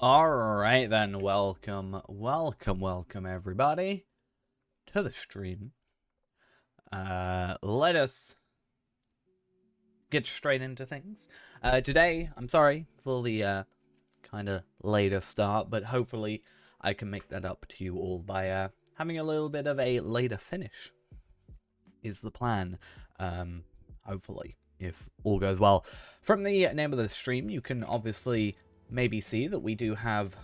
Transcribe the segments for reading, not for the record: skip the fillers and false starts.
Alright then, welcome everybody to the stream. Let us get straight into things. Today, I'm sorry for the kind of later start, but hopefully I can make that up to you all by having a little bit of a later finish, is the plan. Hopefully, if all goes well. From the name of the stream, you can obviously maybe see that we do have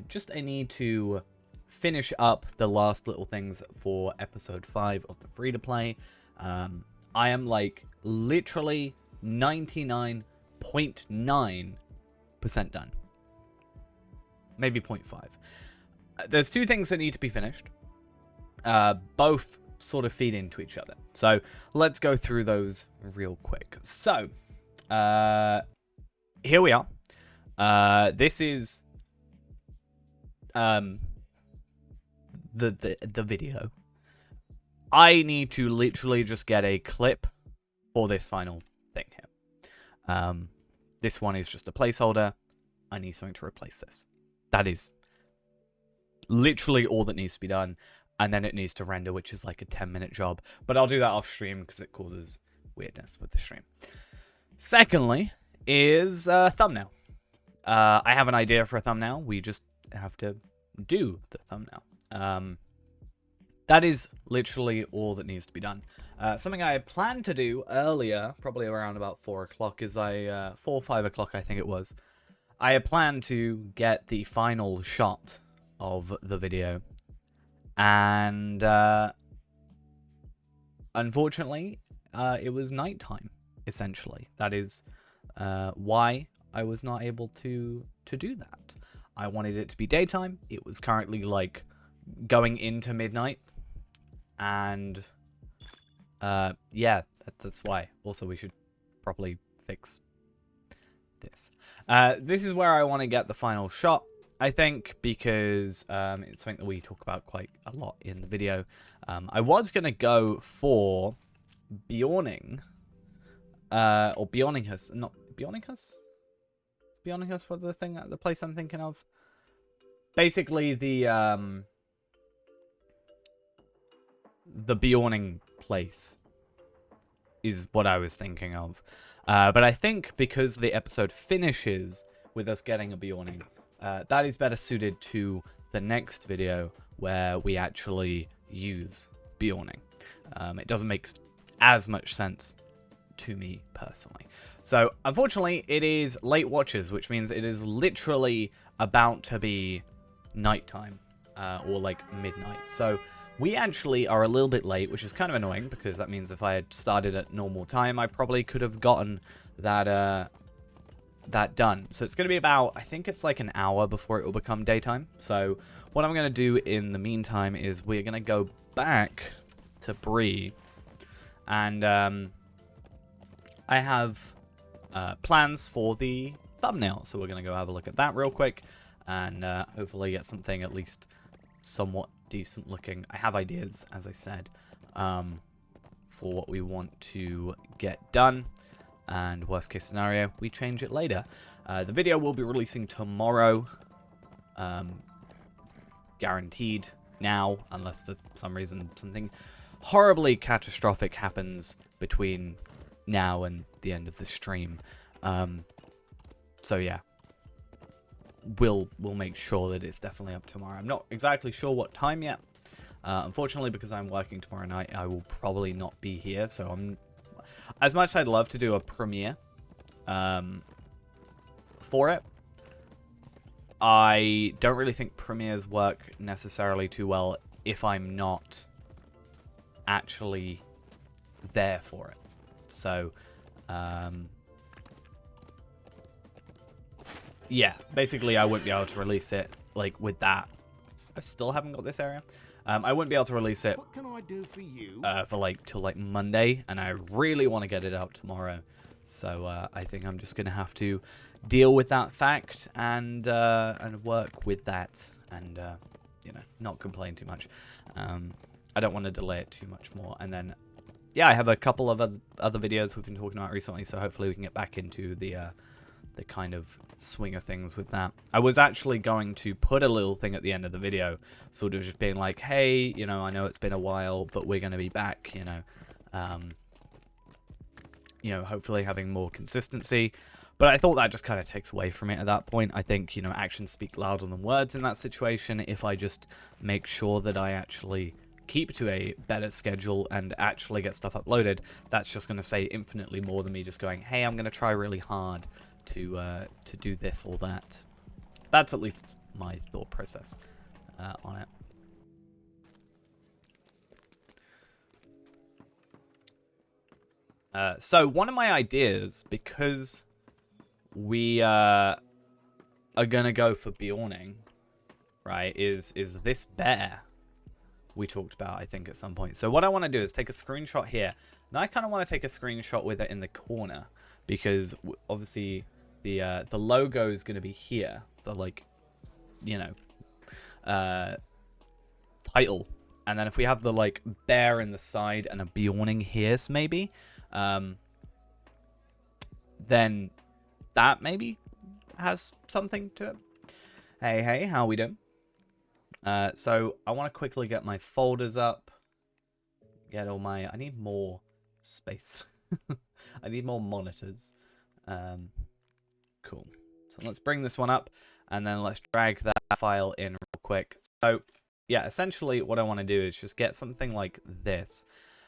just a need to finish up the last little things for episode 5 of the free-to-play. I am like literally 99.9% done. Maybe 0.5. There's two things that need to be finished. Both sort of feed into each other. So let's go through those real quick. So here we are. This is the video. I need to literally just get a clip for this final thing here. This one is just a placeholder. I need something to replace this. That is literally all that needs to be done. And then it needs to render, which is like a 10-minute job. But I'll do that off stream because it causes weirdness with the stream. Secondly is thumbnail. I have an idea for a thumbnail. We just have to do the thumbnail. That is literally all that needs to be done. Something I had planned to do earlier, probably around about 4 o'clock, is 4 or 5 o'clock, I think it was. I had planned to get the final shot of the video. And unfortunately, it was nighttime, essentially. That is why I was not able to do that. I wanted it to be daytime. It was currently like going into midnight. And yeah, that's why. Also, we should probably fix this. This is where I want to get the final shot, I think, because it's something that we talk about quite a lot in the video. I was going to go for Bjorning, or Bjorninghus, not Bjorninghus? Is Bjorninghus for the place I'm thinking of? Basically, the Bjorning place is what I was thinking of. But I think because the episode finishes with us getting a Bjorning, that is better suited to the next video where we actually use Bjorning. It doesn't make as much sense to me personally. So unfortunately it is late watches, which means it is literally about to be nighttime, or like midnight. So we actually are a little bit late, which is kind of annoying because that means if I had started at normal time, I probably could have gotten that done. So it's going to be about, I think it's like an hour before it will become daytime. So what I'm going to do in the meantime is we're going to go back to Bree, and I have plans for the thumbnail. So we're going to go have a look at that real quick and hopefully get something at least somewhat decent looking. I have ideas, as I said, for what we want to get done. And worst case scenario, we change it later. The video will be releasing tomorrow. Guaranteed now, unless for some reason something horribly catastrophic happens between now and the end of the stream. So yeah, we'll make sure that it's definitely up tomorrow. I'm not exactly sure what time yet. Unfortunately, because I'm working tomorrow night, I will probably not be here. So I'm, as much as I'd love to do a premiere for it, I don't really think premieres work necessarily too well if I'm not actually there for it. So, yeah, basically I wouldn't be able to release it like with that. I still haven't got this area. I wouldn't be able to release it What can I do for you? for like till like Monday, and I really want to get it out tomorrow. So I think I'm just gonna have to deal with that fact and work with that, and you know, not complain too much. I don't want to delay it too much more, and then yeah, I have a couple of other videos we've been talking about recently, so hopefully we can get back into the kind of swing of things with that. I was actually going to put a little thing at the end of the video, sort of just being like, hey, you know, I know it's been a while, but we're going to be back, you know, hopefully having more consistency. But I thought that just kind of takes away from it at that point. I think, you know, actions speak louder than words in that situation. If I just make sure that I actually keep to a better schedule and actually get stuff uploaded, that's just going to say infinitely more than me just going, hey, I'm going to try really hard to do this or that. That's at least my thought process on it. So one of my ideas, because we are gonna go for Bjorning, right, is this bear we talked about, I think, at some point. So what I want to do is take a screenshot here. Now I kind of want to take a screenshot with it in the corner, because obviously the logo is going to be here, the, like, you know, title. And then if we have the, like, bear in the side and a Bjorning here, maybe, then that maybe has something to it. Hey, how we doing? So I want to quickly get my folders up. Get all my... I need more space. I need more monitors. Cool. So let's bring this one up, and then let's drag that file in real quick. So, yeah, essentially what I want to do is just get something like this.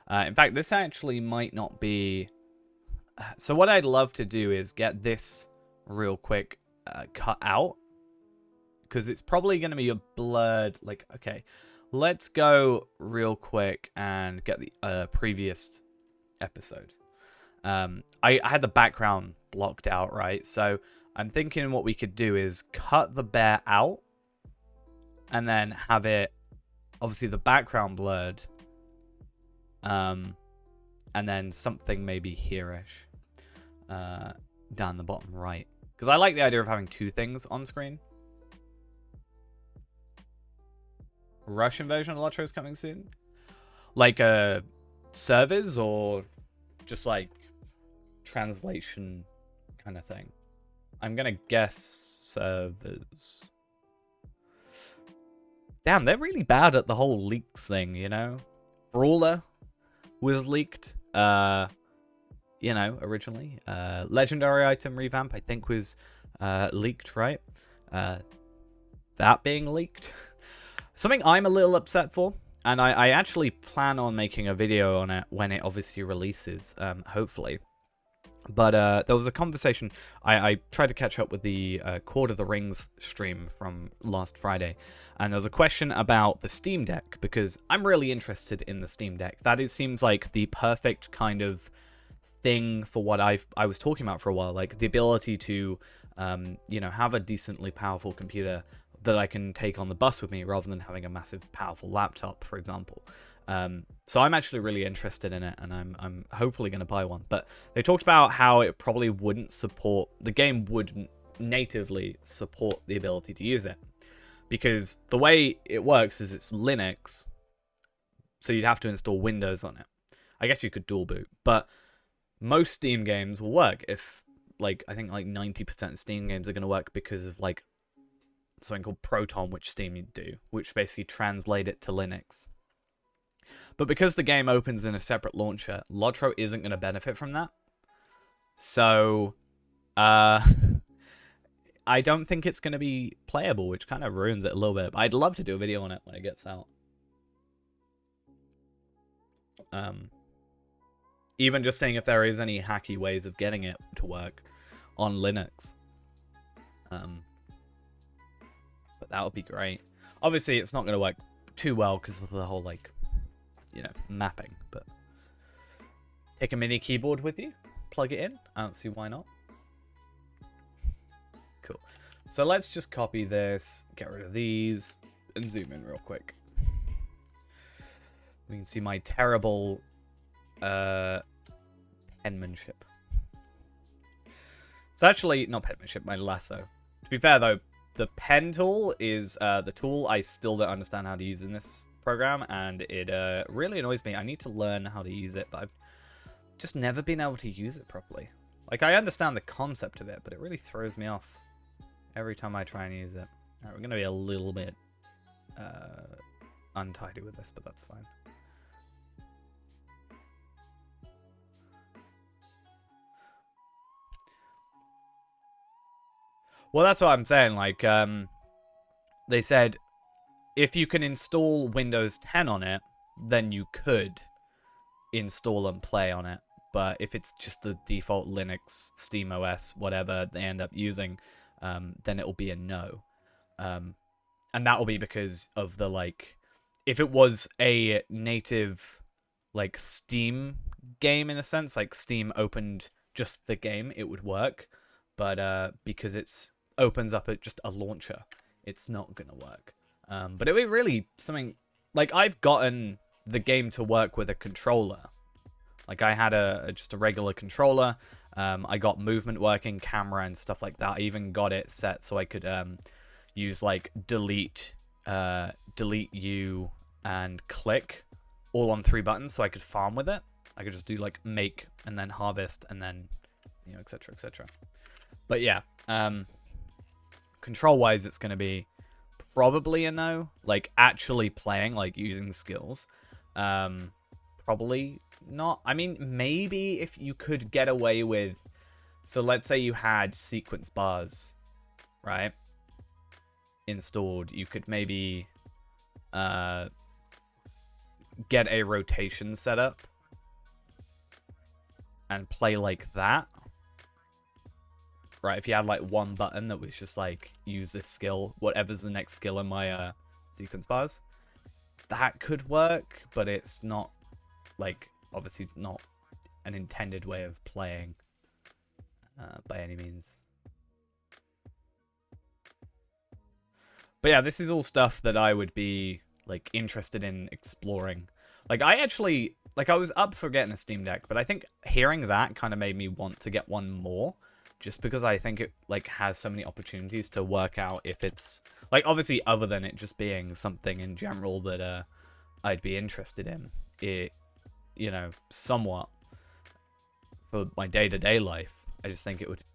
In fact, this actually might not be... So what I'd love to do is get this real quick cut out, because it's probably going to be a blurred, like, okay, let's go real quick and get the previous episode. I had the background blocked out, right? So I'm thinking what we could do is cut the bear out and then have it, obviously the background blurred, and then something maybe here-ish down the bottom right. Because I like the idea of having two things on screen. Russian version of Lotro is coming soon. Like servers, or just like translation kind of thing. I'm gonna guess servers. Damn, they're really bad at the whole leaks thing, you know? Brawler was leaked, you know, originally. Legendary item revamp, I think, was leaked, right? That being leaked. Something I'm a little upset for, and I actually plan on making a video on it when it obviously releases, hopefully. But there was a conversation. I tried to catch up with the Court of the Rings stream from last Friday, and there was a question about the Steam Deck, because I'm really interested in the Steam Deck. That seems like the perfect kind of thing for what I was talking about for a while, like the ability to, you know, have a decently powerful computer that I can take on the bus with me, rather than having a massive, powerful laptop, for example. So I'm actually really interested in it, and I'm hopefully going to buy one. But they talked about how it probably wouldn't support, the game wouldn't natively support the ability to use it, because the way it works is it's Linux, so you'd have to install Windows on it. I guess you could dual boot, but most Steam games will work if, like, I think like 90% of Steam games are going to work because of like something called Proton, which Steam do, which basically translate it to Linux. But because the game opens in a separate launcher, Lotro isn't going to benefit from that. So, I don't think it's going to be playable, which kind of ruins it a little bit. But I'd love to do a video on it when it gets out. Even just seeing if there is any hacky ways of getting it to work on Linux. But that would be great. Obviously, it's not going to work too well because of the whole, like, you know, mapping. But take a mini keyboard with you, plug it in. I don't see why not. Cool. So let's just copy this, get rid of these, and zoom in real quick. We can see my terrible penmanship. It's actually not penmanship, my lasso. To be fair though, the pen tool is the tool I still don't understand how to use in this program, and it really annoys me. I need to learn how to use it, but I've just never been able to use it properly. Like, I understand the concept of it, but it really throws me off every time I try and use it. Alright, we're going to be a little bit untidy with this, but that's fine. Well, that's what I'm saying. Like, they said if you can install Windows 10 on it, then you could install and play on it. But if it's just the default Linux, SteamOS, whatever they end up using, then it will be a no. And that will be because of the, like, if it was a native, like, Steam game in a sense, like Steam opened just the game, it would work. But because it's opens up just a launcher, it's not gonna work. But it would be really something, like, I've gotten the game to work with a controller. Like, I had just a regular controller. I got movement working, camera and stuff like that. I even got it set so I could use, like, delete U and click all on 3 buttons so I could farm with it. I could just do, like, make and then harvest and then, you know, etc, etc. But yeah, control-wise, it's going to be probably a no. Like, actually playing, like, using skills, probably not. I mean, maybe if you could get away with, so let's say you had sequence bars, right, installed, you could maybe get a rotation setup and play like that. Right, if you had, like, one button that was just, like, use this skill, whatever's the next skill in my sequence bars, that could work, but it's not, like, obviously not an intended way of playing by any means. But yeah, this is all stuff that I would be, like, interested in exploring. Like, I actually, like, I was up for getting a Steam Deck, but I think hearing that kind of made me want to get one more. Just because I think it, like, has so many opportunities to work out if it's, like, obviously other than it just being something in general that I'd be interested in, it, you know, somewhat for my day-to-day life, I just think it would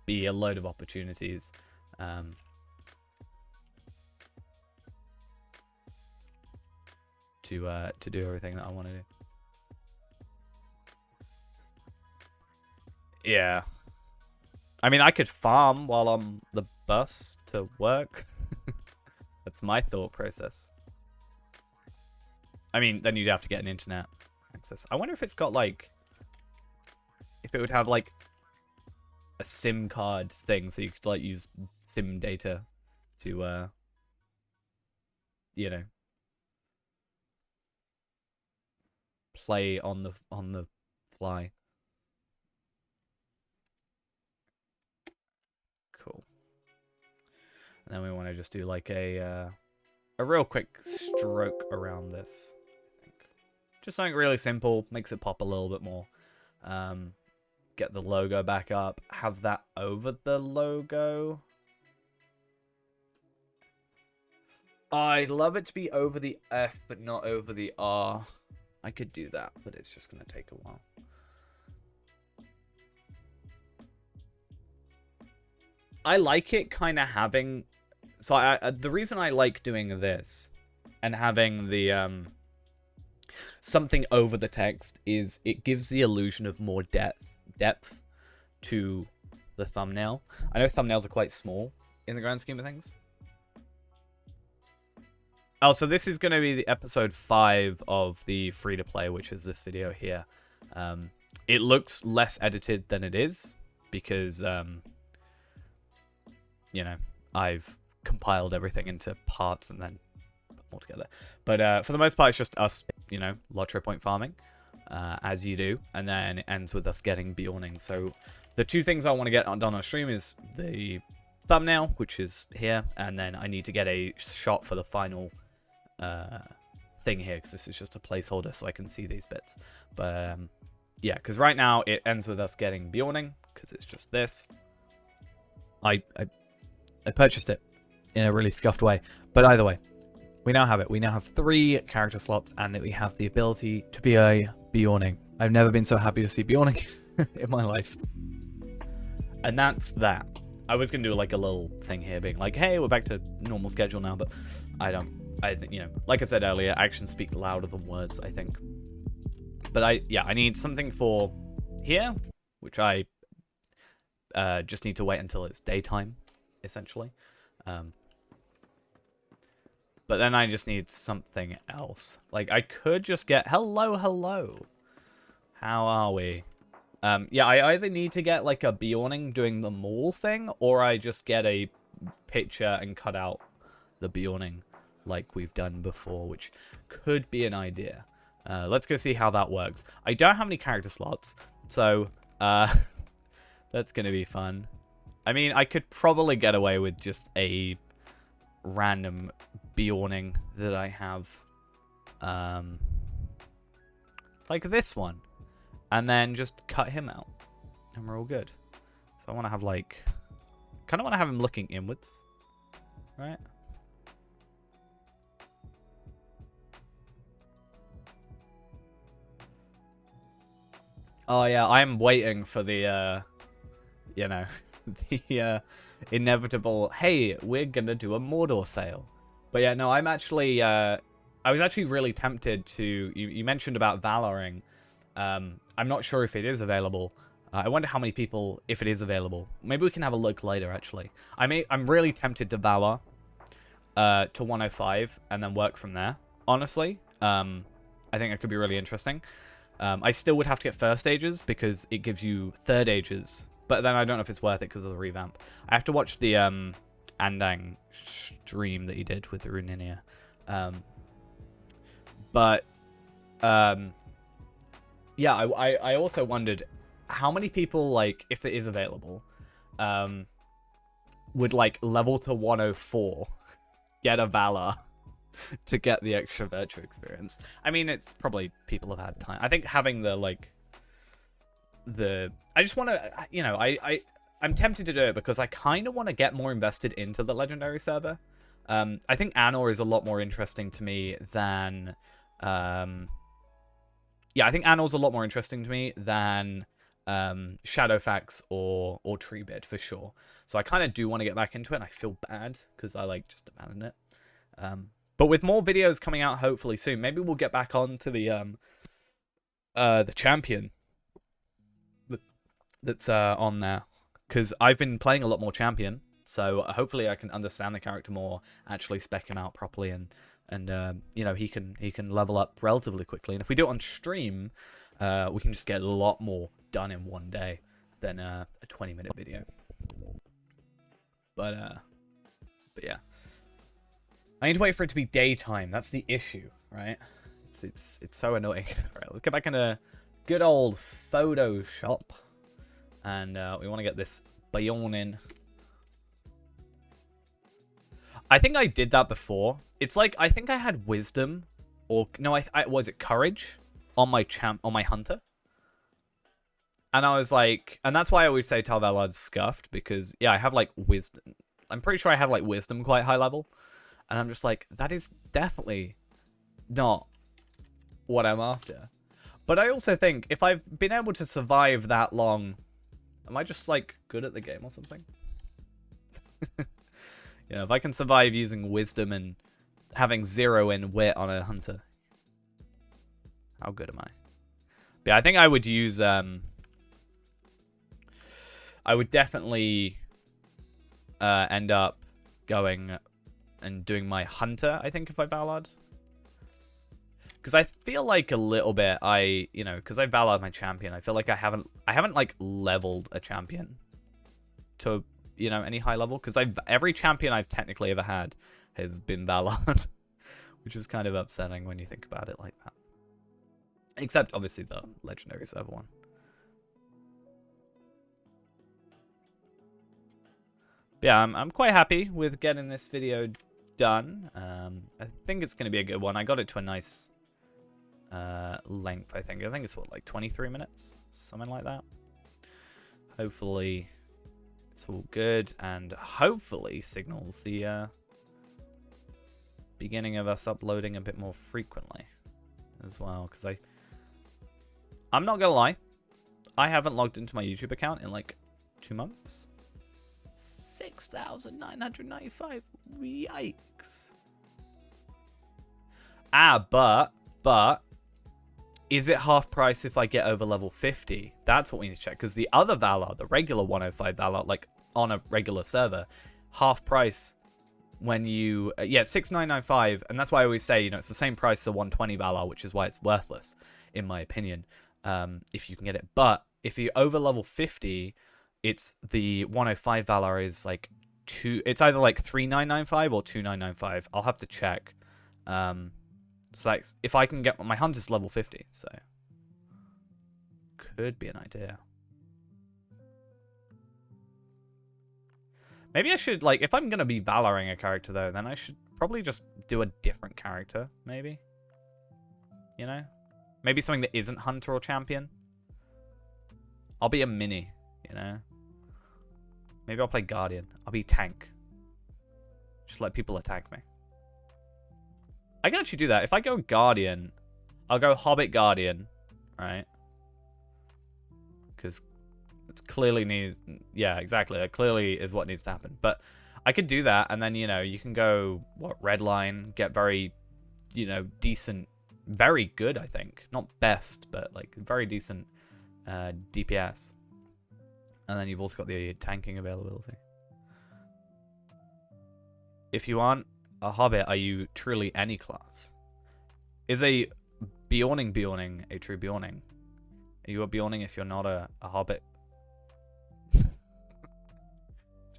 be a load of opportunities. To do everything that I want to do. Yeah. I mean, I could farm while on the bus to work. That's my thought process. I mean, then you'd have to get an internet access. I wonder if it's got, like, if it would have, like, a SIM card thing so you could, like, use SIM data to, you know, play on the fly. Cool. And then we want to just do, like, a real quick stroke around this, I think. Just something really simple, makes it pop a little bit more. Get the logo back up, have that over the logo. I'd love it to be over the F, but not over the R. I could do that, but it's just going to take a while. I like it kind of having... So the reason I like doing this and having the something over the text is it gives the illusion of more depth to the thumbnail. I know thumbnails are quite small in the grand scheme of things. Oh, so this is going to be the episode 5 of the free-to-play, which is this video here. It looks less edited than it is because, you know, I've compiled everything into parts and then put them all together. But for the most part, it's just us, you know, Lotro point farming, as you do. And then it ends with us getting Bjorning. So the two things I want to get done on stream is the thumbnail, which is here. And then I need to get a shot for the final thing here, because this is just a placeholder so I can see these bits. But yeah, because right now it ends with us getting Bjorning, because it's just this. I purchased it in a really scuffed way, but either way, we now have it. We now have 3 character slots, and we have the ability to be a Bjorning. I've never been so happy to see Bjorning. in my life. And that's that. I was gonna do like a little thing here being like, hey, we're back to normal schedule now, but I think, you know, like I said earlier, actions speak louder than words, I think. But I need something for here, which I just need to wait until it's daytime, essentially. But then I just need something else. Like, I could just get, hello, hello. How are we? Yeah, I either need to get, like, a Bjorning doing the mall thing, or I just get a picture and cut out the Bjorning like we've done before, which could be an idea. Let's go see how that works. I don't have any character slots, so that's going to be fun. I mean, I could probably get away with just a random Bjorning that I have. Like this one. And then just cut him out. And we're all good. So I want to have like... kind of want to have him looking inwards. Right? Oh yeah, I'm waiting for the, you know, the inevitable, hey, we're gonna do a Mordor sale. But yeah, no, I'm actually, I was actually really tempted to, you mentioned about Valoring. I'm not sure if it is available. I wonder how many people, if it is available. Maybe we can have a look later, actually. I'm really tempted to Valor to 105 and then work from there, honestly. I think it could be really interesting. I still would have to get first ages because it gives you third ages. But then I don't know if it's worth it because of the revamp. I have to watch the Andang stream that he did with the Runinia. Yeah, I also wondered how many people, like, if it is available, would, like, level to 104, get a Valor to get the extra virtue experience. I mean, it's probably people have had time. I think having the, like, I just want to, you know, I'm tempted to do it because I kind of want to get more invested into the legendary server. I think Anor is a lot more interesting to me than, yeah, I think Anor's a lot more interesting to me than Shadowfax or Treebid for sure. So I kind of do want to get back into it, and I feel bad because I, like, just abandoned it. But with more videos coming out hopefully soon, maybe we'll get back on to the champion that's on there, because I've been playing a lot more champion, so hopefully I can understand the character more, actually spec him out properly, and you know, he can level up relatively quickly. And if we do it on stream, we can just get a lot more done in one day than a 20-minute video. But yeah, I need to wait for it to be daytime. That's the issue, right? It's so annoying. All right, let's get back into good old Photoshop. And we want to get this Bjorn in. I think I did that before. It's like, I think I had wisdom, or no, I was it courage on my hunter. And I was like, and that's why I always say Tal Valard's scuffed, because yeah, I have like wisdom. I'm pretty sure I have like wisdom quite high level. And I'm just like, that is definitely not what I'm after. But I also think if I've been able to survive that long, am I just, like, good at the game or something? You know, if I can survive using wisdom and having 0 in wit on a hunter, how good am I? But yeah, I think I would use, I would definitely end up going and doing my hunter, I think, if I Ballard. Because I feel like a little bit, you know, because I Ballard my champion, I feel like I haven't like leveled a champion to, you know, any high level. Because every champion I've technically ever had has been Ballard, which is kind of upsetting when you think about it like that. Except obviously the legendary server one. But yeah, I'm quite happy with getting this video done. I think it's going to be a good one. I got it to a nice length, I think it's what, like 23 minutes, something like that. Hopefully it's all good, and hopefully signals the beginning of us uploading a bit more frequently as well, because I'm not gonna lie, I haven't logged into my YouTube account in like 2 months. 6,995. Yikes. But is it half price if I get over level 50? That's what we need to check. Because the other Valar, the regular 105 Valar, like on a regular server, half price when you... yeah, 6,995. And that's why I always say, you know, it's the same price as a 120 Valar, which is why it's worthless, in my opinion, if you can get it. But if you over level 50, it's the 105 Valar is like it's either like 3,995 or 2,995. I'll have to check. So like, if I can get my hunter's level 50, so could be an idea. Maybe I should, like, if I'm gonna be Valaring a character though, then I should probably just do a different character, maybe. You know, maybe something that isn't hunter or champion. I'll be a mini, you know. Maybe I'll play guardian. I'll be tank. Just let people attack me. I can actually do that. If I go Guardian, I'll go Hobbit Guardian, right? Because it's clearly needs... yeah, exactly. That clearly is what needs to happen. But I could do that, and then, you know, you can go, what, Red Line, get very, you know, decent, very good, I think. Not best, but, like, very decent DPS. And then you've also got the tanking availability. If you aren't a Hobbit, are you truly any class? Is a Bjorning a true Bjorning? Are you a Bjorning if you're not a Hobbit?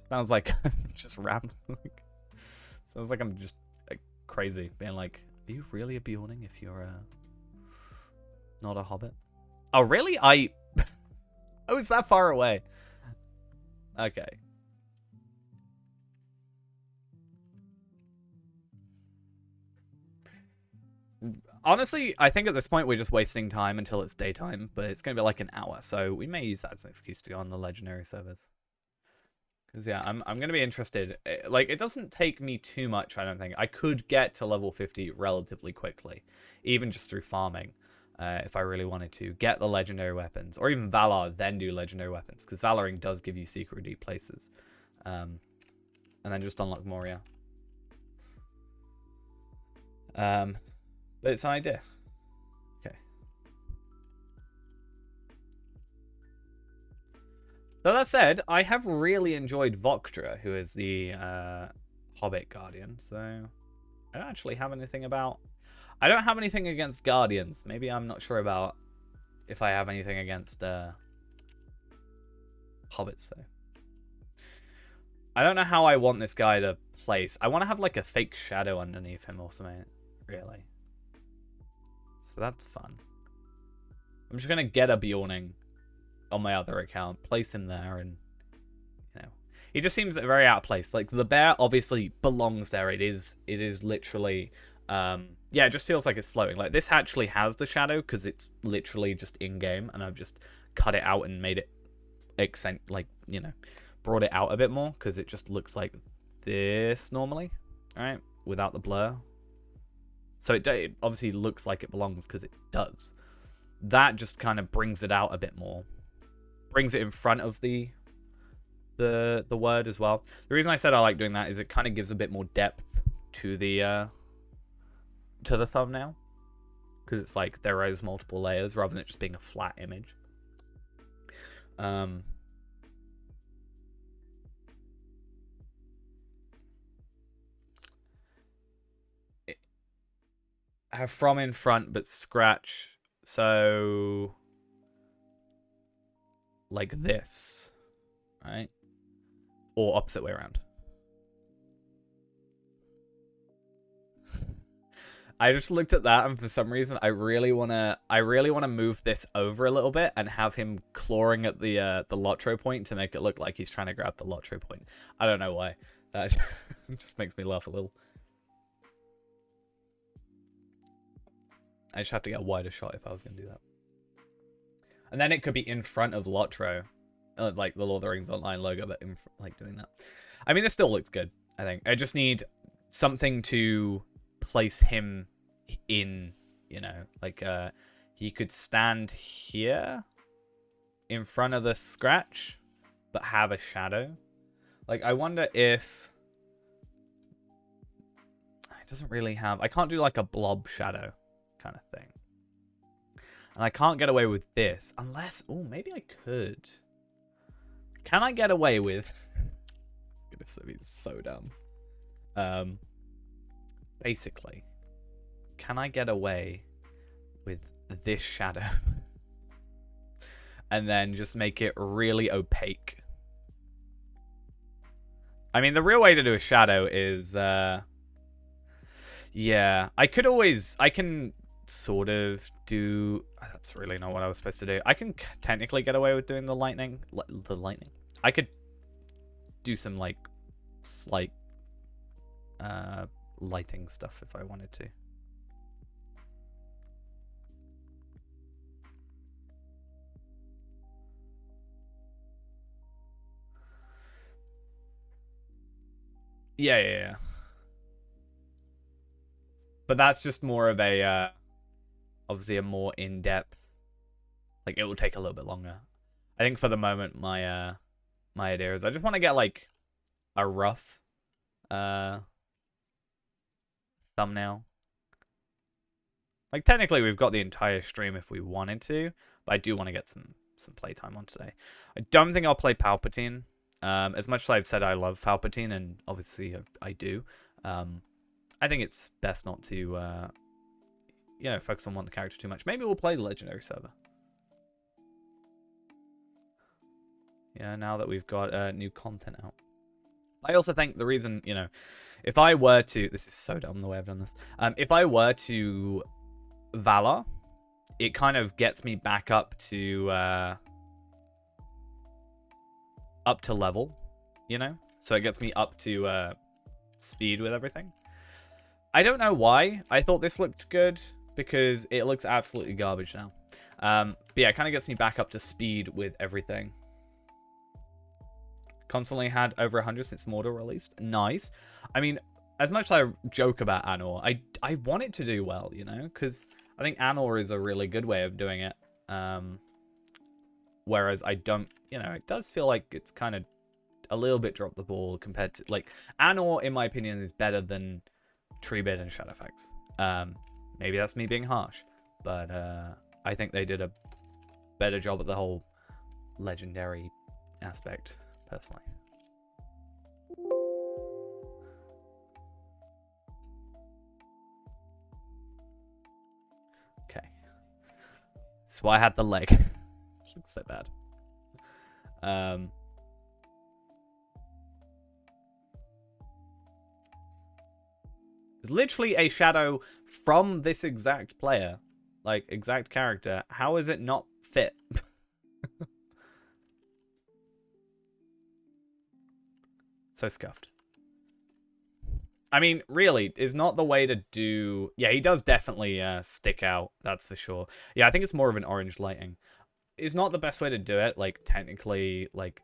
Sounds like just rambling. Sounds like I'm just like, crazy, being like, are you really a Bjorning if you're not a Hobbit? Oh, really? I was that far away. Okay. Honestly, I think at this point we're just wasting time until it's daytime, but it's going to be like an hour, so we may use that as an excuse to go on the legendary servers. Because, yeah, I'm going to be interested. Like, it doesn't take me too much, I don't think. I could get to level 50 relatively quickly, even just through farming, if I really wanted to. Get the legendary weapons, or even Valar, then do legendary weapons, because Valaring does give you secret deep places. And then just unlock Moria. But it's an idea. Okay. Though that said, I have really enjoyed Vokdra, who is the Hobbit Guardian. So I don't actually have anything about... I don't have anything against Guardians. Maybe I'm not sure about if I have anything against Hobbits, though. I don't know how I want this guy to place. I want to have like a fake shadow underneath him or something, really. So that's fun. I'm just going to get a Bjorning on my other account, place him there, and, you know. He just seems very out of place. Like, the bear obviously belongs there. It is literally, yeah, it just feels like it's floating. Like, this actually has the shadow, because it's literally just in-game, and I've just cut it out and made it, like, you know, brought it out a bit more, because it just looks like this normally, right? Without the blur. So it obviously looks like it belongs because it does. That just kind of brings it out a bit more. Brings it in front of the word as well. The reason I said I like doing that is it kind of gives a bit more depth to the thumbnail. Because it's like there is multiple layers rather than it just being a flat image. Have from in front but scratch, so like this, right? Or opposite way around. I just looked at that, and for some reason I really wanna move this over a little bit and have him clawing at the Lotro point to make it look like he's trying to grab the Lotro point. I don't know why. That just makes me laugh a little. I just have to get a wider shot if I was going to do that. And then it could be in front of Lotro. Like the Lord of the Rings Online logo, but like doing that. I mean, this still looks good, I think. I just need something to place him in, you know. Like, he could stand here. in front of the scratch, but have a shadow. Like, I wonder if it doesn't really have... I can't do like a blob shadow kind of thing. And I can't get away with this unless... Oh, maybe I could. Can I get away with... It's going to be so dumb. Basically, can I get away with this shadow? And then just make it really opaque. I mean, the real way to do a shadow is... yeah, I can sort of do... That's really not what I was supposed to do. I can technically get away with doing the lightning. I could do some, like, slight lighting stuff if I wanted to. Yeah. But that's just more of a, obviously a more in-depth, like, it will take a little bit longer. I think for the moment, my idea is I just want to get, like, a rough, thumbnail. Like, technically, we've got the entire stream if we wanted to, but I do want to get some playtime on today. I don't think I'll play Palpatine. As much as I've said I love Palpatine, and obviously I do, I think it's best not to, you know, focus on one character too much. Maybe we'll play the Legendary server. Yeah, now that we've got new content out. I also think the reason, you know, if I were to... This is so dumb the way I've done this. If I were to Valor, it kind of gets me back up to level, you know? So it gets me up to speed with everything. I don't know why I thought this looked good, because it looks absolutely garbage now. But yeah, it kind of gets me back up to speed with everything. Constantly had over 100 since Mordor released. Nice. I mean, as much as I joke about Anor, I want it to do well, you know? Because I think Anor is a really good way of doing it. Whereas I don't, you know, it does feel like it's kind of a little bit dropped the ball compared to, like, Anor, in my opinion, is better than Treebird and Shadowfax. Maybe that's me being harsh, but I think they did a better job at the whole legendary aspect, personally. Okay. That's why I had the leg. Looks so bad. It's literally a shadow from this exact player. Like, exact character. How is it not fit? So scuffed. I mean, really, is not the way to do... Yeah, he does definitely stick out, that's for sure. Yeah, I think it's more of an orange lighting. It's not the best way to do it, like, technically, like...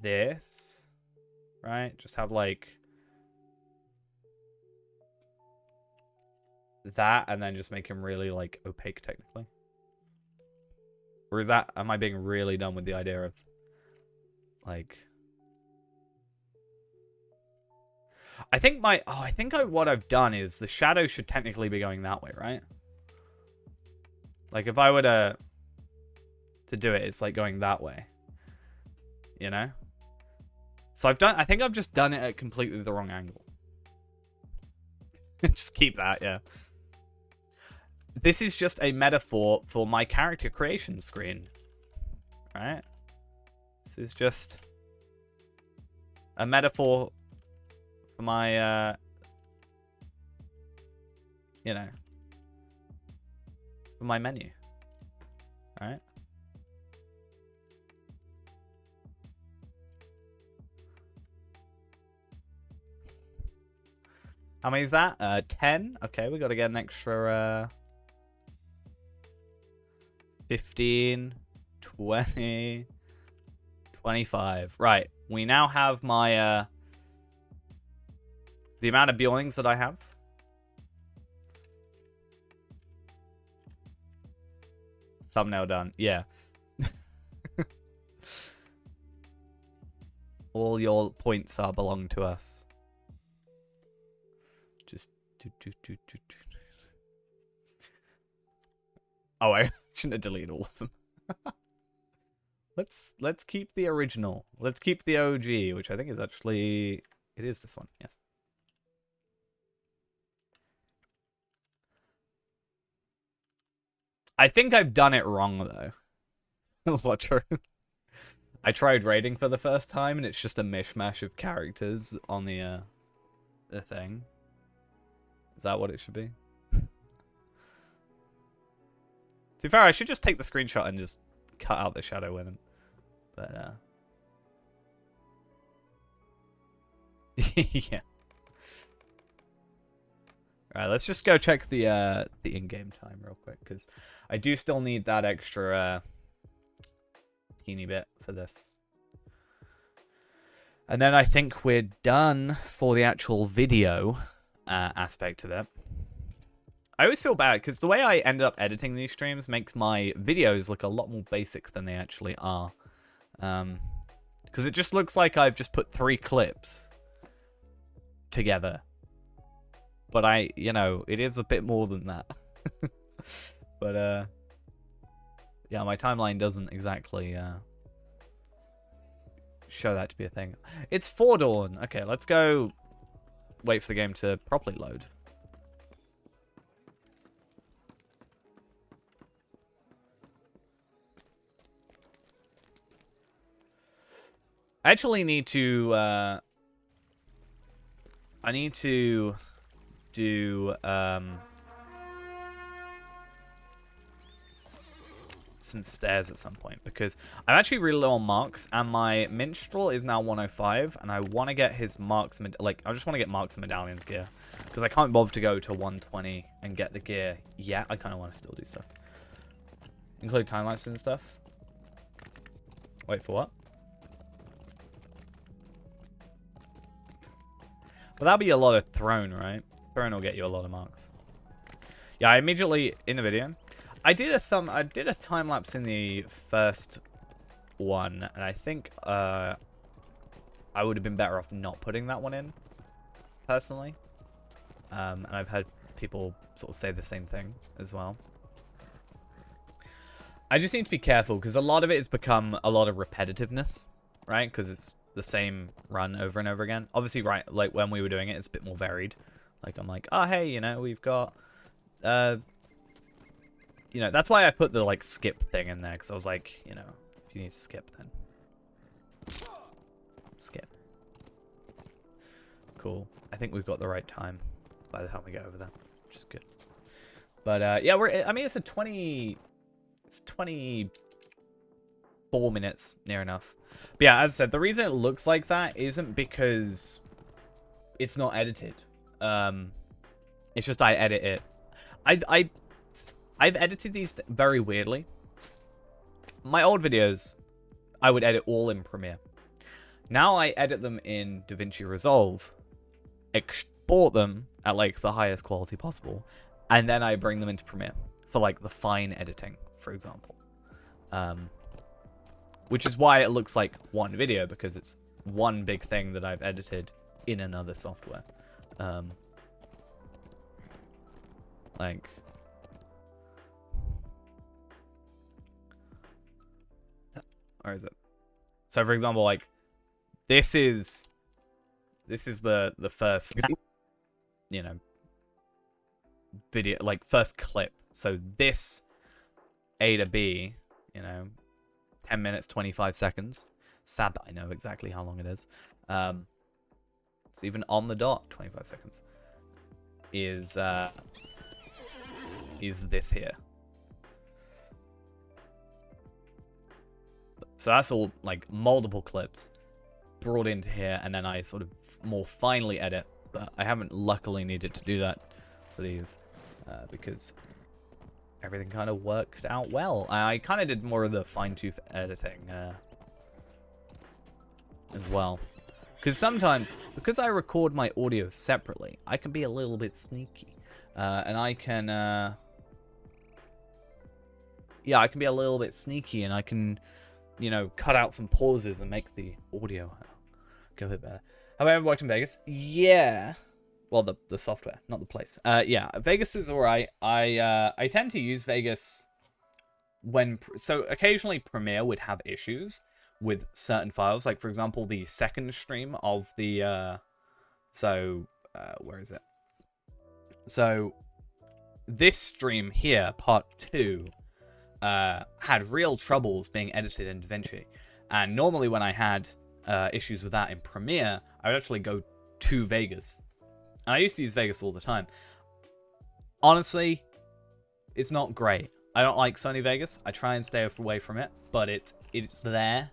this. Right? Just have, like... that, and then just make him really, like, opaque, technically. Or is that... Am I being really dumb with the idea of... like... I think my... Oh, I think what I've done is the shadow should technically be going that way, right? Like, if I were to do it, it's like going that way. You know? So I think I've just done it at completely the wrong angle. Just keep that, yeah. This is just a metaphor for my character creation screen. Right? This is just a metaphor for my, you know, for my menu. Right? How many is that? 10? Okay, we got to get an extra, 15, 20, 25. Right. We now have my, the amount of Bjornings that I have. Thumbnail done. Yeah. All your points are belong to us. Just do. Oh, I shouldn't have deleted all of them. Let's keep the original. Let's keep the OG, which I think is actually it is this one. Yes. I think I've done it wrong though. Watcher. I tried raiding for the first time, and it's just a mishmash of characters on the thing. Is that what it should be? To be fair, I should just take the screenshot and just cut out the shadow with him. But, yeah. Alright, let's just go check the in-game time real quick, because I do still need that extra, teeny bit for this. And then I think we're done for the actual video aspect of it. I always feel bad because the way I ended up editing these streams makes my videos look a lot more basic than they actually are. Because it just looks like I've just put 3 clips together. But you know, it is a bit more than that. But, yeah, my timeline doesn't exactly show that to be a thing. It's Dawn. Okay, let's go wait for the game to properly load. I actually need to, I need to do, some stairs at some point, because I'm actually really low on marks, and my minstrel is now 105, and I want to get his marks, like, I just want to get marks and medallions gear, because I can't bother to go to 120 and get the gear yet. I kind of want to still do stuff. Include time lapses and stuff. Wait for what? But that'll be a lot of throne, right? Throne will get you a lot of marks. Yeah, I immediately, in the video, I did a time lapse in the first one, and I think I would have been better off not putting that one in, personally. And I've had people sort of say the same thing as well. I just need to be careful because a lot of it has become a lot of repetitiveness, right? Because it's the same run over and over again. Obviously, right, like when we were doing it, it's a bit more varied. Like I'm like, oh hey, you know, we've got you know, that's why I put the, like, skip thing in there, because I was like, you know, if you need to skip, then skip. Cool. I think we've got the right time by the time we get over there, which is good. But, yeah, I mean, it's 24 minutes, near enough. But, yeah, as I said, the reason it looks like that isn't because it's not edited. It's just I edit it. I've edited these very weirdly. My old videos, I would edit all in Premiere. Now I edit them in DaVinci Resolve, export them at like the highest quality possible, and then I bring them into Premiere for like the fine editing, for example. Which is why it looks like one video, because it's one big thing that I've edited in another software. Like... Or is it? So for example, like this is the first, you know, video, like first clip. So this A to B, you know, 10 minutes 25 seconds. Sad that I know exactly how long it is. It's even on the dot 25 seconds. Is this here? So that's all, like, multiple clips brought into here, and then I sort of more finely edit. But I haven't luckily needed to do that for these, because everything kind of worked out well. I kind of did more of the fine-tooth editing as well. Because sometimes, because I record my audio separately, I can be a little bit sneaky. And I can... yeah, I can be a little bit sneaky, and I can, you know, cut out some pauses and make the audio go a bit better. Have I ever worked in Vegas? Yeah. Well, the software, not the place. Yeah, Vegas is alright. I tend to use Vegas so occasionally Premiere would have issues with certain files. Like, for example, the second stream of the, where is it? So, this stream here, part 2, had real troubles being edited in DaVinci. And normally when I had issues with that in Premiere, I would actually go to Vegas. And I used to use Vegas all the time. Honestly, it's not great. I don't like Sony Vegas. I try and stay away from it, but it's there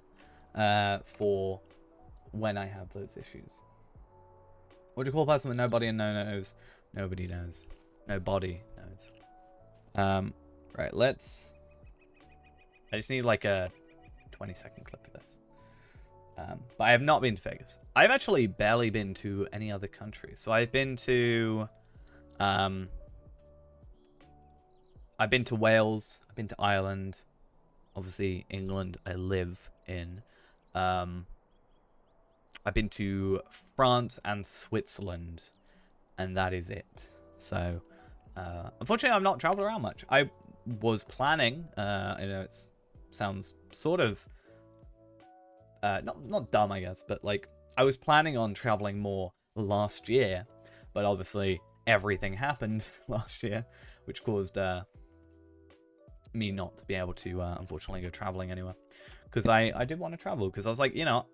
for when I have those issues. What do you call a person with nobody and no knows? Nobody knows. Nobody knows. Right, let's... I just need like a 20-second clip of this. But I have not been to Vegas. I've actually barely been to any other country. So I've been to... I've been to Wales. I've been to Ireland. Obviously, England, I live in. I've been to France and Switzerland. And that is it. So, unfortunately, I've not traveled around much. I was planning, you know, it sounds sort of, not dumb, I guess, but like, I was planning on traveling more last year, but obviously everything happened last year, which caused me not to be able to, unfortunately, go traveling anywhere. Because I did want to travel, because I was like, you know,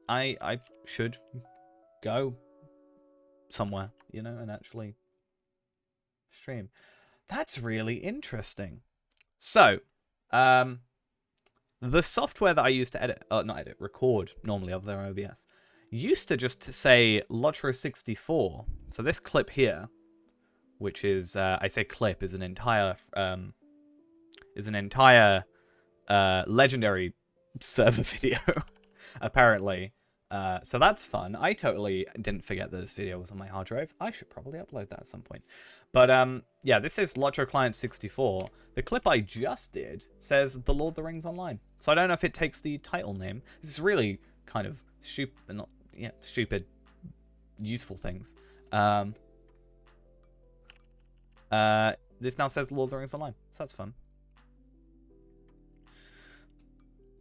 I should go somewhere, you know, and actually stream. That's really interesting. So, the software that I used to record normally of their OBS, used to just say Lotro64. So this clip here, which is, I say clip, is an entire legendary server video, apparently. So that's fun. I totally didn't forget that this video was on my hard drive. I should probably upload that at some point. But yeah, this is Lotro Client 64. The clip I just did says The Lord of the Rings Online. So I don't know if it takes the title name. This is really kind of stupid, useful things. This now says The Lord of the Rings Online. So that's fun.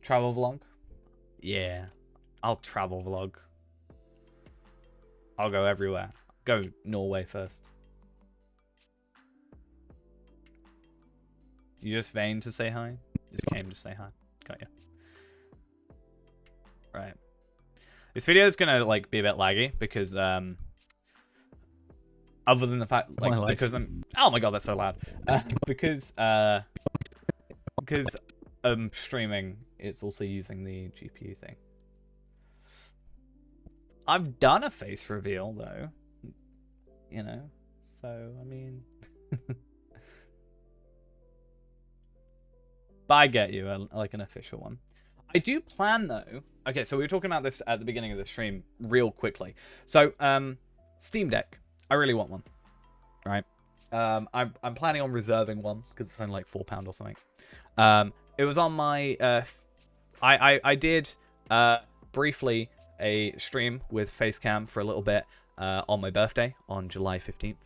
Travel vlog? Yeah. I'll travel vlog. I'll go everywhere. Go Norway first. You just vain to say hi? Just came to say hi. Got you. Right. This video is gonna like be a bit laggy because other than the fact like because I'm oh my god that's so loud because I'm streaming, it's also using the GPU thing. I've done a face reveal though, you know, so I mean. But I get you, like an official one. I do plan though. Okay, so we were talking about this at the beginning of the stream real quickly. So, Steam Deck. I really want one. Right? I'm planning on reserving one because it's only like £4 or something. It was on my I did briefly a stream with Facecam for a little bit on my birthday on July 15th.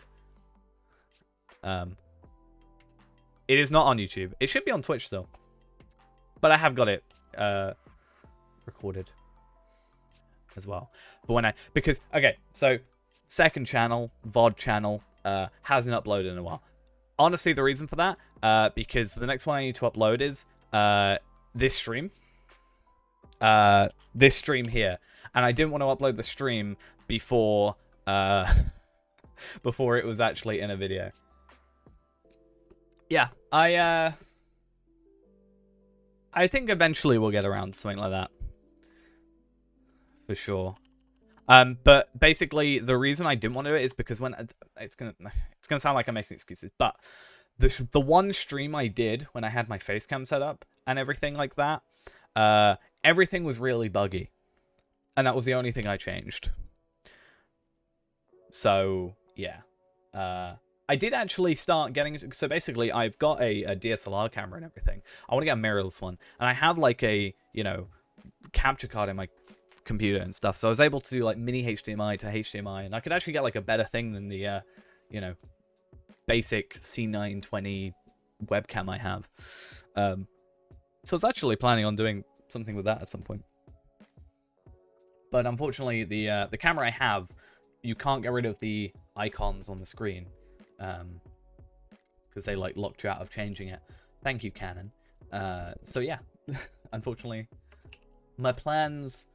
It is not on YouTube. It should be on Twitch still. But I have got it recorded as well. But when okay, so second channel, VOD channel, hasn't uploaded in a while. Honestly, the reason for that, because the next one I need to upload is this stream. This stream here. And I didn't want to upload the stream before before it was actually in a video. Yeah, I think eventually we'll get around to something like that. For sure. But basically the reason I didn't want to do it is because when it's gonna sound like I'm making excuses, but the one stream I did when I had my Facecam set up and everything like that, everything was really buggy. And that was the only thing I changed. So, yeah. I I did actually start getting... So basically, I've got a DSLR camera and everything. I want to get a mirrorless one. And I have, like, a, you know, capture card in my computer and stuff. So I was able to do, like, mini HDMI to HDMI. And I could actually get, like, a better thing than the, you know, basic C920 webcam I have. So I was actually planning on doing something with that at some point. But unfortunately, the camera I have, you can't get rid of the icons on the screen. Because they, like, locked you out of changing it. Thank you, Canon. So yeah, unfortunately, my plans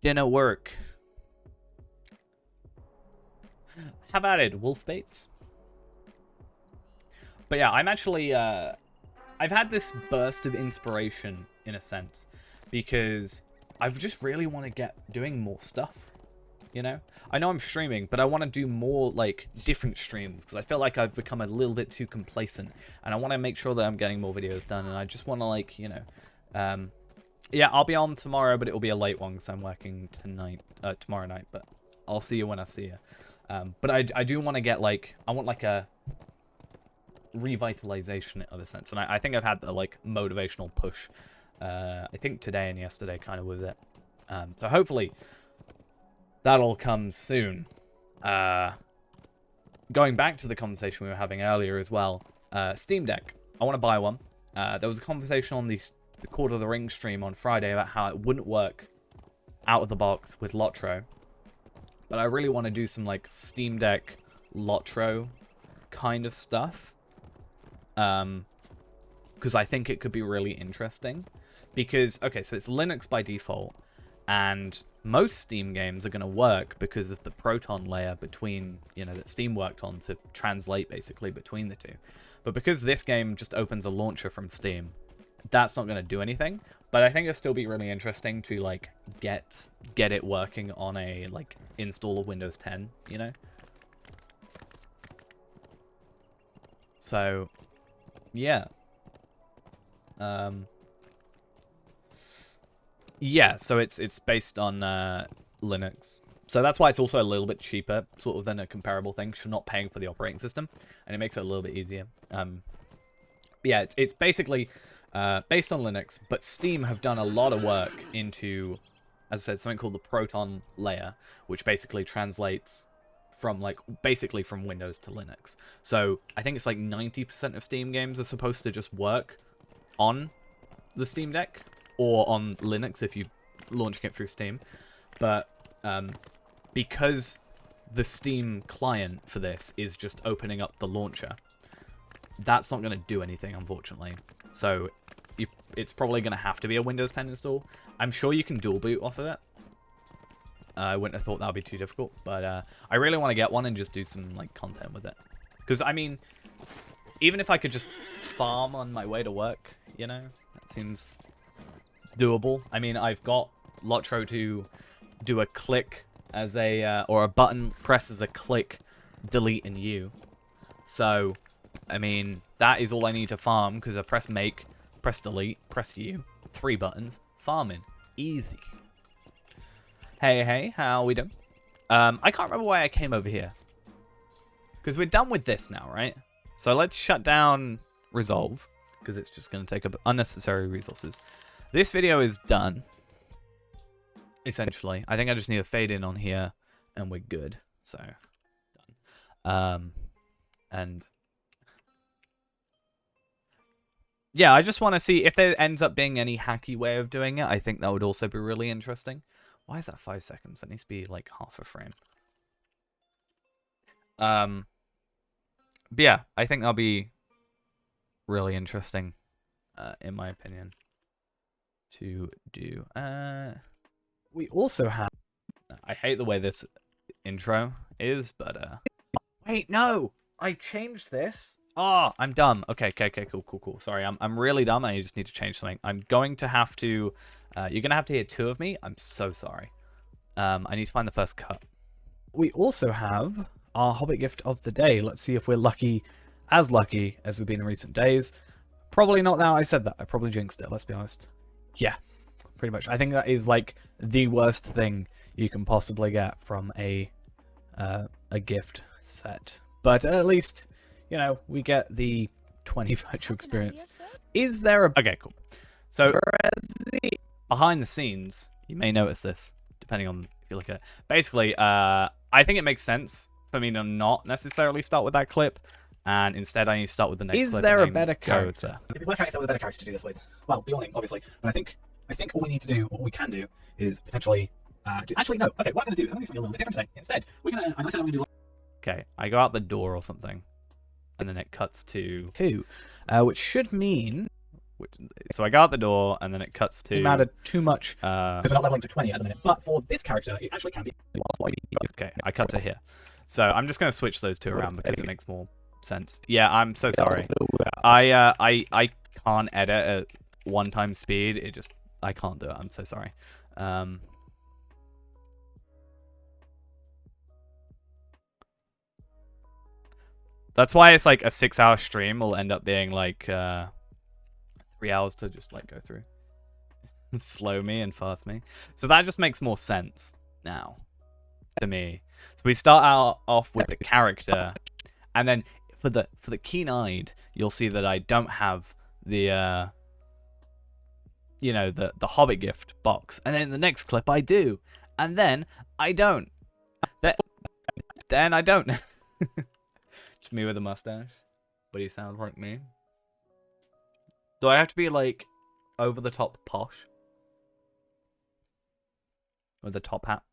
didn't work. How about it, wolf babes? But yeah, I'm actually, I've had this burst of inspiration, in a sense, because I just really want to get doing more stuff, you know? I know I'm streaming, but I want to do more, like, different streams, because I feel like I've become a little bit too complacent, and I want to make sure that I'm getting more videos done, and I just want to, like, you know, yeah, I'll be on tomorrow, but it will be a late one, because I'm working tomorrow night, but I'll see you when I see you. But I do want to get, like, I want, like, a revitalization of a sense, and I think I've had the, like, motivational push. I think today and yesterday kind of was it. So hopefully that'll come soon. Going back to the conversation we were having earlier as well, Steam Deck. I want to buy one. There was a conversation on the Court of the Ring stream on Friday about how it wouldn't work out of the box with Lotro. But I really want to do some, like, Steam Deck Lotro kind of stuff. Because I think it could be really interesting. Because, okay, so it's Linux by default, and most Steam games are going to work because of the Proton layer between, you know, that Steam worked on to translate, basically, between the two. But because this game just opens a launcher from Steam, that's not going to do anything. But I think it'll still be really interesting to, like, get it working on a, like, install of Windows 10, you know? So, yeah. Yeah, so it's based on Linux. So that's why it's also a little bit cheaper, sort of, than a comparable thing. You're not paying for the operating system, and it makes it a little bit easier. Yeah, it's basically based on Linux, but Steam have done a lot of work into, as I said, something called the Proton layer, which basically translates from, like, basically from Windows to Linux. So I think it's like 90% of Steam games are supposed to just work on the Steam Deck, or on Linux if you're launching it through Steam. But because the Steam client for this is just opening up the launcher, that's not going to do anything, unfortunately. So it's probably going to have to be a Windows 10 install. I'm sure you can dual boot off of it. I wouldn't have thought that would be too difficult, but I really want to get one and just do some, like, content with it. Because, I mean, even if I could just farm on my way to work, you know, that seems doable. I mean, I've got Lotro to do a click as a, or a button press as a click, delete, and U. So, I mean, that is all I need to farm, because I press make, press delete, press U. 3 buttons. Farming. Easy. Hey, how we doing? I can't remember why I came over here. Because we're done with this now, right? So let's shut down Resolve, because it's just going to take up unnecessary resources. This video is done, essentially. I think I just need to fade in on here, and we're good. So, done. And yeah, I just want to see if there ends up being any hacky way of doing it. I think that would also be really interesting. Why is that 5 seconds? That needs to be, like, half a frame. But yeah, I think that'll be really interesting, in my opinion, to do. We also have... I hate the way this intro is, but wait, no! I changed this. Oh, I'm dumb. Okay, cool. Sorry, I'm really dumb. I just need to change something. I'm going to have to... you're going to have to hear 2 of me. I'm so sorry. I need to find the first cut. We also have our Hobbit gift of the day. Let's see if we're lucky as we've been in recent days. Probably not now I said that. I probably jinxed it, let's be honest. Yeah, pretty much. I think that is, like, the worst thing you can possibly get from a gift set. But at least, you know, we get the 20 virtual experience. Is there a... Okay, cool. So, behind the scenes, you may notice this, depending on if you look at it. Basically, I think it makes sense for me to not necessarily start with that clip, and instead I need to start with the next clip. Is there a better character? If we work out if there was a better character to do this with, well, Bjorning, obviously. But I think all we need to do, what we can do, is potentially... actually, no. Okay, what I'm going to do is I'm going to do something a little bit different today. Instead, we're going to... I know I said I'm going to do... Okay, I go out the door or something, and then it cuts to 2, which should mean... So I go out the door, and then it cuts to... It mattered too much, because we're not leveling to 20 at the minute. But for this character, it actually can be... Okay, I cut to here. So I'm just going to switch those two around because it makes more sense. Yeah, I'm so sorry. I can't edit at 1x speed. I can't do it. I'm so sorry. That's why it's like a 6-hour stream will end up being like 3 hours to just like go through. Slow me and fast me. So that just makes more sense now to me. So we start off with the character, and then for the keen-eyed, you'll see that I don't have the you know, the Hobbit gift box, and then in the next clip I do, and then I don't. Then I don't. Just me with a mustache, but he sounds like me. Do I have to be like over the top posh with a top hat?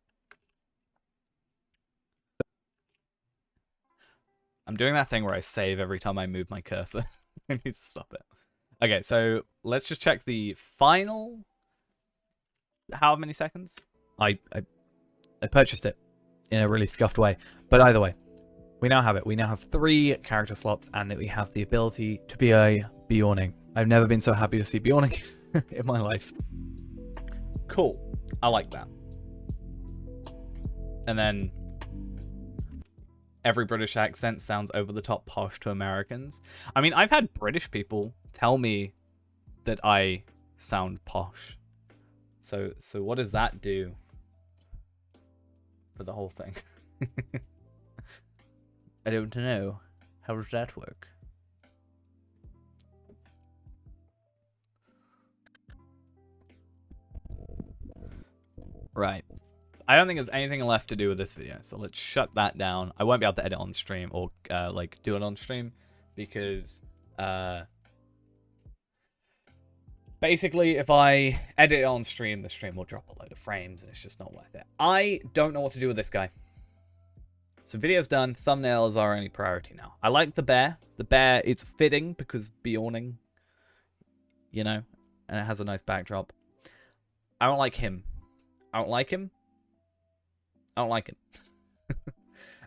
I'm doing that thing where I save every time I move my cursor. I need to stop it. Okay, so let's just check the final... How many seconds? I purchased it in a really scuffed way. But either way, we now have it. We now have 3 character slots, and that we have the ability to be a Bjorning. I've never been so happy to see Bjorning in my life. Cool. I like that. And then... every British accent sounds over the top posh to Americans. I mean, I've had British people tell me that I sound posh. So what does that do for the whole thing? I don't know. How does that work? Right. I don't think there's anything left to do with this video, so let's shut that down. I won't be able to edit on stream or like do it on stream because basically if I edit it on stream, the stream will drop a load of frames and it's just not worth it. I don't know what to do with this guy. So video's done. Thumbnail is our only priority now. I like the bear. The bear, it's fitting because Bjorning, you know, and it has a nice backdrop. I don't like him. I don't like him. I don't like him.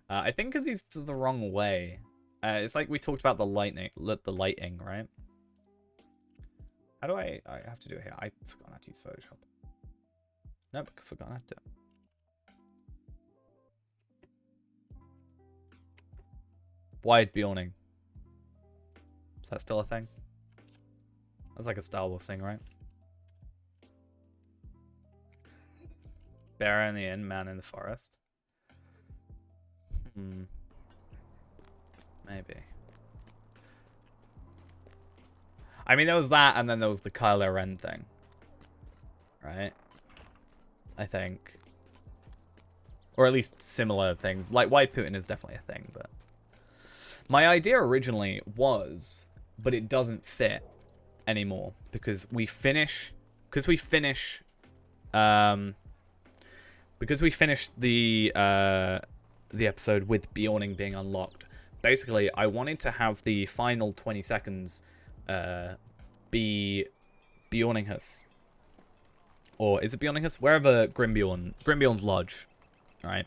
I think because he's the wrong way. It's like we talked about the lighting, right? How do I have to do it here? I forgot how to use Photoshop. Nope, forgot how to do it. Wide Bjorning. Is that still a thing? That's like a Star Wars thing, right? Bear in the inn, man in the forest. Maybe. I mean, there was that, and then there was the Kylo Ren thing. Right? I think. Or at least similar things. Like, White Putin is definitely a thing, but... My idea originally was, but it doesn't fit anymore, because we finish the episode with Bjorning being unlocked. Basically, I wanted to have the final 20 seconds be Bjorninghus. Or is it Bjorninghus? Wherever Grimbjorn's lodge, right?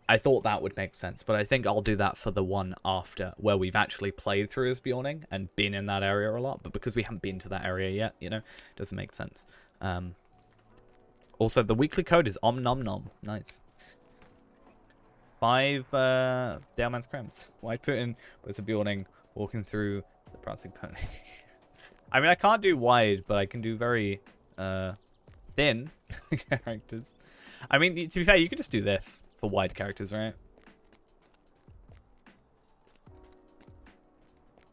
I thought that would make sense, but I think I'll do that for the one after, where we've actually played through as Bjorning and been in that area a lot, but because we haven't been to that area yet, you know, it doesn't make sense. Also, the weekly code is Om Nom Nom. Nice. 5 Daleman's Crimps. White Putin with a Bjorning walking through the prancing pony. I mean, I can't do wide, but I can do very thin characters. I mean, to be fair, you can just do this for wide characters, right?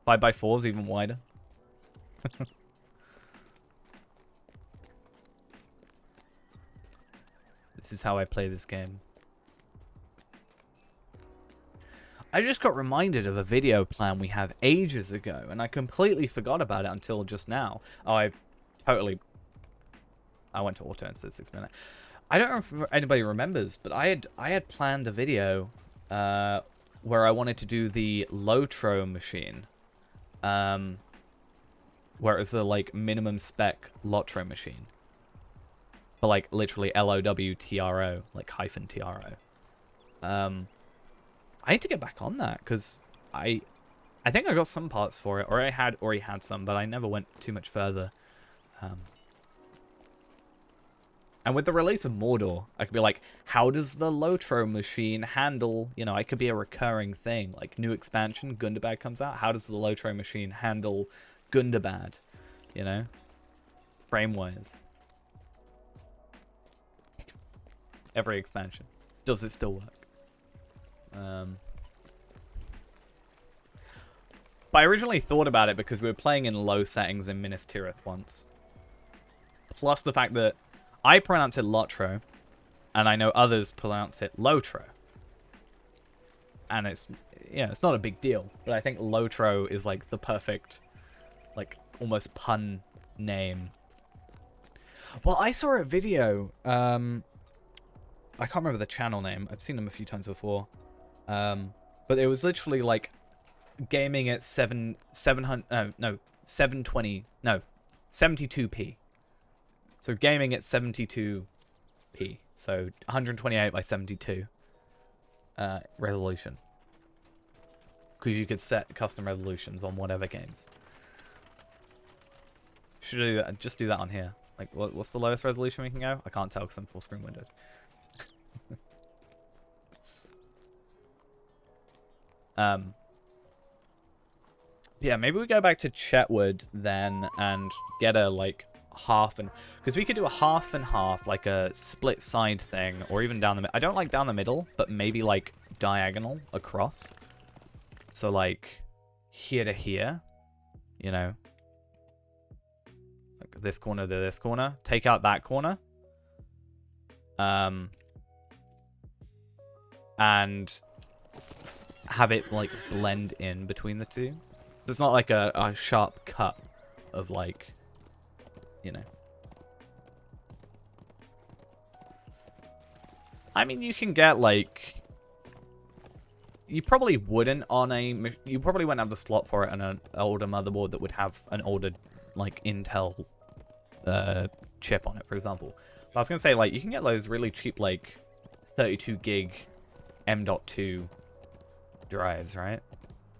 5x4 is even wider. This is how I play this game. I just got reminded of a video plan we have ages ago, and I completely forgot about it until just now. Oh, I went to auto instead of 6 minutes. I don't know if anybody remembers, but I had planned a video where I wanted to do the Lotro machine. Where it was the, like, minimum spec Lotro machine. For, like, literally LOWTRO, like, hyphen TRO. I need to get back on that, because I think I got some parts for it, or I had already had some, but I never went too much further. And with the release of Mordor, I could be like, how does the Lotro machine handle, you know, it could be a recurring thing. Like, new expansion, Gundabad comes out. How does the Lotro machine handle Gundabad, you know? Frame-wise. Every expansion. Does it still work? But I originally thought about it because we were playing in low settings in Minas Tirith once. Plus the fact that I pronounce it Lotro, and I know others pronounce it Lotro. And it's, yeah, it's not a big deal, but I think Lotro is like the perfect, like, almost pun name. Well, I saw a video, I can't remember the channel name, I've seen them a few times before, but it was literally like gaming at 72p. So gaming at 72p, so 128 by 72 resolution. Because you could set custom resolutions on whatever games. Should do that, just do that on here. Like, what's the lowest resolution we can go? I can't tell because I'm full screen windowed. Yeah, maybe we go back to Chetwood then and get a, like, half and... Because we could do a half and half, like a split side thing, or even down the middle. I don't like down the middle, but maybe, like, diagonal across. So, like, here to here, you know. Like this corner to this corner. Take out that corner. And have it, like, blend in between the two. So it's not like a sharp cut of, like, you know. I mean, you can get, like... You probably wouldn't on a... You probably wouldn't have the slot for it on an older motherboard that would have an older, like, Intel chip on it, for example. But I was going to say, like, you can get those really cheap, like, 32 gig M.2 drives, right?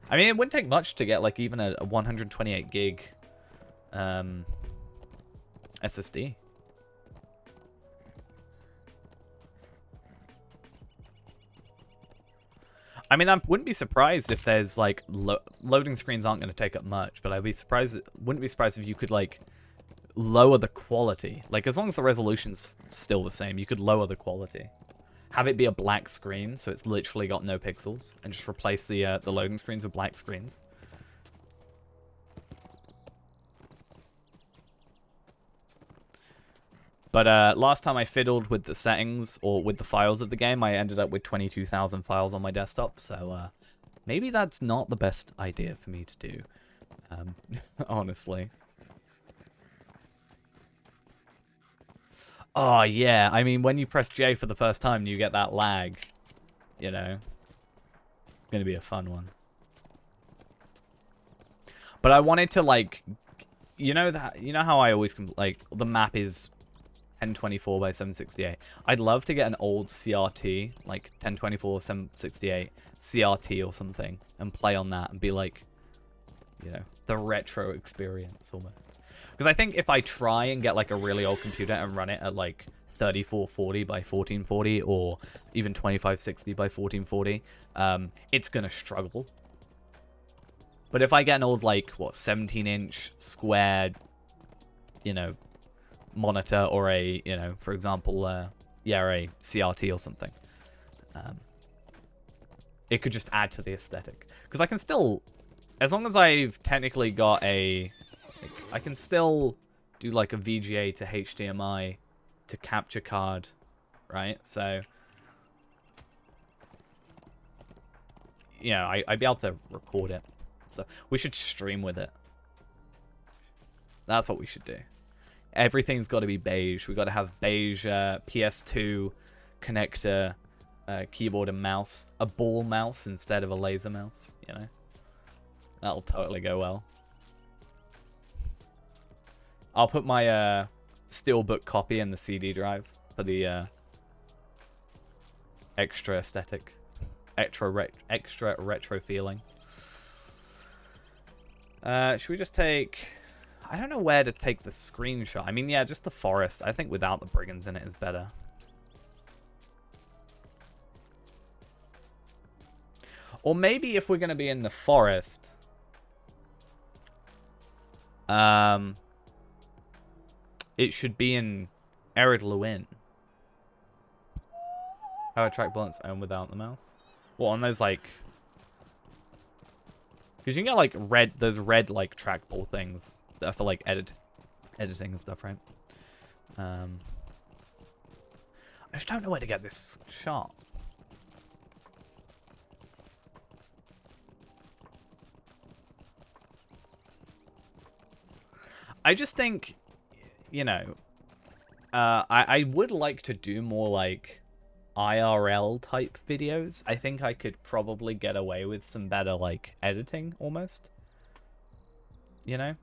I mean, it wouldn't take much to get, like, even a 128 gig SSD. I mean, I wouldn't be surprised if there's, like, loading screens aren't going to take up much, but I'd be surprised, wouldn't be surprised if you could, like, lower the quality. Like, as long as the resolution's still the same, you could lower the quality. Have it be a black screen, so it's literally got no pixels, and just replace the loading screens with black screens. But last time I fiddled with the settings, or with the files of the game, I ended up with 22,000 files on my desktop, so maybe that's not the best idea for me to do, honestly. Oh, yeah, I mean, when you press J for the first time, you get that lag, you know. It's gonna be a fun one. But I wanted to, like, you know how I always, like, the map is 1024 by 768. I'd love to get an old CRT, like 1024 768 CRT or something, and play on that and be like, you know, the retro experience almost. Because I think if I try and get, like, a really old computer and run it at, like, 3440 by 1440 or even 2560 by 1440, it's going to struggle. But if I get an old, like, what, 17-inch squared, you know, monitor or a, you know, for example, yeah, a CRT or something, it could just add to the aesthetic. Because I can still as long as I've technically got a... Like, I can still do like a VGA to HDMI to capture card, right? So... Yeah, I'd be able to record it. So we should stream with it. That's what we should do. Everything's got to be beige. We got to have beige PS2 connector, keyboard and mouse, a ball mouse instead of a laser mouse. You know, that'll totally go well. I'll put my steelbook copy in the CD drive for the extra aesthetic, extra retro feeling. Should we just take... I don't know where to take the screenshot. I mean, yeah, just the forest. I think without the brigands in it is better. Or maybe if we're going to be in the forest... it should be in Ered Luin. How attract bullets and without the mouse? Well, on those, like... Because you can get, like, those red, like, trackball things that are for, like, editing and stuff, right? I just don't know where to get this shot. I just think, you know, I would like to do more, like, IRL type videos. I think I could probably get away with some better, like, editing, almost. You know?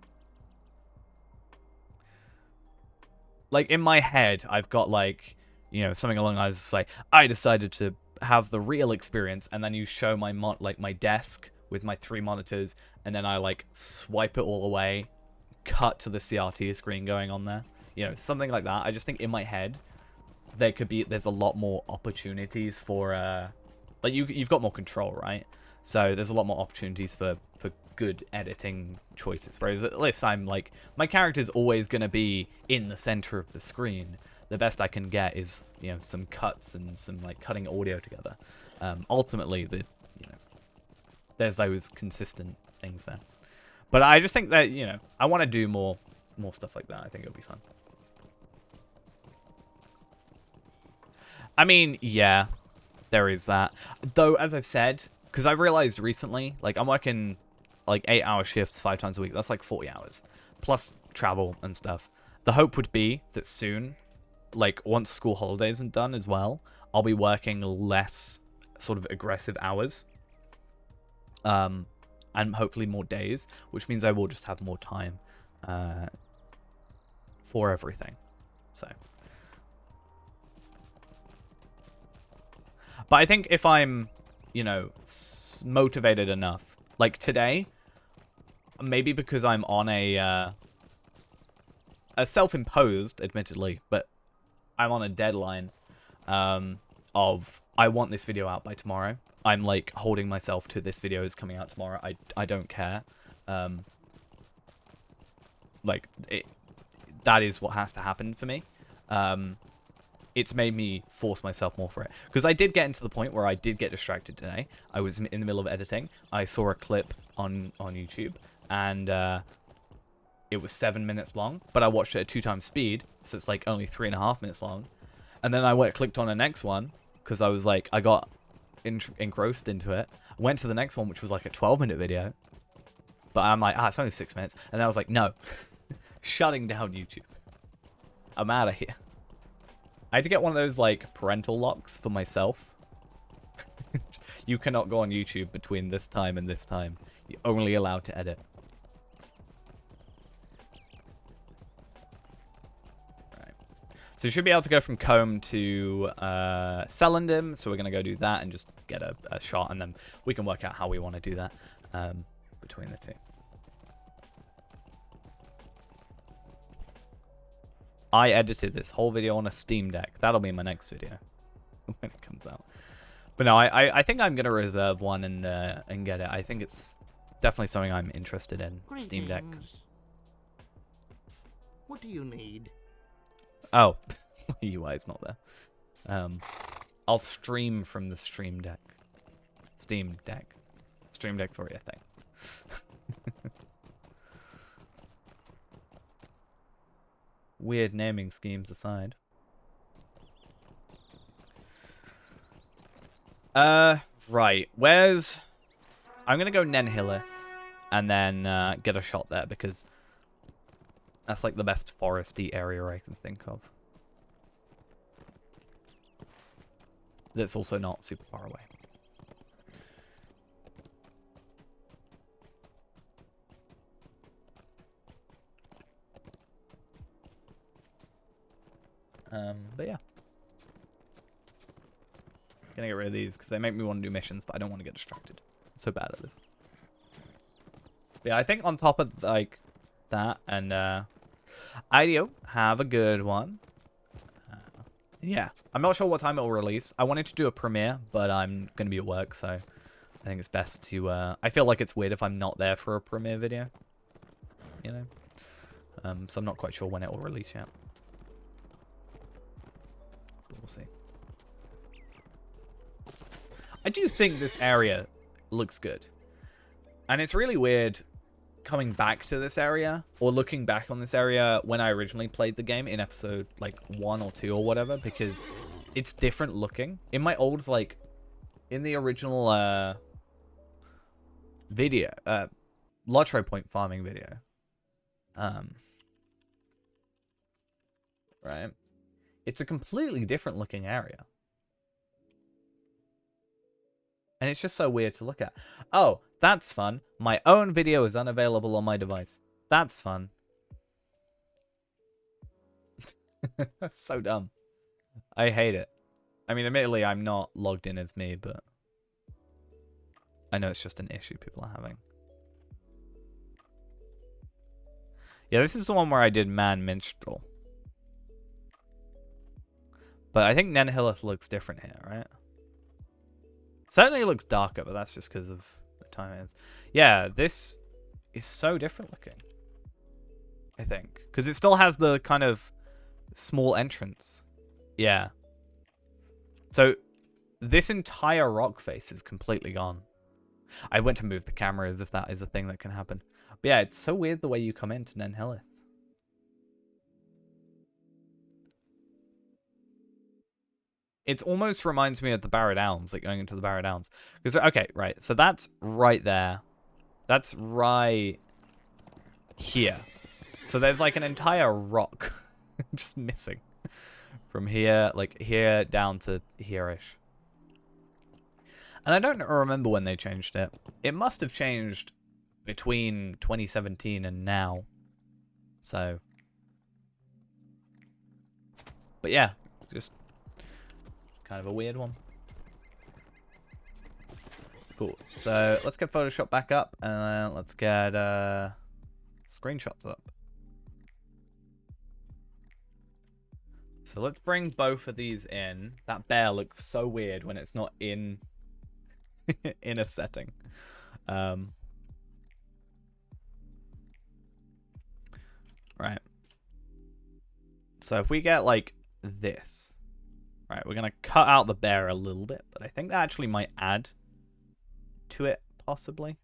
Like, in my head, I've got, like, you know, something along the lines like, I decided to have the real experience, and then you show my, my desk with my 3 monitors, and then I, like, swipe it all away, cut to the CRT screen going on there. You know, something like that. I just think in my head, there's a lot more opportunities for, like, you've got more control, right? So there's a lot more opportunities for good editing choices. Whereas at least I'm like, my character's always going to be in the center of the screen. The best I can get is, you know, some cuts and some, like, cutting audio together. Ultimately, you know, there's those consistent things there. But I just think that, you know, I want to do more stuff like that. I think it'll be fun. I mean, yeah, there is that. Though, as I've said, because I've realized recently, like, I'm working, like, 8-hour shifts 5 times a week. That's, like, 40 hours. Plus travel and stuff. The hope would be that soon, like, once school holidays are done as well, I'll be working less sort of aggressive hours. And hopefully more days, which means I will just have more time for everything. So... But I think if I'm, you know, motivated enough, like today, maybe because I'm on a self-imposed, admittedly, but I'm on a deadline of I want this video out by tomorrow. I'm like holding myself to this video is coming out tomorrow. I don't care. Like that is what has to happen for me. It's made me force myself more for it. Because I did get into the point where I did get distracted today. I was in the middle of editing. I saw a clip on YouTube, and it was 7 minutes long, but I watched it at 2 times speed, so it's like only 3.5 minutes long. And then I clicked on the next one, because I was like, I got engrossed into it. Went to the next one, which was like a 12-minute video. But I'm like, it's only 6 minutes. And then I was like, no. Shutting down YouTube. I'm out of here. I had to get one of those, like, parental locks for myself. You cannot go on YouTube between this time and this time. You're only allowed to edit. Right. So you should be able to go from Combe to Celandum. So we're going to go do that and just get a shot. And then we can work out how we want to do that between the two. I edited this whole video on a Steam Deck. That'll be my next video when it comes out. But no, I think I'm gonna reserve one and get it. I think it's definitely something I'm interested in. Greetings. Steam Deck. What do you need? Oh, UI is not there. I'll stream from the Stream Deck. Steam Deck. Stream Deck's already a thing. weird naming schemes aside. Right. Where's... I'm going to go Nenhilith and then get a shot there because that's like the best foresty area I can think of. That's also not super far away. But yeah. Gonna get rid of these because they make me want to do missions, but I don't want to get distracted. I'm so bad at this. But yeah, I think on top of like that and IDEO, have a good one. Yeah, I'm not sure what time it will release. I wanted to do a premiere, but I'm gonna be at work, so I think it's best to. I feel like it's weird if I'm not there for a premiere video. You know, so I'm not quite sure when it will release yet. But we'll see. I do think this area looks good. And it's really weird coming back to this area or looking back on this area when I originally played the game in episode like 1 or 2 or whatever, because it's different looking. In my old, like, in the original video, Lotro Point farming video, right? It's a completely different looking area. And it's just so weird to look at. Oh, that's fun. My own video is unavailable on my device. That's fun. That's so dumb. I hate it. I mean, admittedly, I'm not logged in as me, but I know it's just an issue people are having. Yeah, this is the one where I did Man Minstrel. But I think Nenhilith looks different here, right? Certainly looks darker, but that's just because of the time it is. Yeah, this is so different looking, I think. Because it still has the kind of small entrance. Yeah. So this entire rock face is completely gone. I went to move the camera as if that is a thing that can happen. But yeah, it's so weird the way you come into Nenhilith. It almost reminds me of the Barrow Downs, like going into the Barrow Downs. Because, okay, right. So that's right there. That's right here. So there's like an entire rock just missing. From here, like here down to here-ish. And I don't remember when they changed it. It must have changed between 2017 and now. So. But yeah, just kind of a weird one. Cool. So let's get Photoshop back up and let's get screenshots up. So let's bring both of these in. That bear looks so weird when it's not in in a setting. Right. So if we get like this. Right, we're going to cut out the bear a little bit, but I think that actually might add to it, possibly.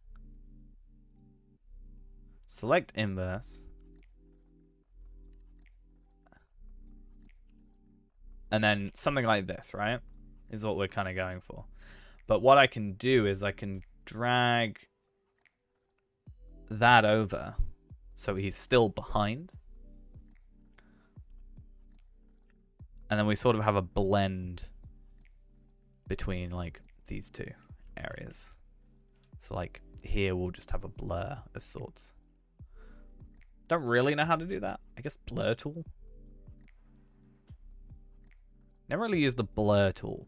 Select inverse. And then something like this, right? Is what we're kind of going for. But what I can do is I can drag that over so he's still behind. And then we sort of have a blend between like these two areas. So like here we'll just have a blur of sorts. Don't really know how to do that. I guess blur tool. Never really used the blur tool.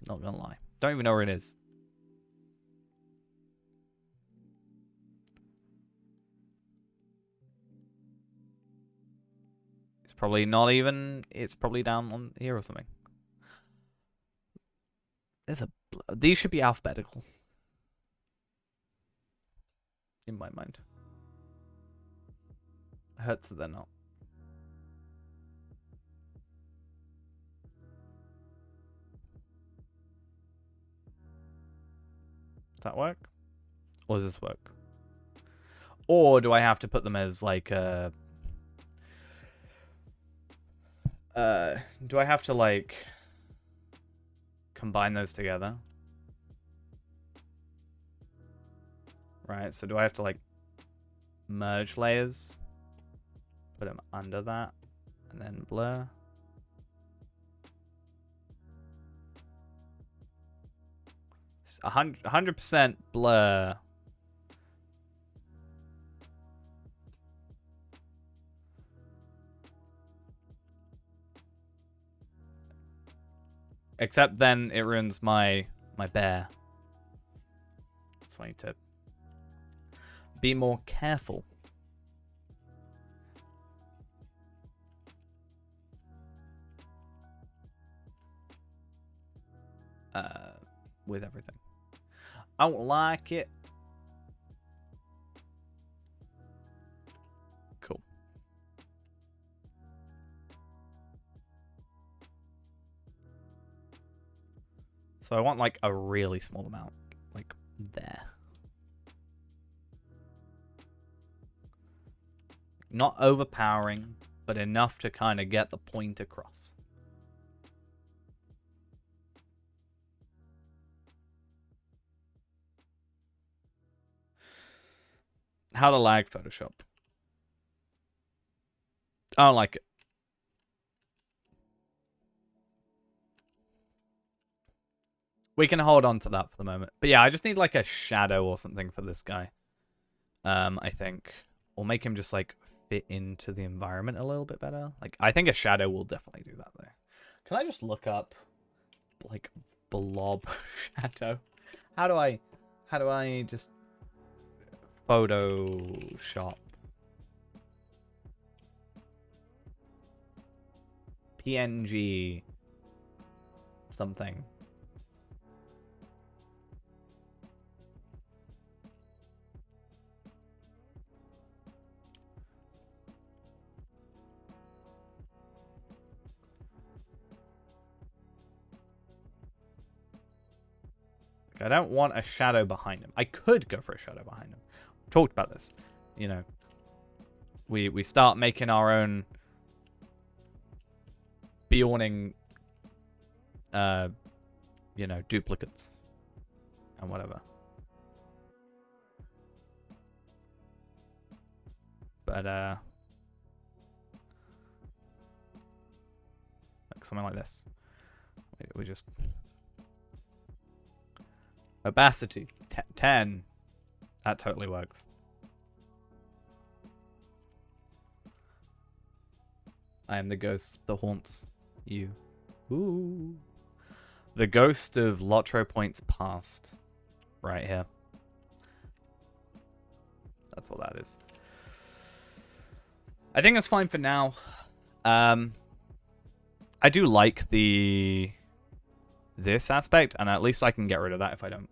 Not gonna lie. Don't even know where it is. Probably not even. It's probably down on here or something. There's a. These should be alphabetical. In my mind. It hurts that they're not. Does that work? Or does this work? Or do I have to put them as like Do I have to, like, combine those together? Right, so do I have to, like, merge layers? Put them under that, and then blur. It's 100% blur. Except then it ruins my bear. So I need to be more careful. With everything. I don't like it. Cool. So I want like a really small amount. Like there. Not overpowering, but enough to kind of get the point across. How to lag Photoshop. I don't like it. We can hold on to that for the moment. But yeah, I just need like a shadow or something for this guy. I think. Or make him just like fit into the environment a little bit better. Like, I think a shadow will definitely do that though. Can I just look up like blob shadow? How do I just Photoshop PNG something? I don't want a shadow behind him. I could go for a shadow behind him. We talked about this. You know, we start making our own Bjorning, you know, duplicates and whatever. But like something like this. We just opacity 10. That totally works. I am the ghost that haunts you. Ooh. The ghost of Lotro points past. Right here. That's what that is. I think that's fine for now. I do like this aspect, and at least I can get rid of that if I don't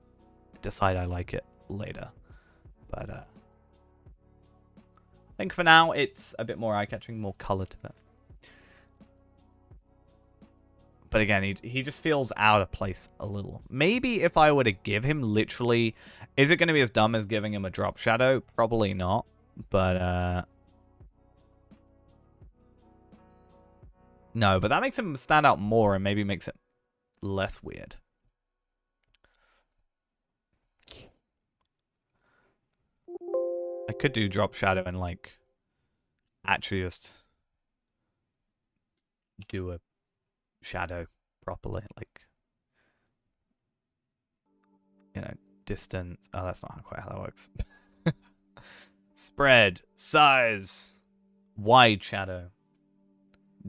decide I like it later. But I think for now it's a bit more eye-catching, more color to it. But again, he just feels out of place a little. Maybe if I were to give him literally... Is it going to be as dumb as giving him a drop shadow? Probably not. But, no, but that makes him stand out more and maybe makes it less weird. I could do drop shadow and, like, actually just do a shadow properly, like, you know, distance. Oh, that's not quite how that works. Spread, size, wide shadow,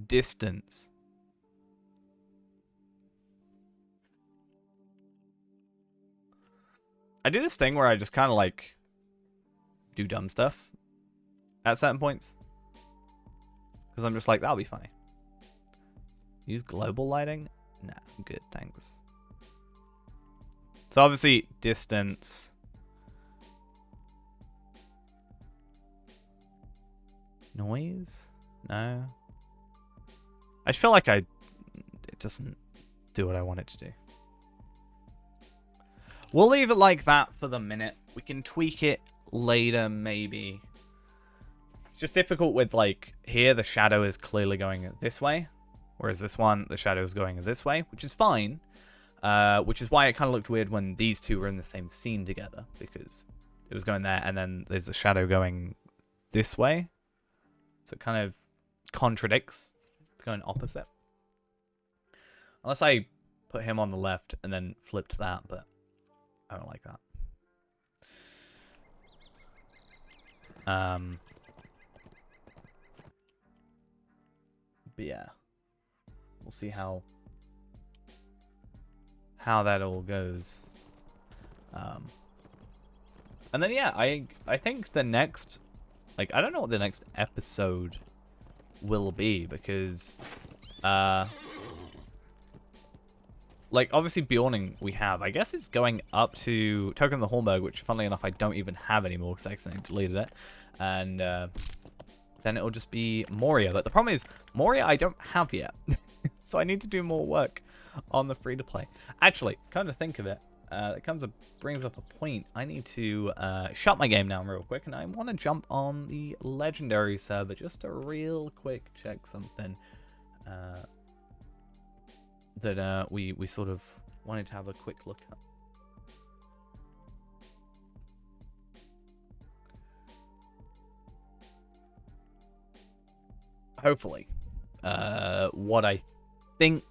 distance. I do this thing where I just kind of like do dumb stuff at certain points because I'm just like, that'll be funny. Use global lighting? Nah, I'm good, thanks. So obviously, distance. Noise? No. I just feel like it doesn't do what I want it to do. We'll leave it like that for the minute. We can tweak it later, maybe. It's just difficult with, like, here the shadow is clearly going this way. Whereas this one, the shadow is going this way, which is fine. Which is why it kind of looked weird when these two were in the same scene together, because it was going there and then there's a shadow going this way. So it kind of contradicts. It's going opposite. Unless I put him on the left and then flipped that, but I don't like that. But yeah, we'll see how that all goes. And then yeah, I think the next, like, I don't know what the next episode will be, because like, obviously Bjorning we have. I guess it's going up to Token the Hornberg, which funnily enough I don't even have anymore because I accidentally deleted it. And then it'll just be Moria. But the problem is, Moria I don't have yet. So I need to do more work on the free-to-play. Actually, come to think of it, it brings up a point. I need to shut my game down real quick, and I want to jump on the Legendary server just to real quick check something that we sort of wanted to have a quick look at. Hopefully, what I think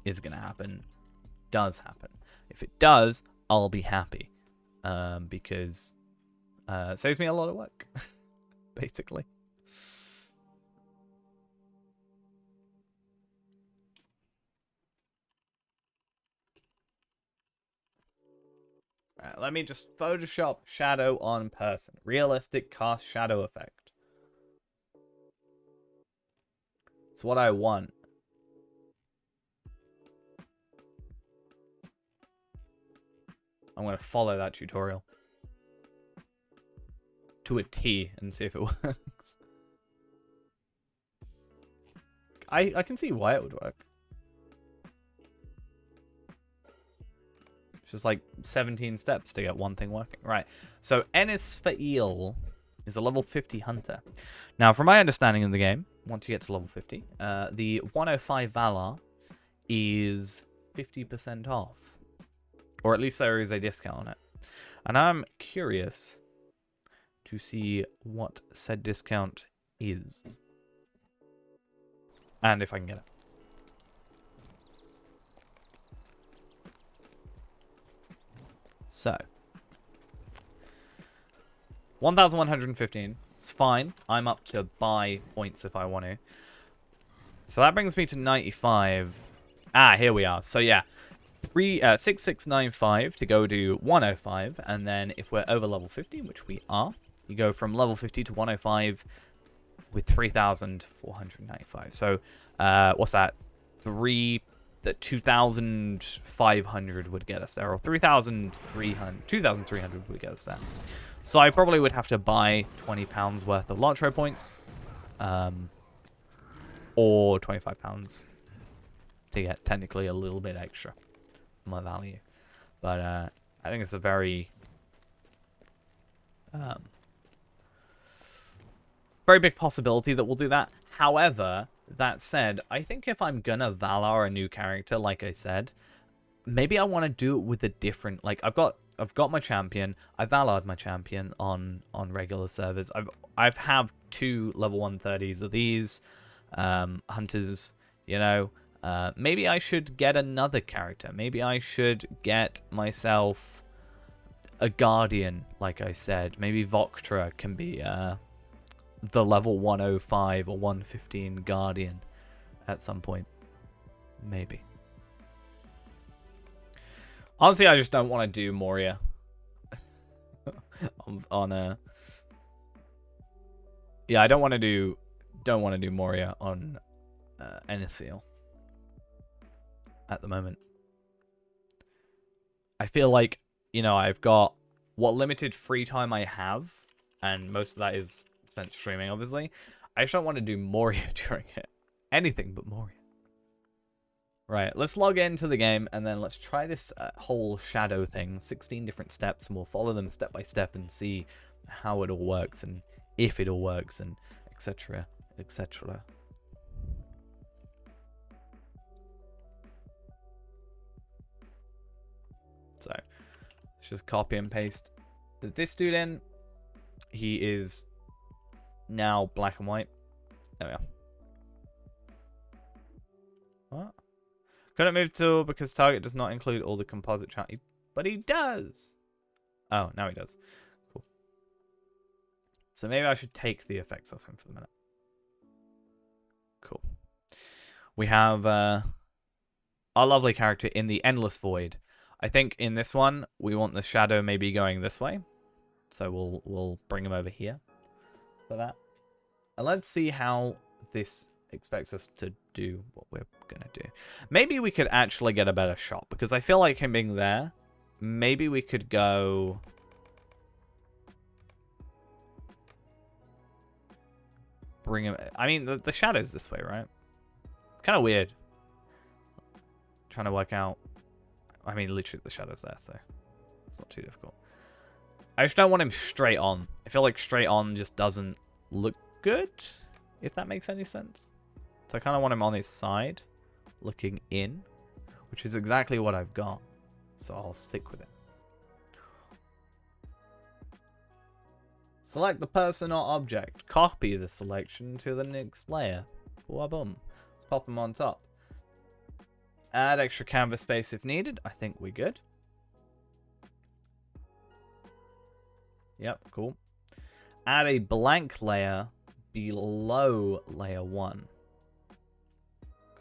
is going to happen does happen. If it does, I'll be happy, because it saves me a lot of work, basically. Right, let me just Photoshop shadow on person. Realistic cast shadow effect. It's what I want. I'm going to follow that tutorial to a T and see if it works. I can see why it would work. It's just like 17 steps to get one thing working. Right. So Ennis Fael is a level 50 hunter. Now, from my understanding of the game, once you get to level 50, the 105 Valar is 50% off. Or at least there is a discount on it. And I'm curious to see what said discount is. And if I can get it. So. 1,115. It's fine. I'm up to buy points if I want to. So that brings me to 95. Ah, here we are. So yeah. 6695 to go to 105, and then if we're over level 50, which we are, you go from level 50 to 105 with 3,495. So what's that? 2,500 would get us there, or 2,300 would get us there. So I probably would have to buy £20 worth of Lotro points, or £25 to get technically a little bit extra my value. But I think it's a very big possibility that we'll do that. However, that said, I think if I'm gonna Valar a new character, like I said, maybe I want to do it with a different, like, I've got my champion. I Valar'd my champion on regular servers. I've have 2 level 130s of these hunters, you know. Maybe I should get another character. Maybe I should get myself a guardian, like I said. Maybe Voktra can be the level 105 or 115 guardian at some point. Maybe. Honestly, I just don't want to do Moria on a... Yeah, I don't want to do Moria on Ennisfield at the moment. I feel like, you know, I've got what limited free time I have, and most of that is spent streaming, obviously. I just don't want to do Moria during it. Anything but Moria. Right, let's log into the game, and then let's try this whole shadow thing. 16 different steps, and we'll follow them step by step and see how it all works, and if it all works, and etc., etc. Let's just copy and paste this dude in. He is now black and white. There we are. What? Couldn't move tool because target does not include all the composite channel. But he does. Oh, now he does. Cool. So maybe I should take the effects off him for the minute. Cool. We have our lovely character in the Endless Void. I think in this one, we want the shadow maybe going this way. So we'll bring him over here for that. And let's see how this expects us to do what we're going to do. Maybe we could actually get a better shot, because I feel like him being there, maybe we could go... Bring him... I mean, the shadow's this way, right? It's kind of weird. Trying to work out... I mean, literally the shadow's there, so it's not too difficult. I just don't want him straight on. I feel like straight on just doesn't look good, if that makes any sense. So I kind of want him on his side, looking in, which is exactly what I've got. So I'll stick with it. Select the person or object. Copy the selection to the next layer. Boom. Let's pop them on top. Add extra canvas space if needed. I think we're good. Yep, cool. Add a blank layer below layer 1.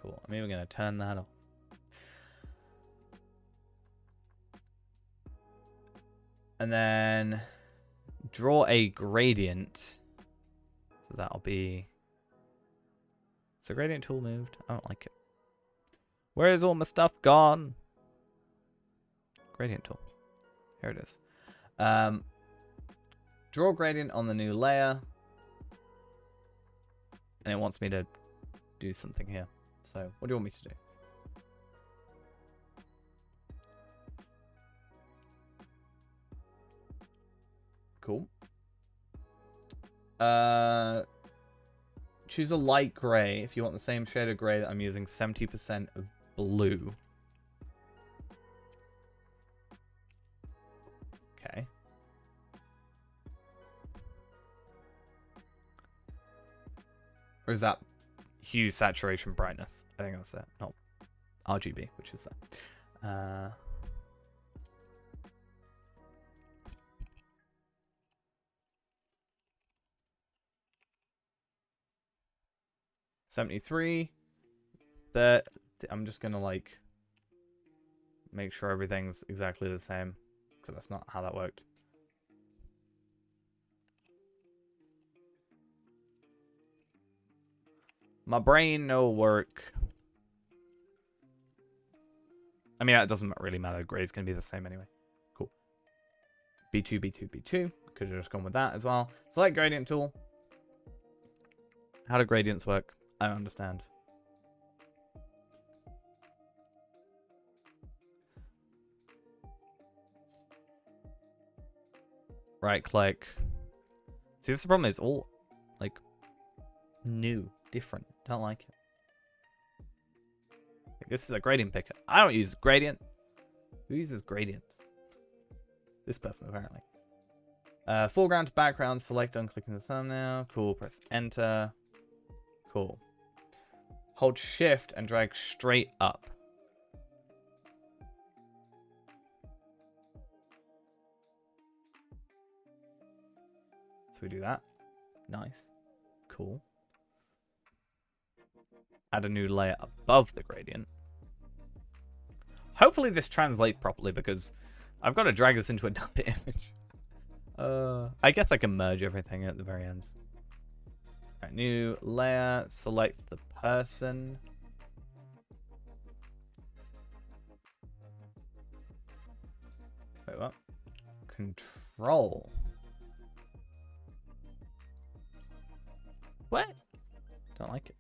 Cool. I'm even going to turn that off. And then draw a gradient. So that'll be... Is the gradient tool moved? I don't like it. Where is all my stuff gone? Gradient tool. Here it is. Draw gradient on the new layer. And it wants me to do something here. So what do you want me to do? Cool. Choose a light gray if you want the same shade of gray that I'm using 70% of blue. Okay. Or is that hue, saturation, brightness? I think that's it. Not RGB, which is that. 73. I'm just gonna like make sure everything's exactly the same, because that's not how that worked. My brain no work. I mean, that doesn't really matter. Gray's gonna be the same anyway. Cool. B2, B2, B2. Could have just gone with that as well. Select gradient tool. How do gradients work? I don't understand. Right click. See, this is the problem. It's all like new, different. Don't like it. Like, this is a gradient picker. I don't use gradient. Who uses gradient? This person apparently. Foreground to background. Select on clicking the thumbnail. Cool. Press enter. Cool. Hold shift and drag straight up. So we do that. Nice. Cool. Add a new layer above the gradient. Hopefully this translates properly, because I've got to drag this into another image. I guess I can merge everything at the very end. Right, new layer. Select the person. Wait, what? Control. What? Don't like it.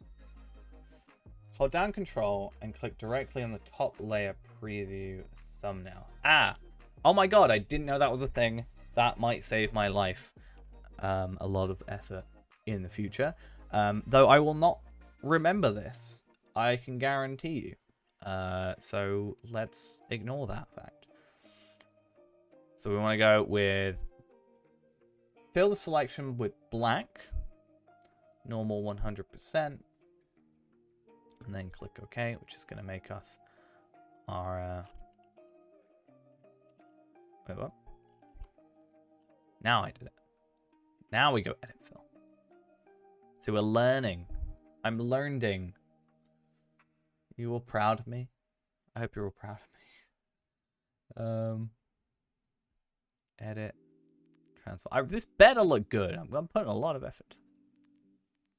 Hold down control and click directly on the top layer preview thumbnail. Ah! Oh my god, I didn't know that was a thing. That might save my life a lot of effort in the future. Though I will not remember this. I can guarantee you. So let's ignore that fact. So we want to go with fill the selection with black, normal 100%, and then click OK, which is going to make us our. Wait, what? Now I did it. Now we go edit fill. So we're learning. I'm learning. You all proud of me? I hope you're all proud of me. Edit. Transform. This better look good. I'm putting a lot of effort.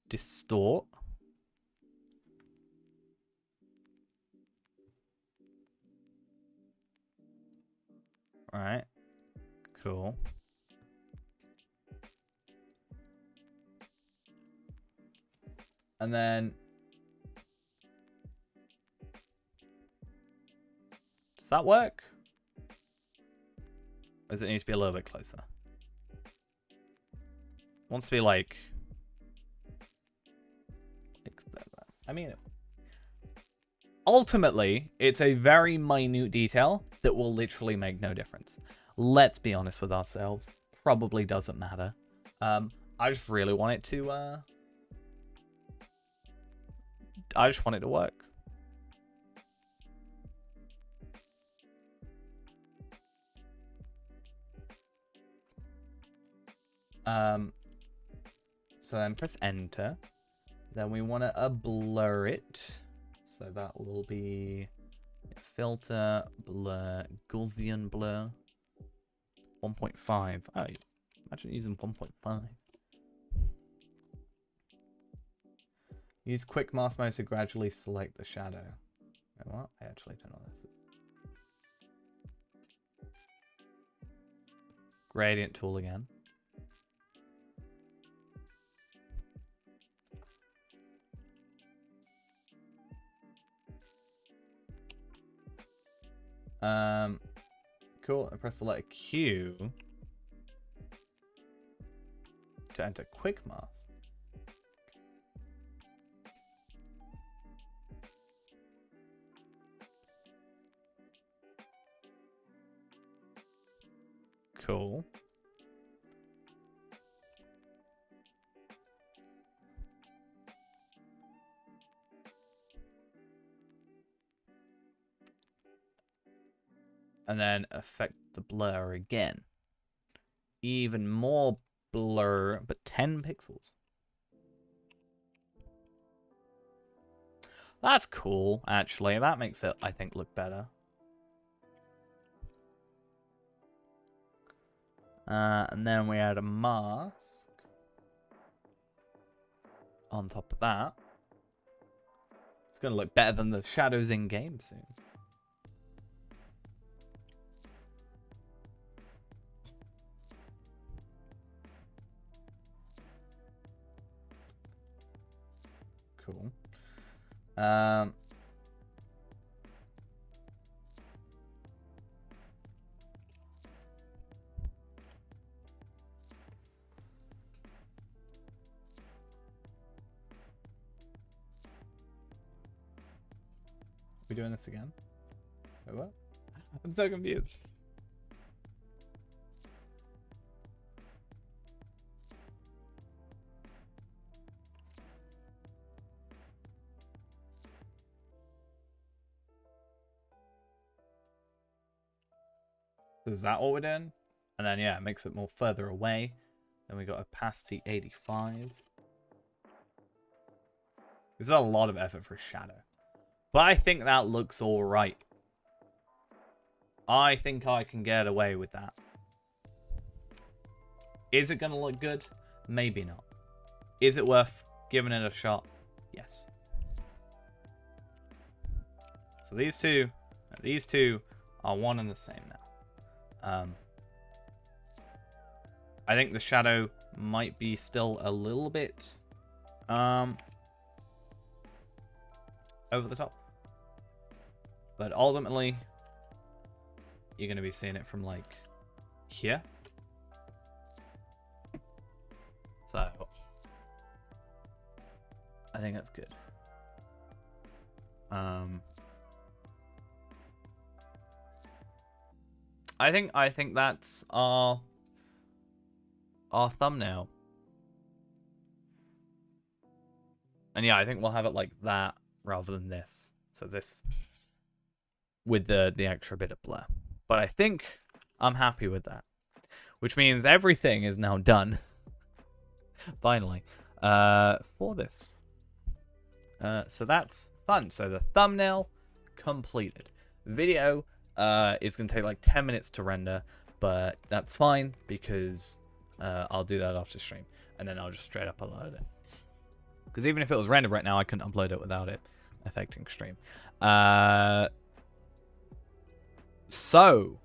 Distort. Alright. Cool. And then... Does that work? Or does it need to be a little bit closer? Wants to be like that. I mean, ultimately, it's a very minute detail that will literally make no difference. Let's be honest with ourselves. Probably doesn't matter. I just really want it to. I just want it to work. So then press enter. Then we want to blur it. So that will be filter, blur, Gaussian blur. 1.5. Oh, imagine using 1.5. Use quick mask mode to gradually select the shadow. Wait, what? I actually don't know what this is. Gradient tool again. Cool. I press the letter Q to enter quick mask. Cool. And then affect the blur again. Even more blur, but 10 pixels. That's cool, actually. That makes it, I think, look better. And then we add a mask on top of that. It's going to look better than the shadows in game soon. Cool. We doing this again? Wait, what? I'm so confused. Is that what we're doing? And then, yeah, it makes it more further away. Then we got opacity 85. This is a lot of effort for a shadow. But I think that looks alright. I think I can get away with that. Is it going to look good? Maybe not. Is it worth giving it a shot? Yes. So these two are one and the same now. I think the shadow might be still a little bit over the top. But ultimately, you're going to be seeing it from like here. So I think that's good. I think that's our thumbnail. And yeah, I think we'll have it like that rather than this. So this with the extra bit of blur. But I think I'm happy with that. Which means everything is now done. Finally. For this. So that's fun. So the thumbnail completed. Video is going to take like 10 minutes to render. But that's fine because I'll do that after stream. And then I'll just straight up upload it. Because even if it was rendered right now, I couldn't upload it without it affecting stream. So,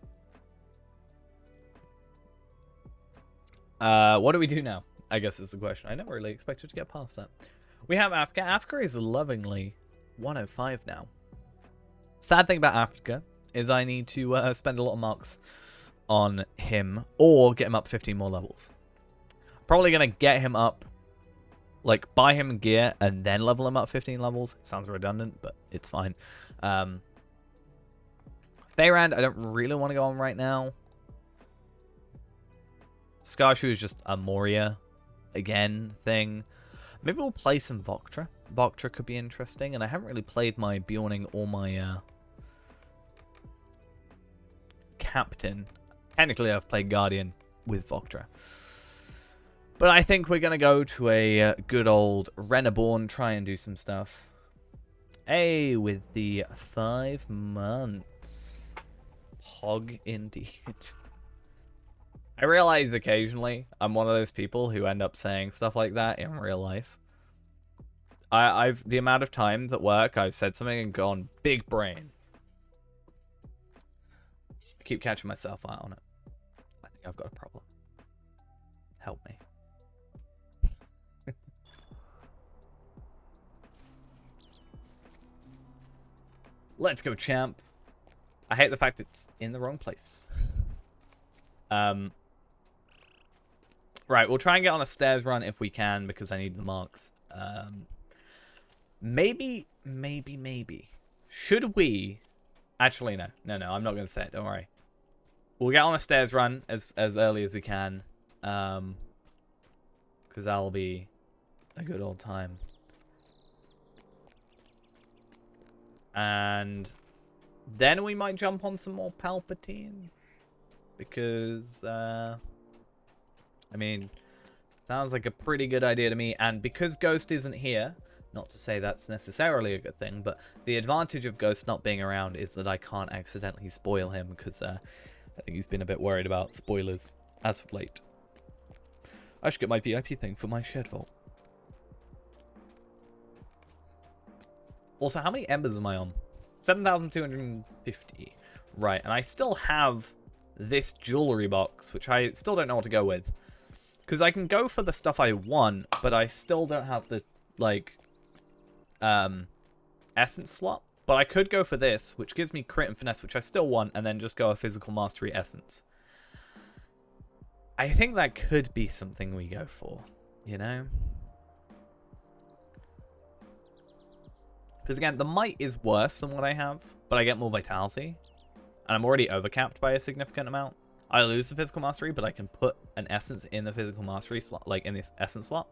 what do we do now? I guess is the question. I never really expected to get past that. We have Africa. Africa is lovingly 105 now. Sad thing about Africa is I need to spend a lot of marks on him or get him up 15 more levels. Probably going to get him up, like buy him gear and then level him up 15 levels. It sounds redundant, but it's fine. Fayrand, I don't really want to go on right now. Skarshu is just a Moria again thing. Maybe we'll play some Voktra. Voktra could be interesting, and I haven't really played my Bjorning or my Captain. Technically, I've played Guardian with Voktra. But I think we're going to go to a good old Renaborn, try and do some stuff. Hey, with the 5 months. Pog indeed. I realize occasionally I'm one of those people who end up saying stuff like that in real life. I've the amount of times at work I've said something and gone big brain. I keep catching myself out on it. I think I've got a problem. Help me. Let's go, champ. I hate the fact it's in the wrong place. Right, we'll try and get on a stairs run if we can because I need the marks. Maybe. Should we? Actually, no. I'm not going to say it. Don't worry. We'll get on a stairs run as early as we can. Because that'll be a good old time. And then we might jump on some more Palpatine. Because, I mean, sounds like a pretty good idea to me. And because Ghost isn't here, not to say that's necessarily a good thing, but the advantage of Ghost not being around is that I can't accidentally spoil him because I think he's been a bit worried about spoilers as of late. I should get my VIP thing for my shared vault. Also, how many embers am I on? 7,250. Right, and I still have this jewelry box, which I still don't know what to go with. Because I can go for the stuff I want, but I still don't have the, like, essence slot. But I could go for this, which gives me crit and finesse, which I still want, and then just go a physical mastery essence. I think that could be something we go for, you know? Because again, the might is worse than what I have, but I get more vitality. And I'm already overcapped by a significant amount. I lose the physical mastery, but I can put an essence in the physical mastery slot, like in this essence slot.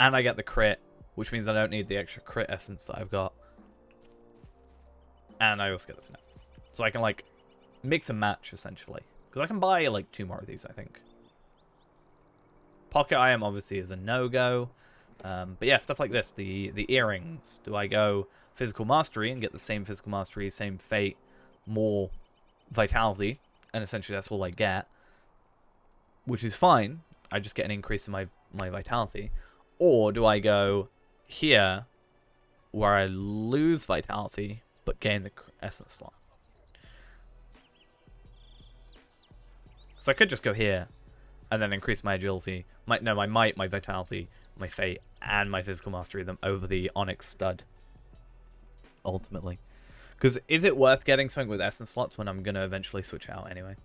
And I get the crit, which means I don't need the extra crit essence that I've got. And I also get the finesse. So I can, like, mix and match, essentially. Because I can buy, like, 2 more of these, I think. Pocket IM, obviously, is a no-go. But yeah, stuff like this. The earrings. Do I go physical mastery and get the same physical mastery, same fate, more vitality, and essentially that's all I get, which is fine. I just get an increase in my vitality. Or do I go here where I lose vitality but gain the essence slot? So I could just go here and then increase my agility, my might, my vitality, my fate, and my physical mastery them over the Onyx stud ultimately. Because is it worth getting something with essence slots when I'm going to eventually switch out anyway?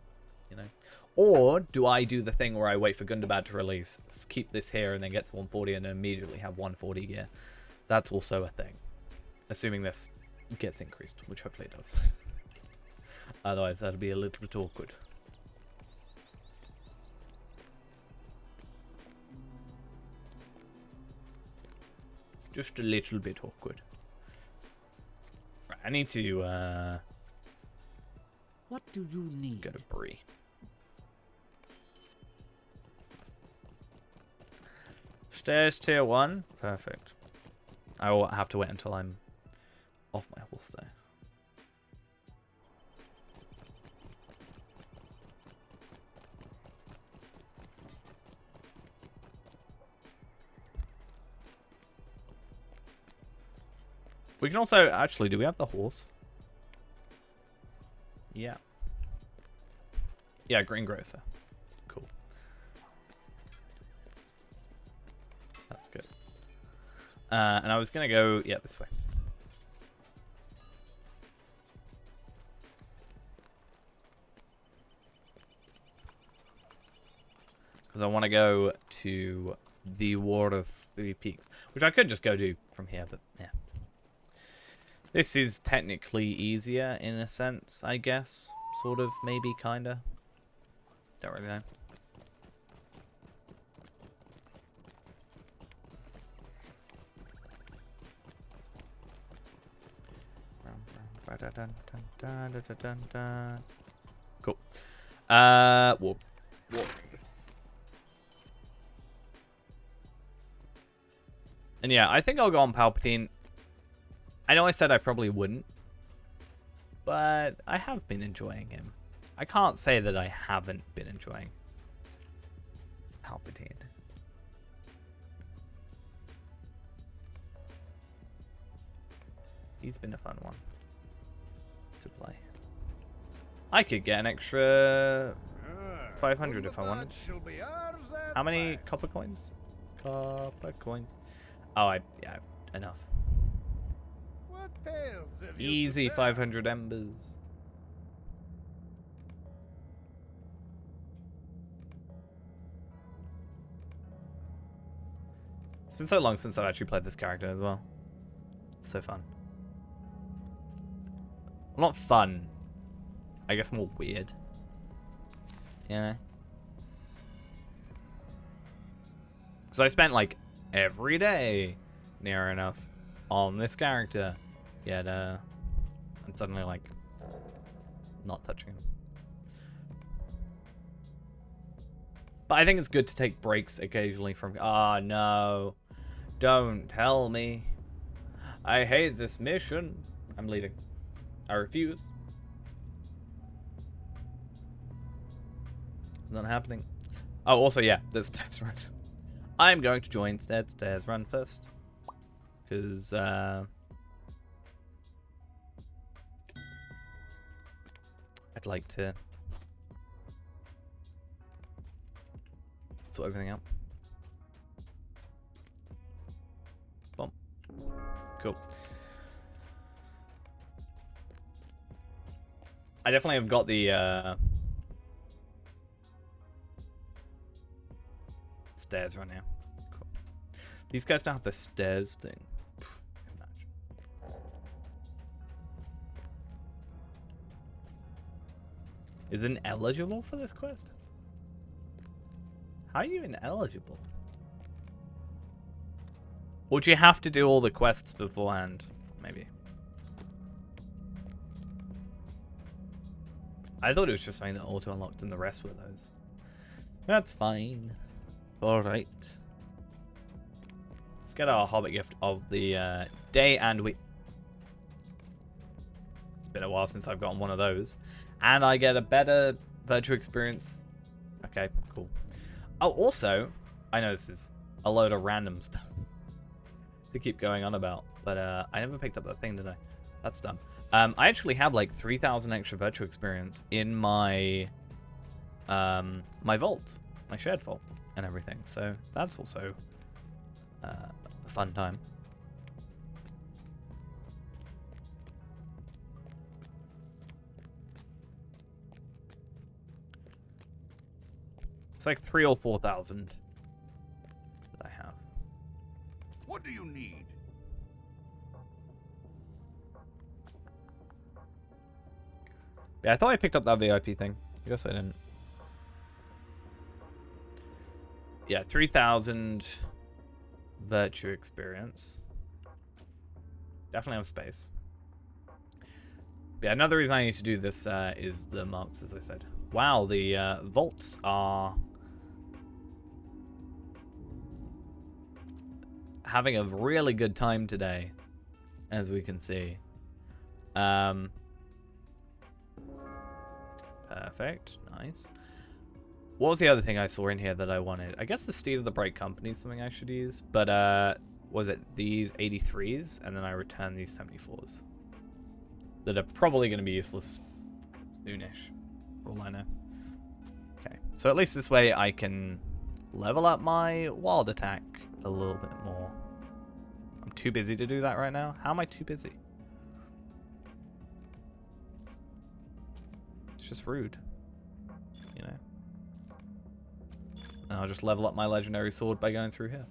You know? Or do I do the thing where I wait for Gundabad to release, keep this here, and then get to 140 and then immediately have 140 gear? That's also a thing. Assuming this gets increased, which hopefully it does. Otherwise, that'd be a little bit awkward. Just a little bit awkward. Right, I need to, What do you need? go to Bree. Stairs tier 1. Perfect. I will have to wait until I'm off my horse though. We can also, actually, do we have the horse? Yeah. Yeah, greengrocer. Cool. That's good. And I was going to go, yeah, this way. Because I want to go to the War of Three Peaks. Which I could just go do from here, but yeah. This is technically easier in a sense, I guess. Sort of, maybe, kinda. Don't really know. Cool. Warp. And yeah, I think I'll go on Palpatine. I know I said I probably wouldn't, but I have been enjoying him. I can't say that I haven't been enjoying Palpatine. He's been a fun one to play. I could get an extra 500 if I wanted. How many copper coins? Copper coins. Oh, yeah, I have enough. Easy 500 embers. It's been so long since I've actually played this character as well. It's so fun. Well, not fun. I guess more weird. Yeah. Because I spent like every day, near enough, on this character. Yet, I'm suddenly like, not touching him. But I think it's good to take breaks occasionally from, ah, no. Don't tell me. I hate this mission. I'm leaving. I refuse. It's not happening. Oh, also, yeah, there's Stairs Run. I'm going to join Stairs Run first. Because, I'd like to sort everything out. Boom. Cool. I definitely have got the stairs right now. Cool. These guys don't have the stairs thing. Imagine. Is it eligible for this quest? How are you ineligible? Or do you have to do all the quests beforehand? Maybe. I thought it was just something that auto-unlocked and the rest were those. That's fine. Alright. Let's get our Hobbit gift of the day and week. It's been a while since I've gotten one of those. And I get a better virtual experience. Okay, cool. Oh, also, I know this is a load of random stuff to keep going on about, but I never picked up that thing, did I? That's dumb. I actually have like 3,000 extra virtual experience in my my vault, my shared vault, and everything. So that's also a fun time. It's like 3,000 or 4,000 that I have. What do you need? Yeah, I thought I picked up that VIP thing. I guess I didn't. Yeah, 3,000 virtue experience. Definitely have space. Yeah, another reason I need to do this is the marks, as I said. Wow, the vaults are having a really good time today, as we can see. Perfect, nice. What was the other thing I saw in here that I wanted? I guess the Steed of the Bright Company is something I should use. But, was it these 83s? And then I return these 74s. That are probably going to be useless soonish, for all I know. Okay, so at least this way I can level up my wild attack a little bit more. I'm too busy to do that right now. How am I too busy? It's just rude, you know? And I'll just level up my legendary sword by going through here.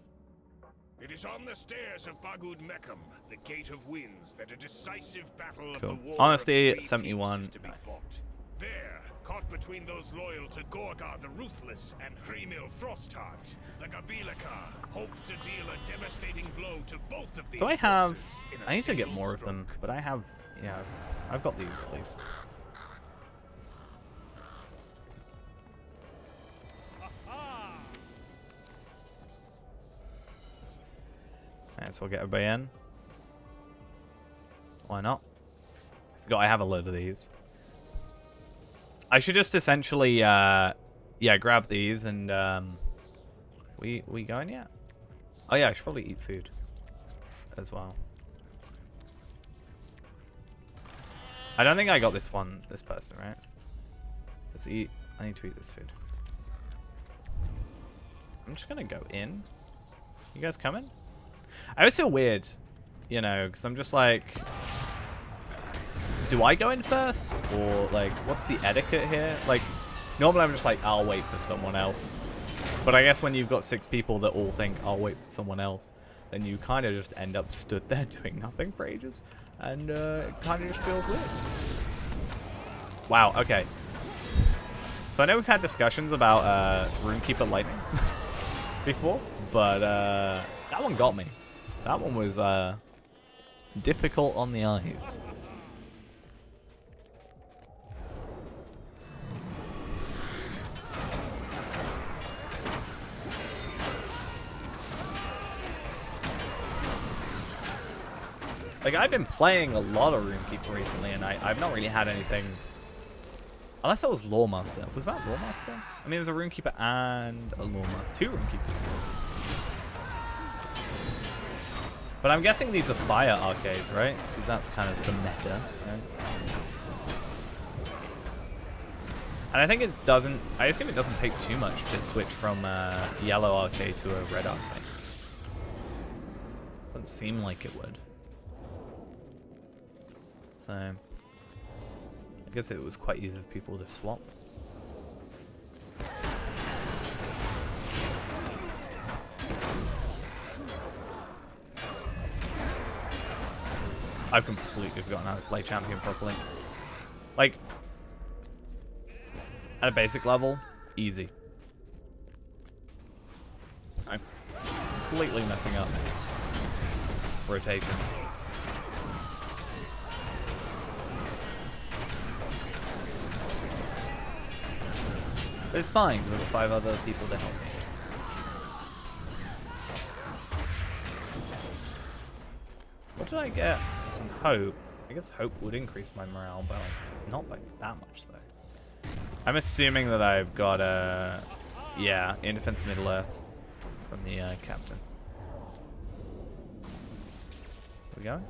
It is on the stairs of Bagud Meckham, the Gate of Winds, that a decisive battle Cool. of the War Honesty, of Three 71. Peaks is to be Nice. fought. There, caught between those loyal to Gorgar the Ruthless and Hrimil Frostheart, the Gabilaka hoped to deal a devastating blow to both of these Do I have... forces in a I need to get single more of them, stroke. but I have... Yeah, I've got these at least. Alright, so we'll get everybody in. Why not? I forgot I have a load of these. I should just essentially, yeah, grab these and, we going yet? Oh yeah, I should probably eat food as well. I don't think I got this person, right? Let's eat. I need to eat this food. I'm just gonna go in. You guys coming? I always feel weird, you know, because I'm just like, do I go in first? Or, like, what's the etiquette here? Like, normally I'm just like, I'll wait for someone else. But I guess when you've got 6 people that all think, I'll wait for someone else, then you kind of just end up stood there doing nothing for ages. And it kind of just feels weird. Wow, okay. So I know we've had discussions about Runekeeper Lightning before, but that one got me. That one was difficult on the eyes. Like, I've been playing a lot of Runekeeper recently, and I've not really had anything... Unless that was Lawemaster. Was that Lawemaster? I mean, there's a Runekeeper and a Lawemaster. 2 Runekeepers. But I'm guessing these are fire arcades, right? Because that's kind of the meta, right? And I think it doesn't... I assume it doesn't take too much to switch from a yellow arcade to a red arcade. Doesn't seem like it would. So... I guess it was quite easy for people to swap. I've completely forgotten how to play champion properly. Like, at a basic level, easy. I'm completely messing up rotation. But it's fine, because I've got 5 other people to help me. What did I get? Some hope. I guess hope would increase my morale, but like, not by that much, though. I'm assuming that I've got a... yeah, in Defense Middle Earth from the captain. We going?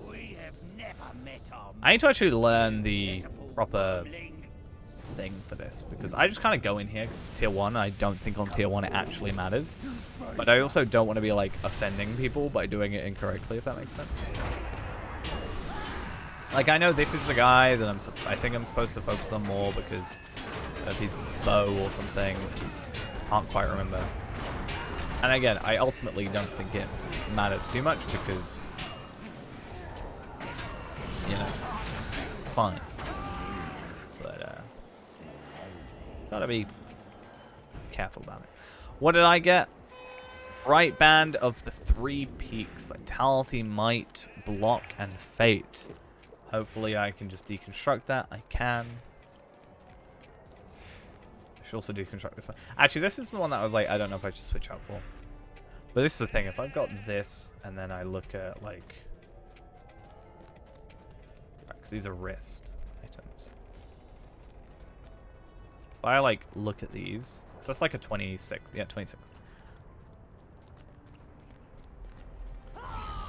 We have never met our I need to actually learn the proper thing for this, because I just kind of go in here because it's tier 1. I don't think on tier 1 it actually matters, but I also don't want to be like offending people by doing it incorrectly, if that makes sense. Like, I know this is the guy that I think I'm supposed to focus on more because of his bow or something. Can't quite remember. And again, I ultimately don't think it matters too much because you know, it's fine. But gotta be careful about it. What did I get? Right band of the 3 peaks: Vitality, Might, Block, and Fate. Hopefully I can just deconstruct that. I can. I should also deconstruct this one. Actually, this is the one that I was like, I don't know if I should switch out for. But this is the thing. If I've got this, and then I look at, like... Because these are wrist items. If I, like, look at these... So that's like a 26. Yeah, 26.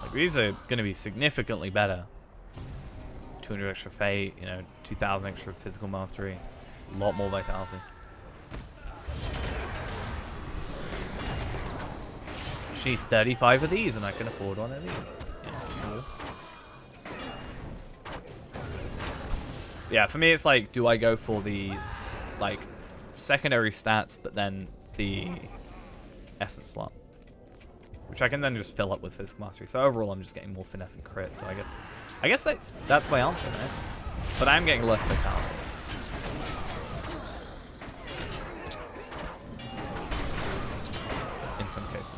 Like, these are going to be significantly better. 200 extra fate, you know, 2,000 extra physical mastery, a lot more vitality. Actually, 35 of these, and I can afford one of these. Yeah, so. Yeah, for me, it's like, do I go for these, like, secondary stats, but then the essence slot? Which I can then just fill up with physical mastery. So overall, I'm just getting more finesse and crit. So I guess that's my answer, right? But I'm getting less vitality. In some cases.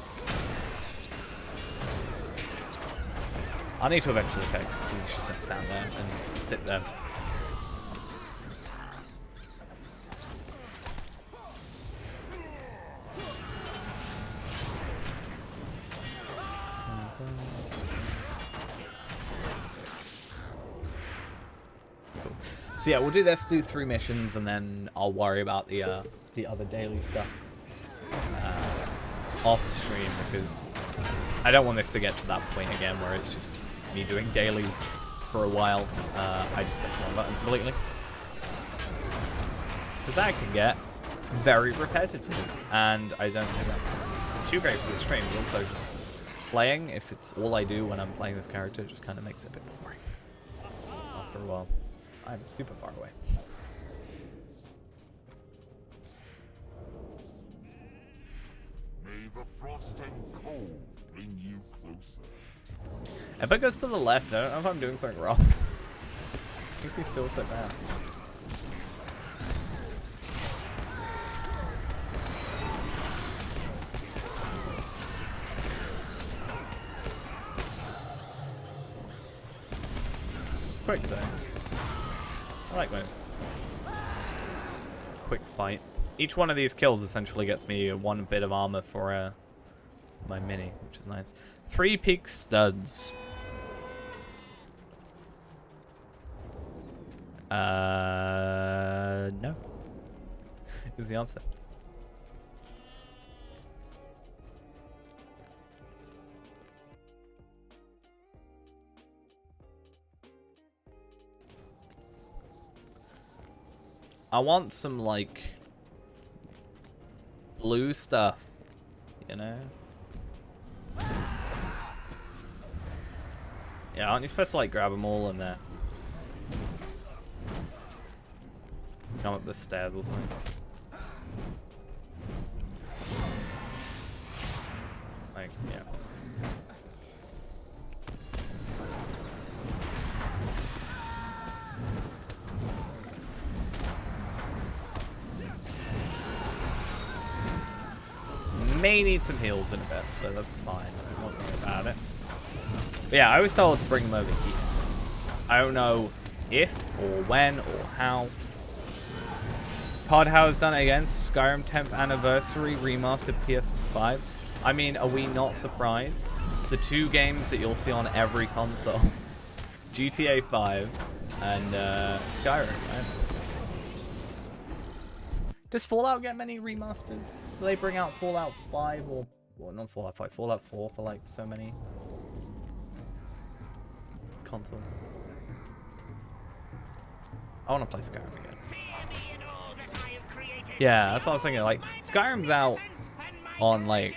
I need to eventually, okay, he's just gonna stand there and sit there. So yeah, we'll do this, do 3 missions, and then I'll worry about the other daily stuff off stream, because I don't want this to get to that point again where it's just me doing dailies for a while. I just press one button completely, because that can get very repetitive, and I don't think that's too great for the stream. But also, just playing, if it's all I do when I'm playing this character, just kind of makes it a bit boring after a while. I'm super far away. May the frost and cold bring you closer. If it goes to the left, I don't know if I'm doing something wrong. I think we still sit down. Quick though. I like when it's quick fight. Each one of these kills essentially gets me 1 bit of armor for my mini, which is nice. 3 peak studs. No. Is the answer. I want some, like, blue stuff, you know? Yeah, aren't you supposed to, like, grab them all and come up the stairs or something? Like, yeah. May need some heals in a bit, so that's fine. I'm not worried about it. But yeah, I was told to bring them over here. I don't know if or when or how. Todd Howe's done it again. Skyrim 10th Anniversary Remastered PS5. I mean, are we not surprised? The 2 games that you'll see on every console. GTA 5 and Skyrim, right? Does Fallout get many remasters? Do they bring out Fallout 5 or... Well, not Fallout 5, Fallout 4 for, like, so many consoles? I want to play Skyrim again. Yeah, that's what I was thinking. Like, Skyrim's out on, like...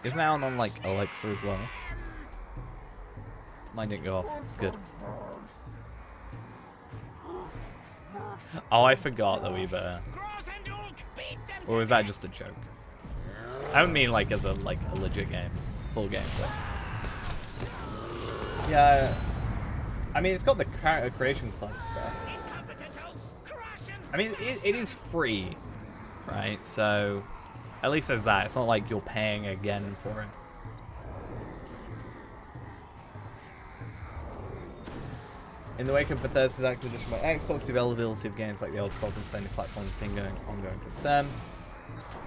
Isn't out on, like, Alexa as well? Mine didn't go off. It's good. Oh, I forgot that we better. Or was that just a joke? I don't mean like as a legit game, full game. But... Yeah. I mean, it's got the character creation club stuff. I mean, it is free, right? So, at least there's that. It's not like you're paying again for it. In the wake of Bethesda's acquisition by Xbox, the availability of games like the old Scrolls and Sony platforms has been going ongoing concern.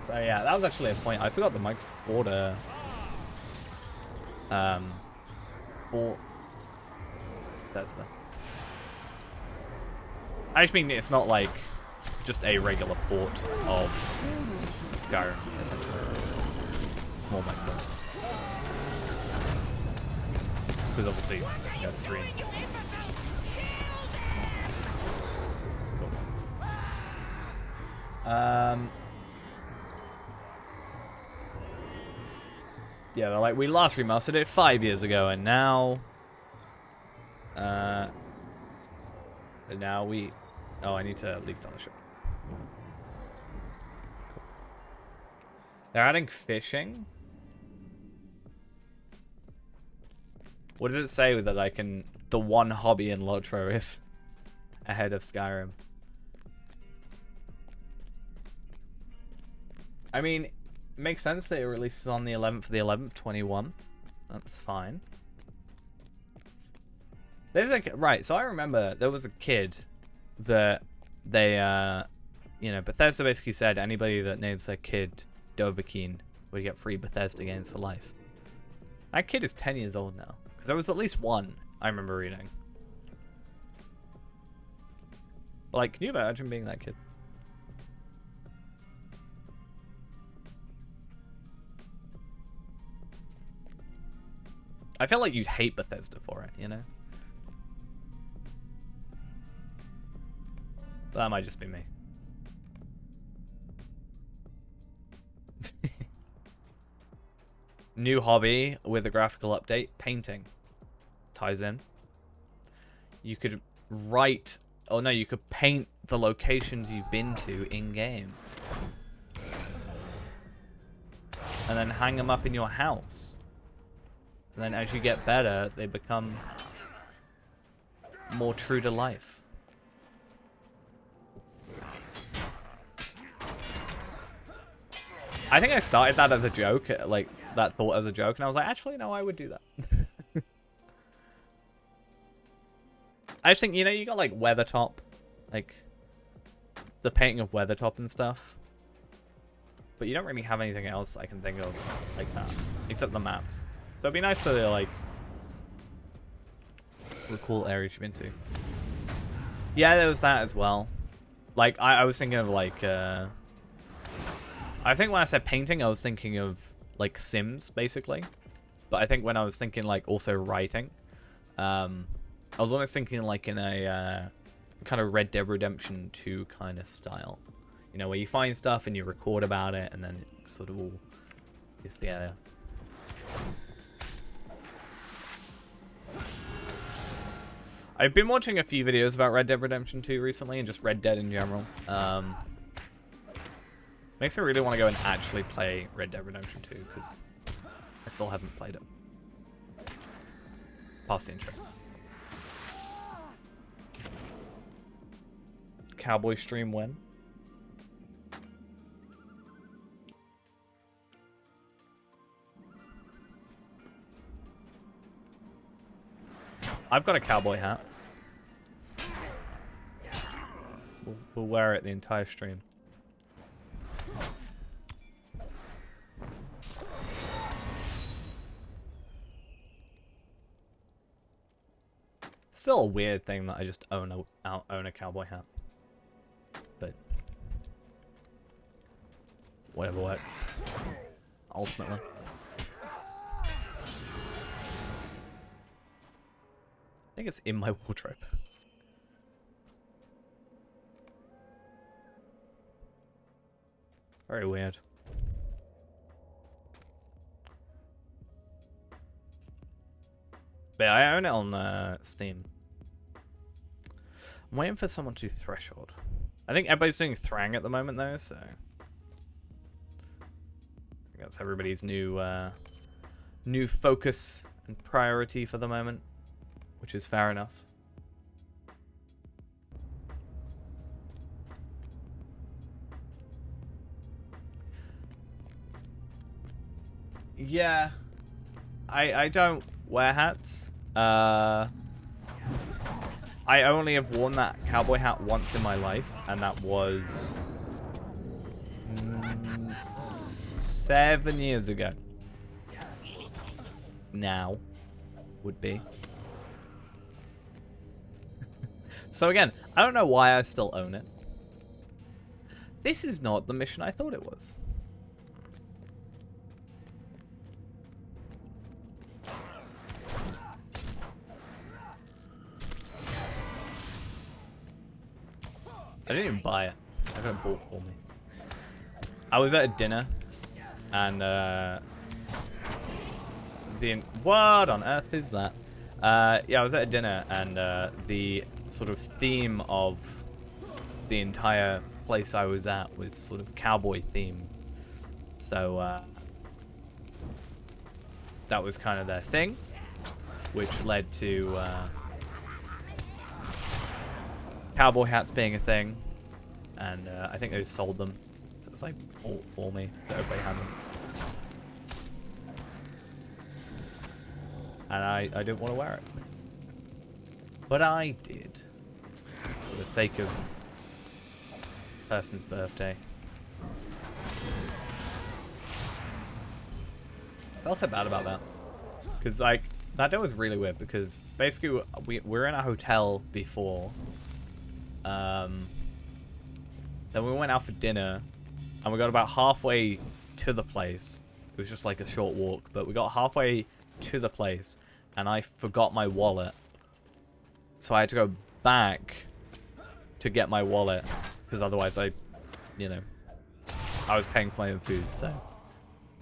So yeah, that was actually a point. I forgot that Microsoft order for Bethesda. I just mean it's not like just a regular port of Skyrim, essentially. It's more like this. Because obviously, you know, stream. Yeah, they're like, we last remastered it 5 years ago, and now... we... Oh, I need to leave Fellowship. Cool. They're adding fishing? What does it say that I can... The one hobby in Lotro is ahead of Skyrim? I mean, it makes sense that it releases on the 11th for the 11th, 21. That's fine. There's like, right, so I remember there was a kid that they, you know, Bethesda basically said anybody that names their kid Dovahkiin would get free Bethesda games for life. That kid is 10 years old now. Because there was at least one I remember reading. But, like, can you imagine being that kid? I feel like you'd hate Bethesda for it, you know? But that might just be me. New hobby with a graphical update, painting. Ties in. You could write, oh no, you could paint the locations you've been to in-game. And then hang them up in your house. And then as you get better, they become more true to life. I think I started that as a joke, like that thought as a joke, and I was like, actually, no, I would do that. I just think, you know, you got like Weathertop, like the painting of Weathertop and stuff. But you don't really have anything else I can think of like that, except the maps. So it'd be nice to like the cool areas you've been to. Yeah, there was that as well. Like I was thinking of like I think when I said painting, I was thinking of like Sims basically. But I think when I was thinking like also writing, I was almost thinking like in a kind of Red Dead Redemption 2 kind of style. You know, where you find stuff and you record about it and then it sort of all is together. I've been watching a few videos about Red Dead Redemption 2 recently and just Red Dead in general. Makes me really want to go and actually play Red Dead Redemption 2 because I still haven't played it. Past the intro. Cowboy stream when? I've got a cowboy hat. We'll wear it the entire stream. Still a weird thing that I just own a cowboy hat. But whatever works. Ultimately. I think it's in my wardrobe. Very weird. But yeah, I own it on Steam. I'm waiting for someone to do Threshold. I think everybody's doing Thrang at the moment though, so I think that's everybody's new new focus and priority for the moment. which is fair enough. Yeah, I don't wear hats. I only have worn that cowboy hat once in my life, and that was 7 years ago. Now would be. So again, I don't know why I still own it. This is not the mission I thought it was. I didn't even buy it. I got it bought for me. I was at a dinner, and what on earth is that? Yeah, I was at a dinner, and the sort of theme of the entire place I was at was sort of cowboy themed. So that was kind of their thing, which led to cowboy hats being a thing, and I think they sold them, so it was like bought for me, so everybody had them. And I didn't want to wear it, but I did, for the sake of person's birthday. I felt so bad about that, because like that day was really weird, because basically we were in a hotel before. Then we went out for dinner, and we got about halfway to the place. It was just like a short walk, but we got halfway to the place, and I forgot my wallet. So I had to go back to get my wallet, because otherwise I was paying for my own food, so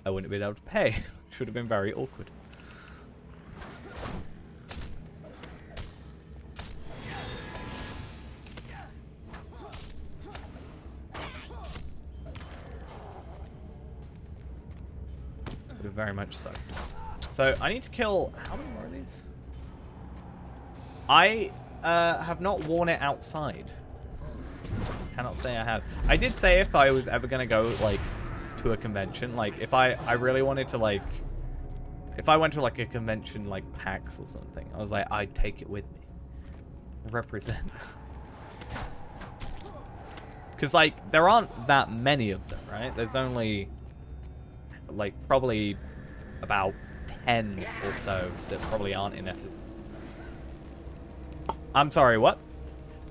I wouldn't have been able to pay, which would have been very awkward. Very much so. So I need to kill, how many more of these? I have not worn it outside. Cannot say I have. I did say if I was ever gonna go like to a convention, like if I really wanted to, like if I went to like a convention like PAX or something, I was like, I'd take it with me. Represent. Because like there aren't that many of them, right? There's only like probably about 10 or so that probably aren't in SSG. I'm sorry, what?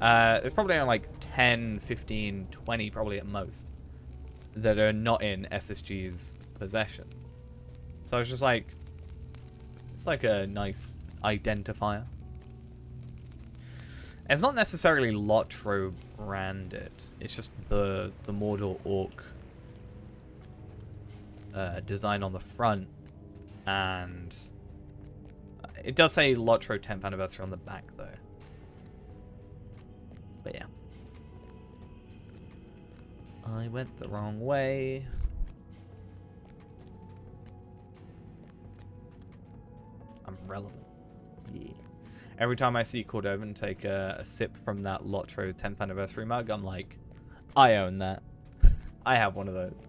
There's probably only like 10, 15, 20 probably at most that are not in SSG's possession. So I was just like, it's like a nice identifier. It's not necessarily Lotro branded. It's just the Mordor Orc design on the front, and it does say Lotro 10th anniversary on the back though. But yeah, I went the wrong way. I'm relevant. Yeah. Every time I see Cordovan take a sip from that Lotro 10th anniversary mug, I'm like, I own that. I have one of those.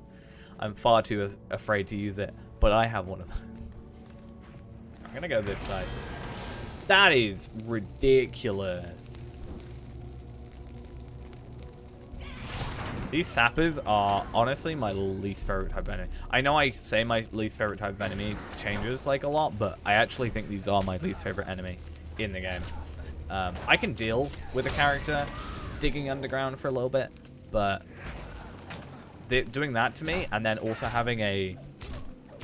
I'm far too afraid to use it, but I have one of those. I'm gonna go this side. That is ridiculous. These sappers are honestly my least favorite type of enemy. I know I say my least favorite type of enemy changes like a lot, but I actually think these are my least favorite enemy in the game. I can deal with a character digging underground for a little bit, but doing that to me and then also having an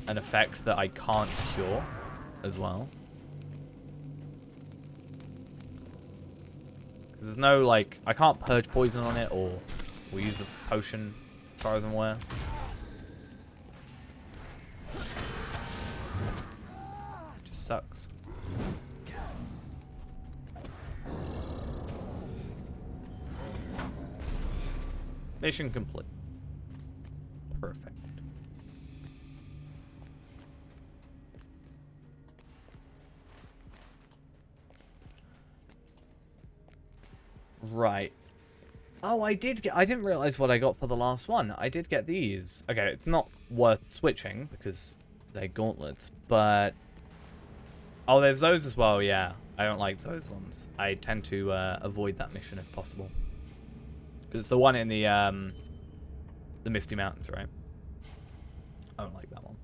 effect that I can't cure as well. There's no, like, I can't purge poison on it or use a potion as far as I'm aware. Just sucks. Mission complete. Perfect. Right. Oh, I didn't realize what I got for the last one. I did get these. Okay, it's not worth switching because they're gauntlets, but... Oh, there's those as well, yeah. I don't like those ones. I tend to avoid that mission if possible. It's the one in the Misty Mountains, right? I don't like that one.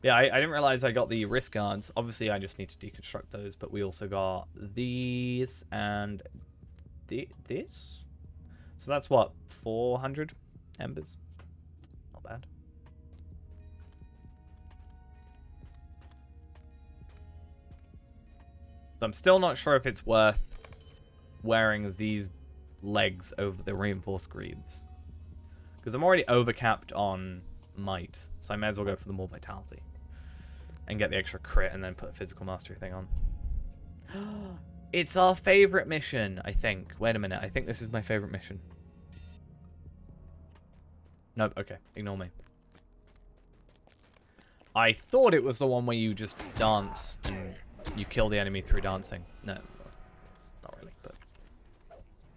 Yeah, I didn't realize I got the wrist guards. Obviously, I just need to deconstruct those, but we also got these and this. So that's what, 400 embers? Not bad. So I'm still not sure if it's worth wearing these legs over the reinforced greaves. Because I'm already overcapped on might, so I may as well go for the more vitality. And get the extra crit and then put a physical mastery thing on. It's our favorite mission, I think. Wait a minute, I think this is my favorite mission. Nope, okay, ignore me. I thought it was the one where you just dance and you kill the enemy through dancing. No, not really, but...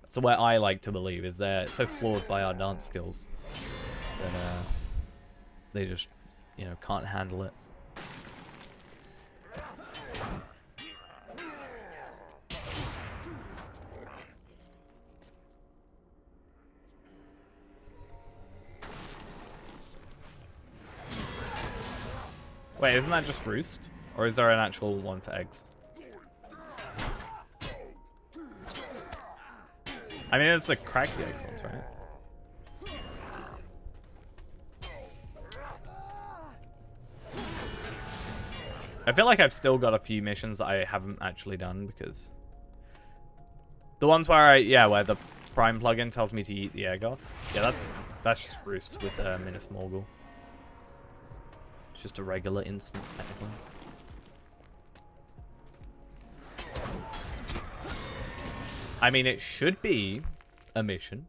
That's the way I like to believe, is they're so flawed by our dance skills that they just, you know, can't handle it. Wait, isn't that just roost? Or is there an actual one for eggs? I mean, it's the crack the eggs ones, right? I feel like I've still got a few missions that I haven't actually done because... The ones where where the Prime plugin tells me to eat the egg off. Yeah, that's just roost with Minas Morgul. It's just a regular instance, technically. I mean, it should be a mission.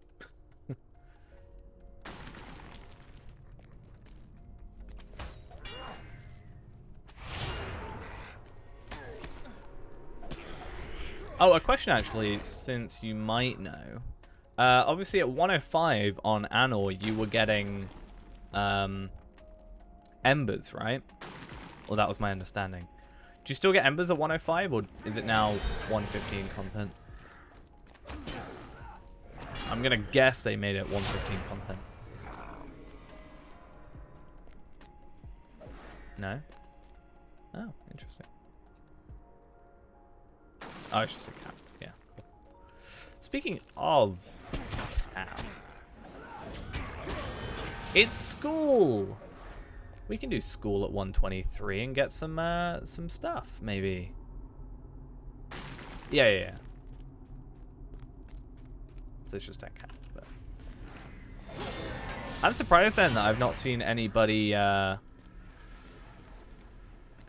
Oh, a question actually, since you might know. Obviously at 105 on Anor, you were getting embers, right? Well, that was my understanding. Do you still get embers at 105, or is it now 115 content? I'm gonna guess they made it 115 content. No? Oh, interesting. Oh, it's just a cap. Yeah. Cool. Speaking of cap, it's school. We can do school at 123 and get some stuff, maybe. Yeah. So it's just a cap. But I'm surprised then that I've not seen anybody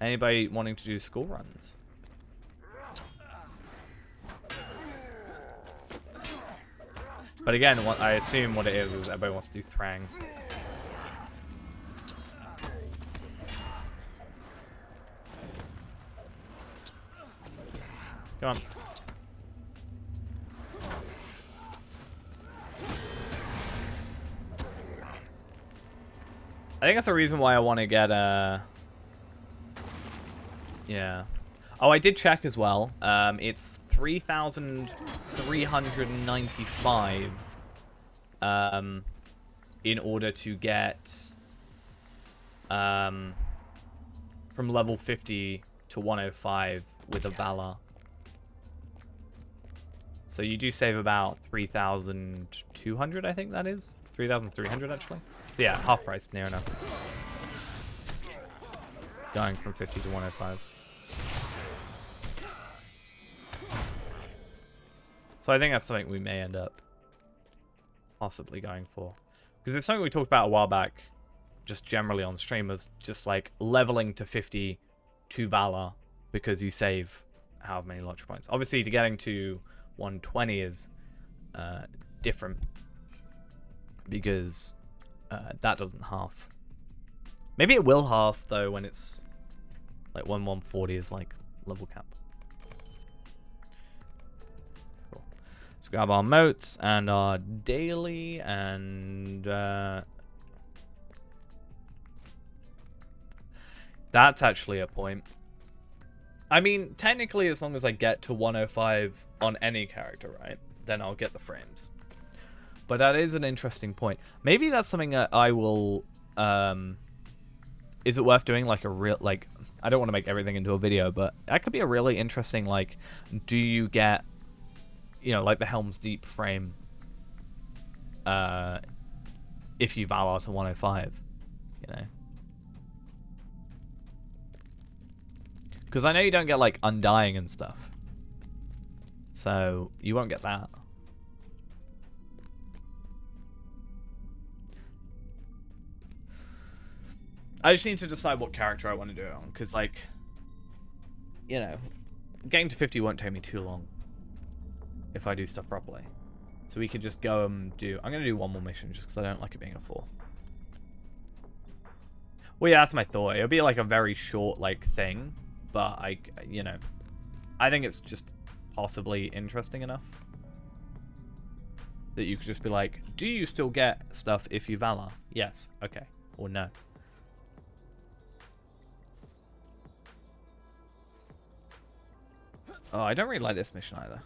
wanting to do school runs. But again, what I assume what it is everybody wants to do Thrang. Come on. I think that's the reason why I want to get yeah. Oh, I did check as well. It's 3,395 in order to get from level 50 to 105 with a Valor. So you do save about 3,200, I think that is. 3,300 actually. Yeah, half price, near enough. Going from 50 to 105. So I think that's something we may end up possibly going for. Because it's something we talked about a while back, just generally on streamers, just like leveling to 50 to Valor because you save however many launch points. Obviously, to getting to 120 is different because that doesn't half. Maybe it will half though when it's like when 140 is like level cap. grab our moats and our daily and that's actually a point. I mean, technically, as long as I get to 105 on any character, right, then I'll get the frames. But that is an interesting point. Maybe that's something that I will... is it worth doing, like, a real... Like, I don't want to make everything into a video, but that could be a really interesting, like, do you get, you know, like the Helm's Deep frame if you Valor to 105, you know? Because I know you don't get, like, Undying and stuff. So, you won't get that. I just need to decide what character I want to do it on. Because, like, you know, getting to 50 won't take me too long. If I do stuff properly. So we could just go and do... I'm going to do one more mission just because I don't like it being a 4. Well, yeah, that's my thought. It'll be, like, a very short, like, thing. But, you know, I think it's just possibly interesting enough that you could just be like, do you still get stuff if you Valor? Yes. Okay. Or no. Oh, I don't really like this mission either.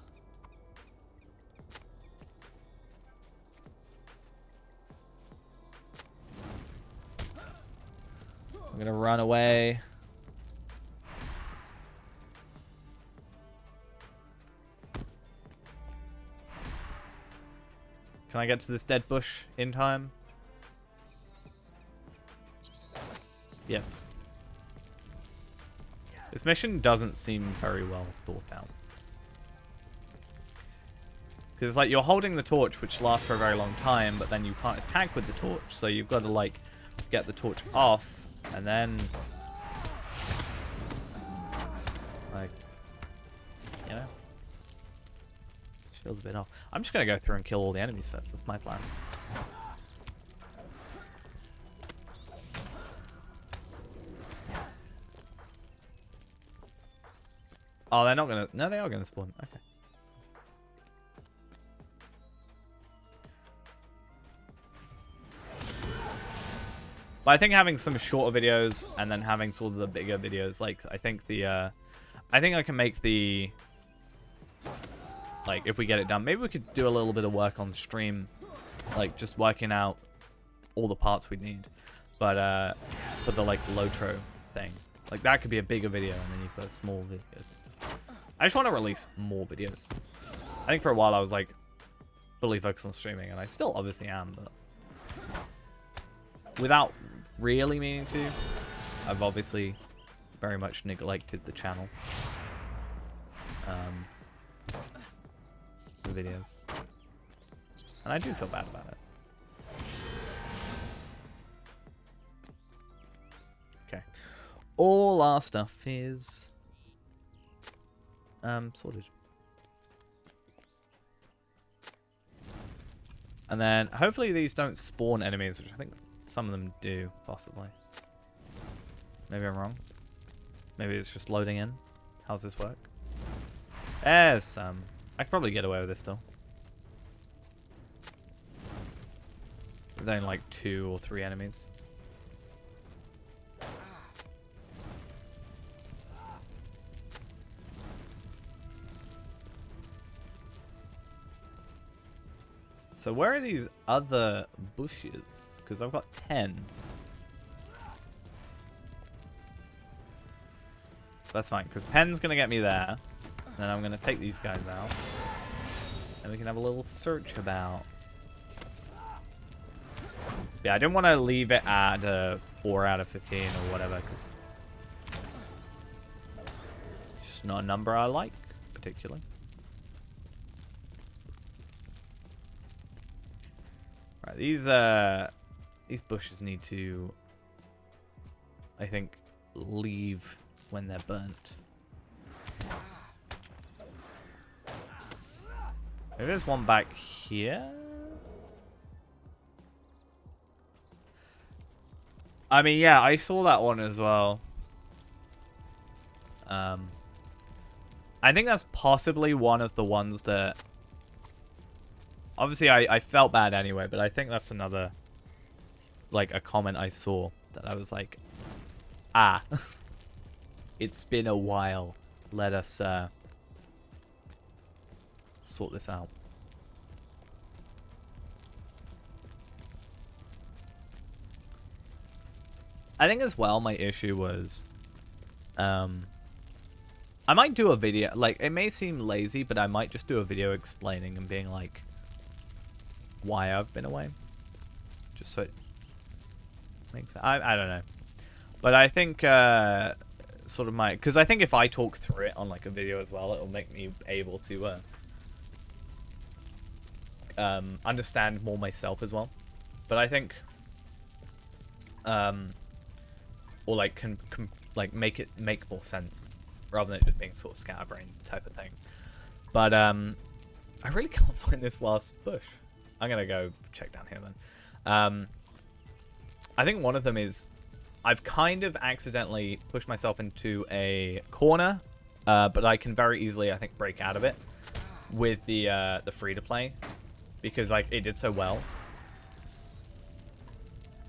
I'm going to run away. Can I get to this dead bush in time? Yes. This mission doesn't seem very well thought out. Because it's like you're holding the torch, which lasts for a very long time, but then you can't attack with the torch. So you've got to, like, get the torch off, and then... like... you know? Feels a bit off. I'm just going to go through and kill all the enemies first. That's my plan. Oh, they're not going to... No, they are going to spawn. Okay. But I think having some shorter videos and then having sort of the bigger videos, like, I think the... I think I can make the... like, if we get it done, maybe we could do a little bit of work on stream, like, just working out all the parts we need. But, for the, like, Lotro thing. Like, that could be a bigger video, and then you've got small videos and stuff. I just want to release more videos. I think for a while I was, like, fully focused on streaming, and I still obviously am, but... without really meaning to, I've obviously very much neglected the channel. The videos. And I do feel bad about it. Okay. All our stuff is sorted. And then hopefully these don't spawn enemies, which I think some of them do, possibly. Maybe I'm wrong. Maybe it's just loading in. How's this work? There's some. I could probably get away with this still. With only like 2 or 3 enemies. So where are these other bushes? Because I've got 10. That's fine, because Pen's going to get me there. Then I'm going to take these guys out. And we can have a little search about. Yeah, I didn't want to leave it at a 4 out of 15 or whatever, because it's just not a number I like, particularly. Right, these bushes need to, I think, leave when they're burnt. Maybe there's one back here? I mean, yeah, I saw that one as well. I think that's possibly one of the ones that Obviously, I felt bad anyway, but I think that's another, like, a comment I saw that I was like, ah, it's been a while. Let us sort this out. I think as well my issue was, I might do a video, like, it may seem lazy, but I might just do a video explaining and being like, why I've been away. Just so it makes sense. I don't know. But I think, sort of because I think if I talk through it on, like, a video as well, it'll make me able to, understand more myself as well. But I think, or like can like make more sense rather than it just being sort of scatterbrain type of thing. But I really can't find this last bush. I'm gonna go check down here then. I think one of them is I've kind of accidentally pushed myself into a corner, but I can very easily, I think, break out of it with the free to play because like it did so well.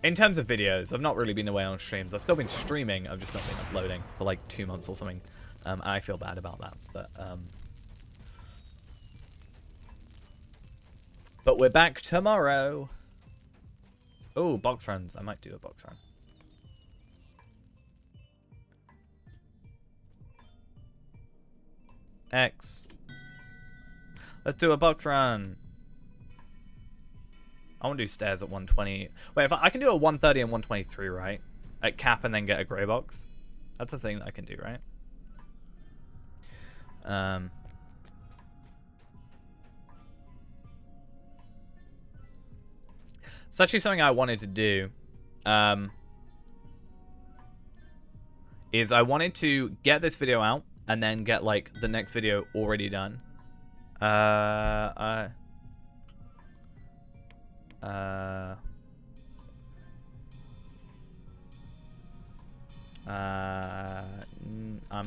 In terms of videos, I've not really been away on streams. I've still been streaming. I've just not been uploading for like 2 months or something. And I feel bad about that. But we're back tomorrow. Oh, box runs. I might do a box run. X. Let's do a box run. I want to do stairs at 120. Wait, if I can do a 130 and 123, right? At cap and then get a grey box. That's a thing that I can do, right? It's actually something I wanted to do. Is I wanted to get this video out and then get like the next video already done. I'm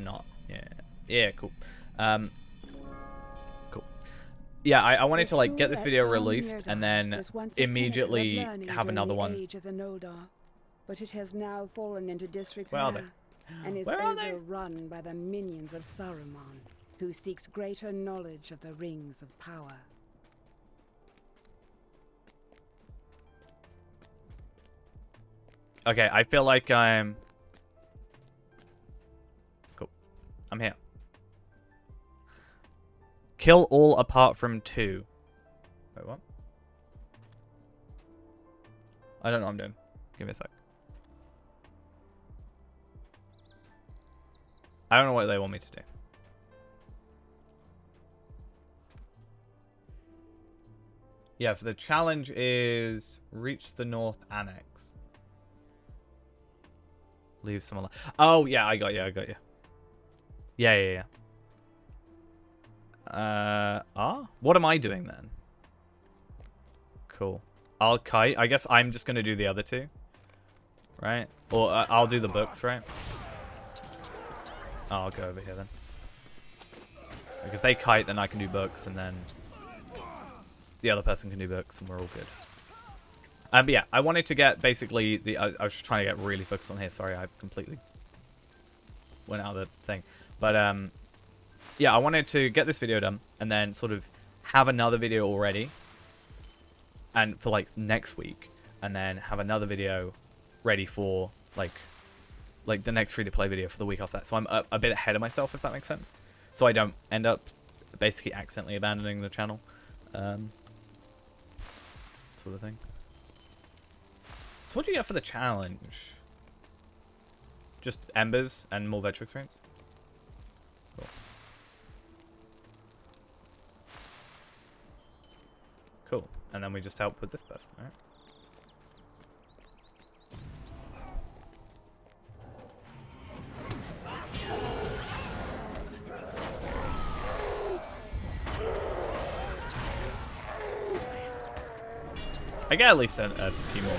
not. Yeah, cool. Cool. Yeah, I wanted to like get this video released and then immediately have another one. But it has now fallen into disrepair. Where are they? And is Where are they? overrun by the minions of Saruman, who seeks greater knowledge of the rings of power. Okay, I feel like I'm... Cool. I'm here. Kill all apart from 2. Wait, what? I don't know what I'm doing. Give me a sec. I don't know what they want me to do. Yeah, for the challenge is reach the North Annex. Leave some alive. Oh, yeah, I got you. Yeah. What am I doing then? Cool. I'll kite. I guess I'm just going to do the other 2. Right? Or I'll do the books, right? Oh, I'll go over here then. Like if they kite, then I can do books, and then the other person can do books, and we're all good. But yeah, I wanted to get basically the... I was just trying to get really focused on here. Sorry, I completely went out of the thing. But yeah, I wanted to get this video done and then sort of have another video already, and for like next week, and then have another video ready for like the next free-to-play video for the week after that. So I'm a bit ahead of myself, if that makes sense. So I don't end up basically accidentally abandoning the channel, sort of thing. So what do you get for the challenge? Just embers and more virtual experience? Cool. Cool. And then we just help with this person, alright? I get at least a few more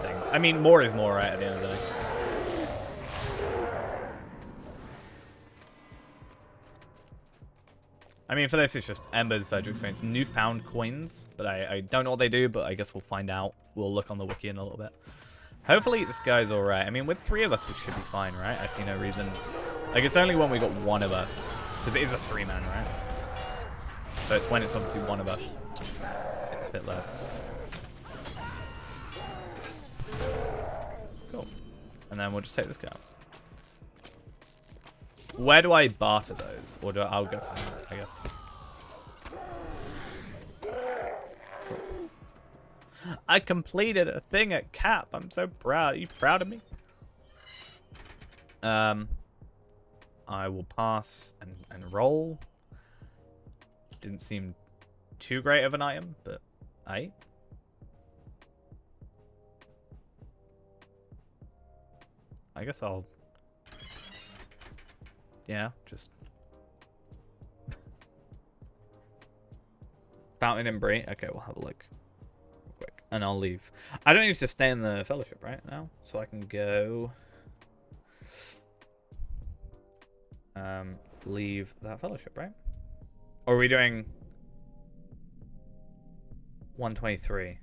things. I mean, more is more, right, at the end of the day. I mean, for this, it's just Ember's Virtual Experience. Newfound coins, but I don't know what they do, but I guess we'll find out. We'll look on the wiki in a little bit. Hopefully, this guy's alright. I mean, with 3 of us, we should be fine, right? I see no reason. Like, it's only when we got 1 of us. Because it is a 3-man, right? So it's when it's obviously 1 of us. It's a bit less. Cool. And then we'll just take this guy out. Where do I barter those? Or I'll go for them, I guess. I completed a thing at Cap. I'm so proud. Are you proud of me? I will pass and roll. Didn't seem too great of an item, but I guess I'll... Yeah, just... Fountain and Brie. Okay, we'll have a look. Real quick. And I'll leave. I don't need to stay in the Fellowship right now. So I can go... leave that Fellowship, right? Or are we doing... 123?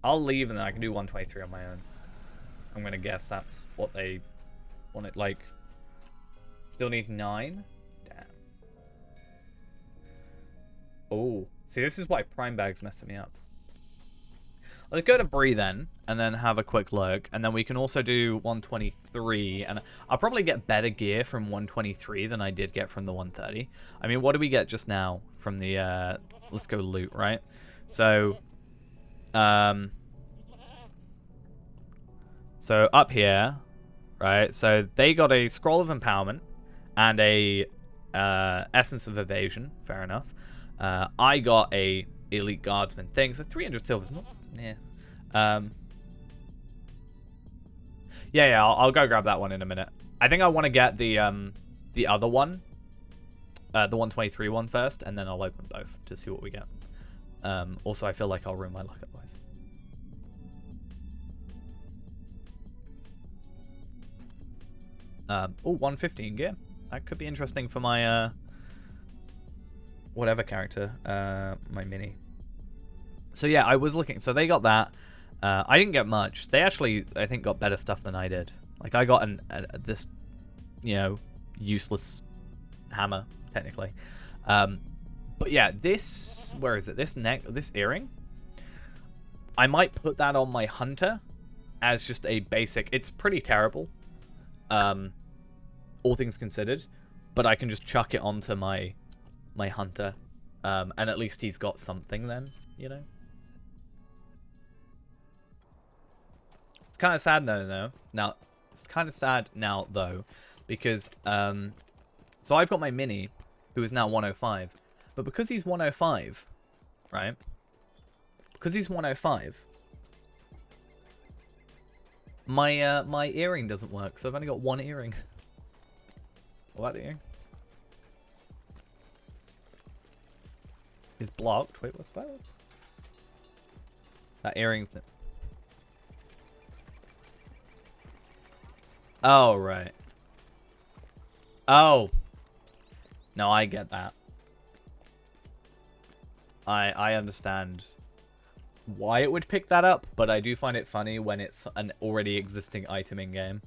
I'll leave and then I can do 123 on my own. I'm gonna guess that's what they want it like. Still need 9? Damn. Oh. See, this is why Prime Bag's messing me up. Let's go to Bree then, and then have a quick look. And then we can also do 123. And I'll probably get better gear from 123 than I did get from the 130. I mean, what did we get just now from the... let's go loot, right? So... So up here, right? So they got a Scroll of Empowerment and a Essence of Evasion. Fair enough. I got a Elite Guardsman thing. So 300 silver's not... Yeah. Yeah, I'll go grab that one in a minute. I think I want to get the other one. The 123 one first, and then I'll open both to see what we get. Also, I feel like I'll ruin my luck otherwise. Oh, 115 gear. That could be interesting for my, whatever character, my mini. So yeah, I was looking. So they got that. I didn't get much. They actually, I think, got better stuff than I did. Like, I got this, you know, useless hammer, technically. But yeah, this, where is it? This earring. I might put that on my hunter as just a basic. It's pretty terrible. All things considered, but I can just chuck it onto my hunter, and at least he's got something then, you know. It's kind of sad though. Now it's kind of sad now though, because so I've got my mini, who is now 105, but because he's 105, right? Because he's 105. My earring doesn't work, so I've only got 1 earring. What earring? Is blocked. Wait, what's that? That earring. Oh, right. Oh. No, I get that. I understand why it would pick that up, but I do find it funny when it's an already existing item in game.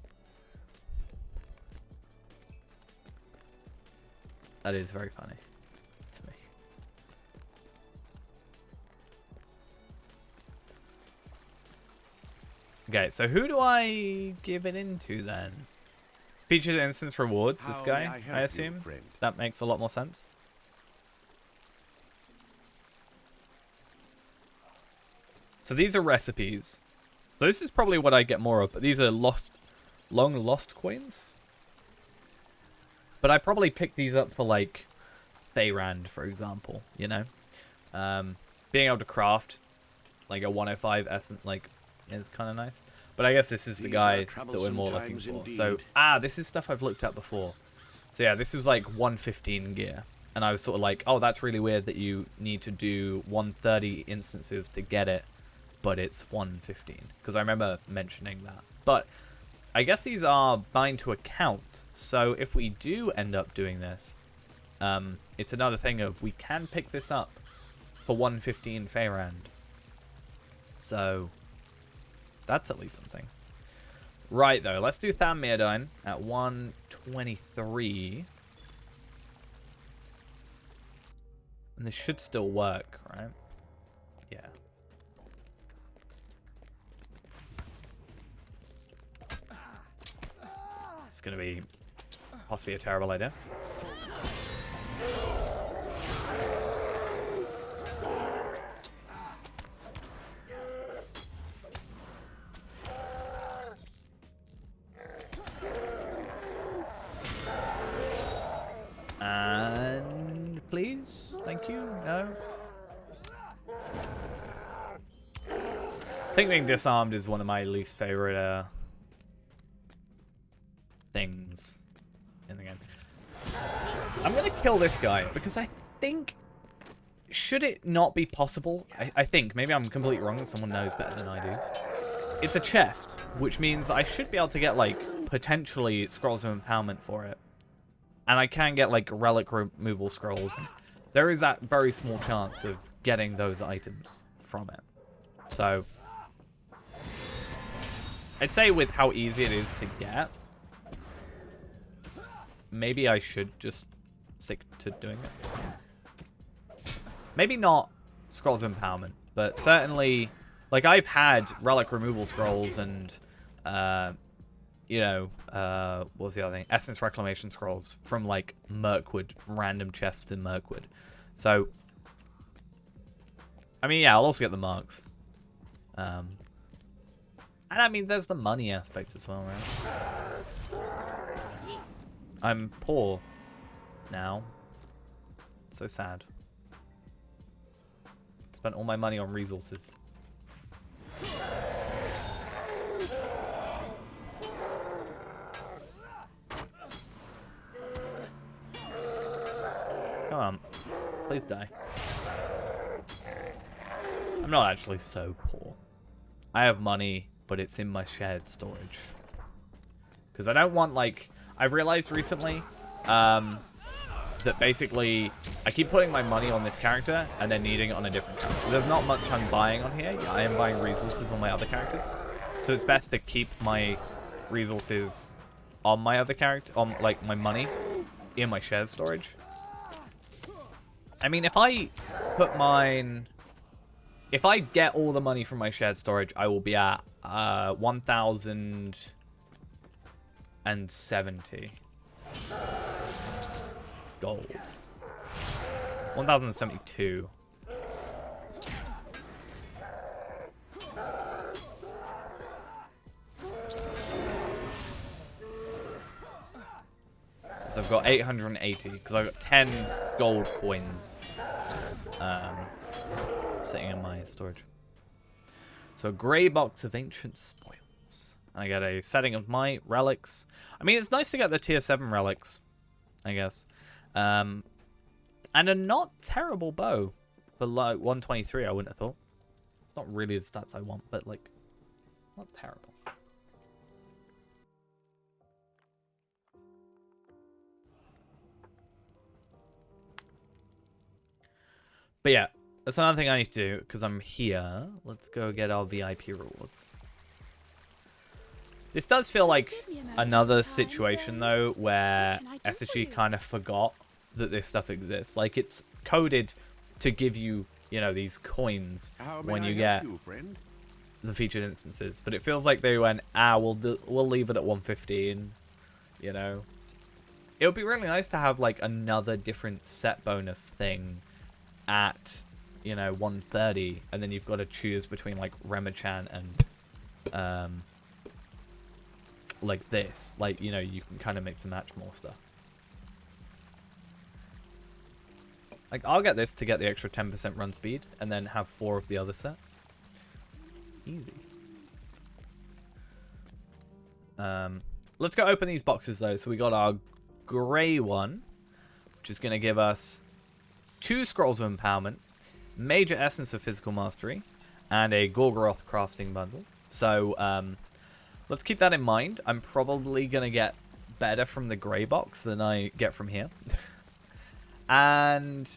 That is very funny to me. Okay, so who do I give it into then? Featured instance rewards, this guy, I assume. That makes a lot more sense. So these are recipes. So this is probably what I get more of, but these are long lost coins. But I probably picked these up for, like, Theyrand, for example, you know? Being able to craft, like, a 105 essence, like, is kind of nice. But I guess this is the guy that we're more looking for. Indeed. So, this is stuff I've looked at before. So, yeah, this was, like, 115 gear. And I was sort of like, oh, that's really weird that you need to do 130 instances to get it, but it's 115. Because I remember mentioning that. But I guess these are bind to account. So if we do end up doing this, it's another thing of we can pick this up for 115 Feyrand. So that's at least something. Right, though. Let's do Tham Mirdain at 123. And this should still work, right? Yeah. It's going to be possibly a terrible idea. And please, thank you. No. I think being disarmed is one of my least favorite things in the game. I'm gonna kill this guy because I think, should it not be possible? I think maybe I'm completely wrong. Someone knows better than I do. It's a chest, which means I should be able to get like potentially scrolls of empowerment for it. And I can get, like, relic removal scrolls. There is that very small chance of getting those items from it. So, I'd say with how easy it is to get, maybe I should just stick to doing it. Maybe not scrolls of empowerment, but certainly, like, I've had relic removal scrolls and, you know, what was the other thing? Essence Reclamation Scrolls from, like, Mirkwood, random chests in Mirkwood. So, I mean, yeah, I'll also get the marks. And, I mean, there's the money aspect as well, right? I'm poor now. So sad. Spent all my money on resources. Come on. Please die. I'm not actually so poor. I have money, but it's in my shared storage. Because I don't want, like... I've realized recently that basically I keep putting my money on this character and then needing it on a different character. There's not much I'm buying on here. I am buying resources on my other characters. So it's best to keep my resources on my other character, on, like, my money in my shared storage. I mean, if I put mine... If I get all the money from my shared storage, I will be at 1,070 gold. 1,072. So I've got 880 because I've got 10 gold coins sitting in my storage. So a grey box of ancient spoils. I get a setting of might, relics. I mean, it's nice to get the tier 7 relics, I guess. And a not terrible bow for like 123, I wouldn't have thought. It's not really the stats I want, but like, not terrible. But yeah, that's another thing I need to do, because I'm here. Let's go get our VIP rewards. This does feel like another situation, though, where SSG kind of forgot that this stuff exists. Like, it's coded to give you, you know, these coins when you get the featured instances. But it feels like they went, we'll leave it at 115, you know. It would be really nice to have, like, another different set bonus thing at, you know, 130, and then you've got to choose between, like, Remichan and like this. Like, you know, you can kind of mix and match more stuff. Like, I'll get this to get the extra 10% run speed and then have 4 of the other set. Easy. Let's go open these boxes, though. So we got our grey one, which is going to give us 2 Scrolls of Empowerment, Major Essence of Physical Mastery, and a Gorgoroth crafting bundle. So, let's keep that in mind. I'm probably going to get better from the grey box than I get from here. And,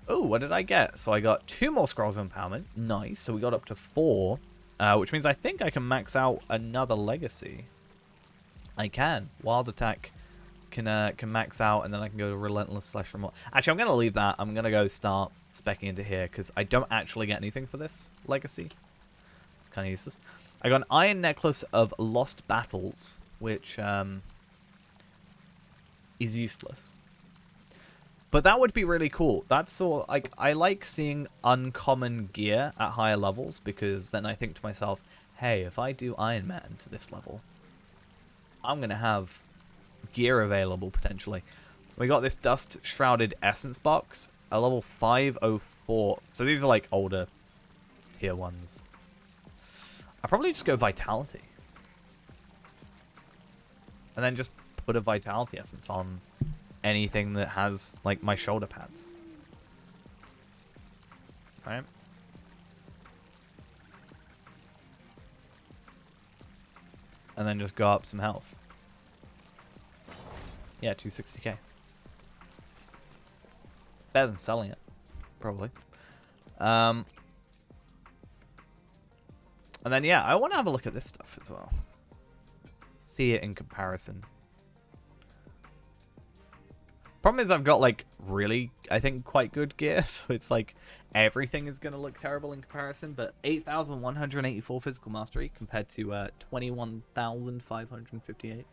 oh, what did I get? So I got 2 more Scrolls of Empowerment. Nice. So we got up to 4, which means I think I can max out another Legacy. I can. Wild Attack can max out, and then I can go to Relentless / Remote. Actually, I'm going to leave that. I'm going to go start speccing into here, because I don't actually get anything for this Legacy. It's kind of useless. I got an Iron Necklace of Lost Battles, which is useless. But that would be really cool. That's sort like, I like seeing uncommon gear at higher levels, because then I think to myself, hey, if I do Iron Man to this level, I'm going to have gear available potentially. We got this Dust Shrouded Essence box, a level 504. So these are like older tier 1s. I'll probably just go Vitality. And then just put a Vitality Essence on anything that has, like, my shoulder pads. Right? And then just go up some health. Yeah, 260k. Better than selling it, probably. And then, yeah, I want to have a look at this stuff as well. See it in comparison. Problem is I've got, like, really, I think, quite good gear. So it's like everything is going to look terrible in comparison. But 8,184 physical mastery compared to 21,558.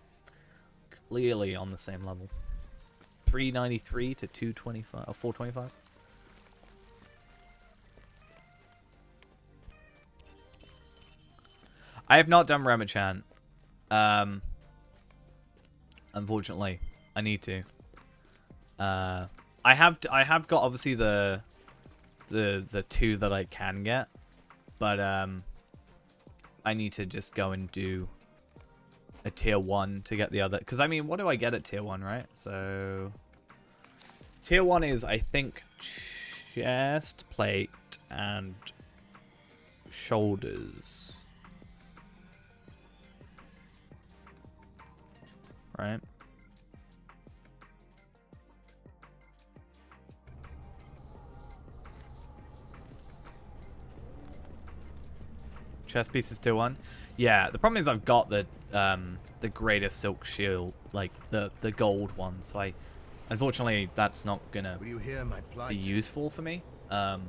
Clearly on the same level. 393 to 225 or 425. I have not done Remichan. Unfortunately, I need to. I have got obviously the 2 that I can get, but I need to just go and do a tier 1 to get the other, because I mean, what do I get at tier 1, right? So tier 1 is, I think, chest plate and shoulders, right? Chest piece is tier 1. Yeah, the problem is I've got the greater silk shield, like the gold one. So unfortunately, that's not gonna be useful for me. But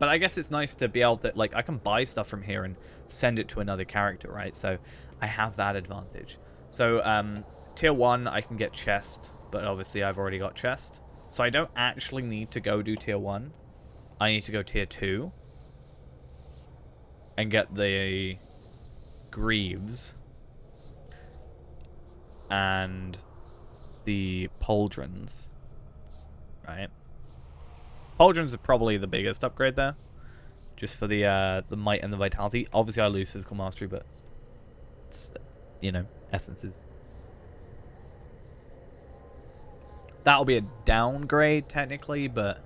I guess it's nice to be able to, like, I can buy stuff from here and send it to another character, right? So I have that advantage. So tier 1, I can get chest, but obviously I've already got chest. So I don't actually need to go do tier 1. I need to go tier 2. And get the Greaves and the Pauldrons, right? Pauldrons are probably the biggest upgrade there, just for the might and the vitality. Obviously, I lose physical mastery, but it's, you know, essences. That'll be a downgrade technically, but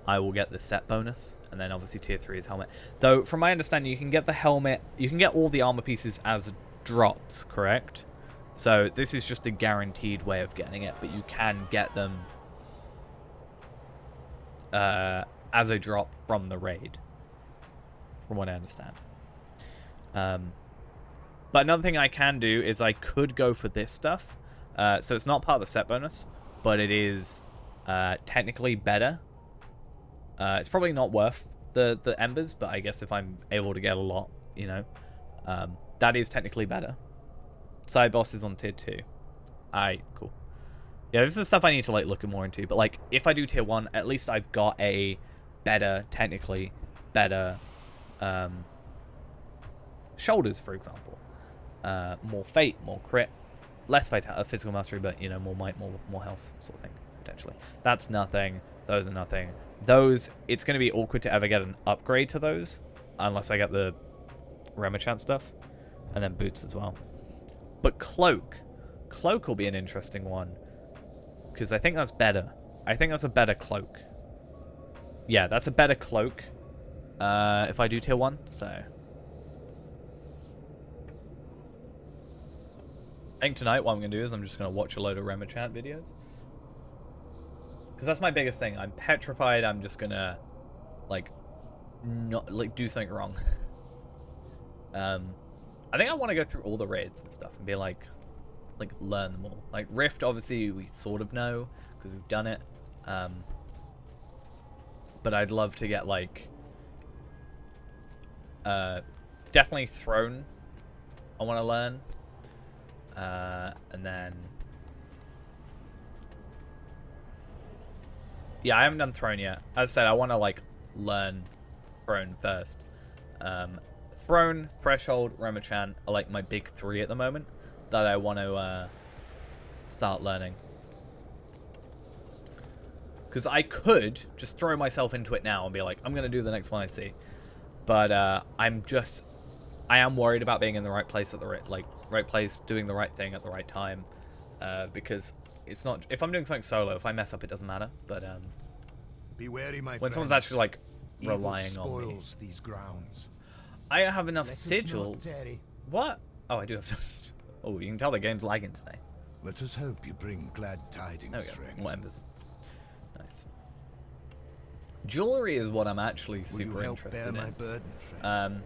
I will get the set bonus. And then obviously tier 3 is helmet. Though, from my understanding, you can get the helmet, you can get all the armor pieces as drops, correct? So this is just a guaranteed way of getting it, but you can get them as a drop from the raid, from what I understand. But another thing I can do is I could go for this stuff. So it's not part of the set bonus, but it is technically better. It's probably not worth the embers, but I guess if I'm able to get a lot, you know, that is technically better. Side boss is on tier 2. Alright, cool. Yeah, this is stuff I need to, like, look more into. But, like, if I do tier 1, at least I've got a better, technically better shoulders, for example. More fate, more crit, less physical mastery, but, you know, more might, more health sort of thing, potentially. That's nothing. Those are nothing. Those, it's going to be awkward to ever get an upgrade to those, unless I get the Remichan stuff, and then boots as well. But Cloak will be an interesting one, because I think that's better. I think that's a better Cloak. Yeah, that's a better Cloak, if I do tier 1, so. I think tonight what I'm going to do is I'm just going to watch a load of Remichat videos. Because that's my biggest thing. I'm petrified I'm just going to, like, not, like, do something wrong. I think I want to go through all the raids and stuff and be like, learn them all. Like, Rift, obviously, we sort of know because we've done it. But I'd love to get, like, definitely Throne I want to learn. And then... Yeah, I haven't done Throne yet. As I said, I want to, like, learn Throne first. Throne, Threshold, Remichan are, like, my big three at the moment that I want to start learning. Because I could just throw myself into it now and be like, I'm going to do the next one I see. But I am worried about being in the right place at the right place, doing the right thing at the right time. Because it's not, if I'm doing something solo, if I mess up, it doesn't matter. But be wary, my when someone's friends. actually like Evil relying on me, spoils these grounds. I have enough Let us not sigils. tarry. What? Oh, I do have enough sigils. Oh, you can tell the game's lagging today. Let us hope you bring glad tidings, There we go. friend. More embers. Nice. Jewelry is what I'm actually Will super you help interested bear my in. burden, friend?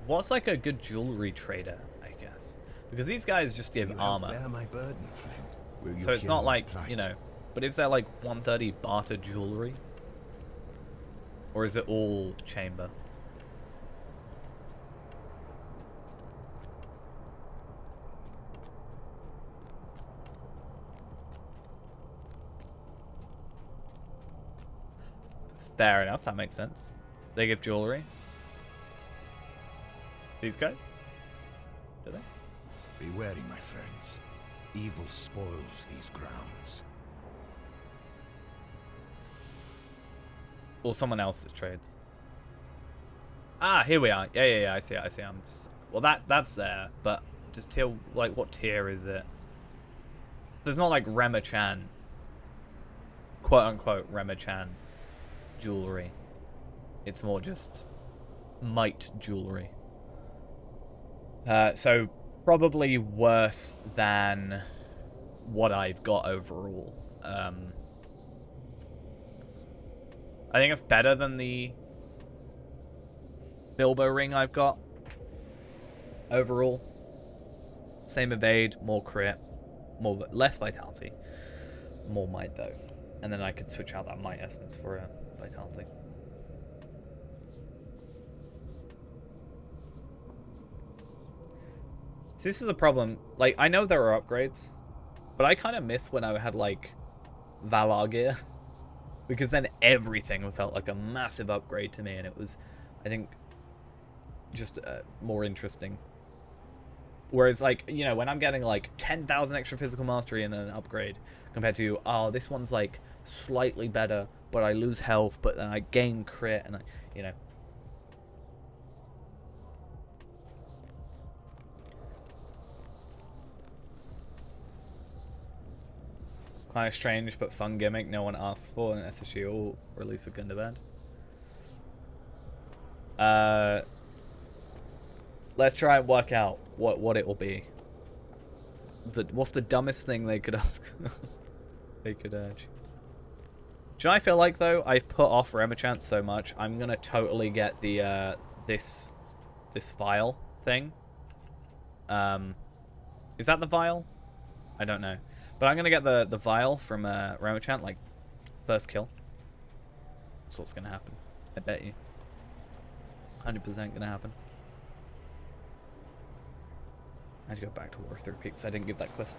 What's like a good jewelry trader, I guess? Because these guys just give Will you help armor. bear my burden, friend? Will you So it's hear not my like, plight? you know, but is there like 130 barter jewelry? Or is it all chamber? Fair enough, that makes sense. They give jewelry. These guys? Do they? Be wary, my friends. Evil spoils these grounds. Or someone else that trades. Ah, here we are. Yeah, I see it, I'm just, well, that's there, but just tier, like, what tier is it? There's not like Remichan, quote-unquote Remichan jewelry. It's more just might jewelry. So probably worse than what I've got overall. I think it's better than the Bilbo ring I've got overall. Same evade, more crit, less vitality, more might though, and then I could switch out that might essence for a vitality. So this is a problem. Like, I know there are upgrades, but I kind of miss when I had like Valar gear. Because then everything felt like a massive upgrade to me, and it was, I think, just more interesting. Whereas, like, you know, when I'm getting like 10,000 extra physical mastery in an upgrade, compared to, oh, this one's like slightly better, but I lose health, but then I gain crit, and I, you know. Kind of strange but fun gimmick no one asks for in SSG or release with Gundabad. Let's try and work out what it will be. What's the dumbest thing they could ask? They could choose. Do you know, I feel like though I've put off Remichan so much, I'm gonna totally get the this vial thing. Is that the vial? I don't know. But I'm going to get the vial from Remichan, like, first kill. That's what's going to happen. I bet you. 100% going to happen. I had to go back to War of 3 Peaks. I didn't give that question.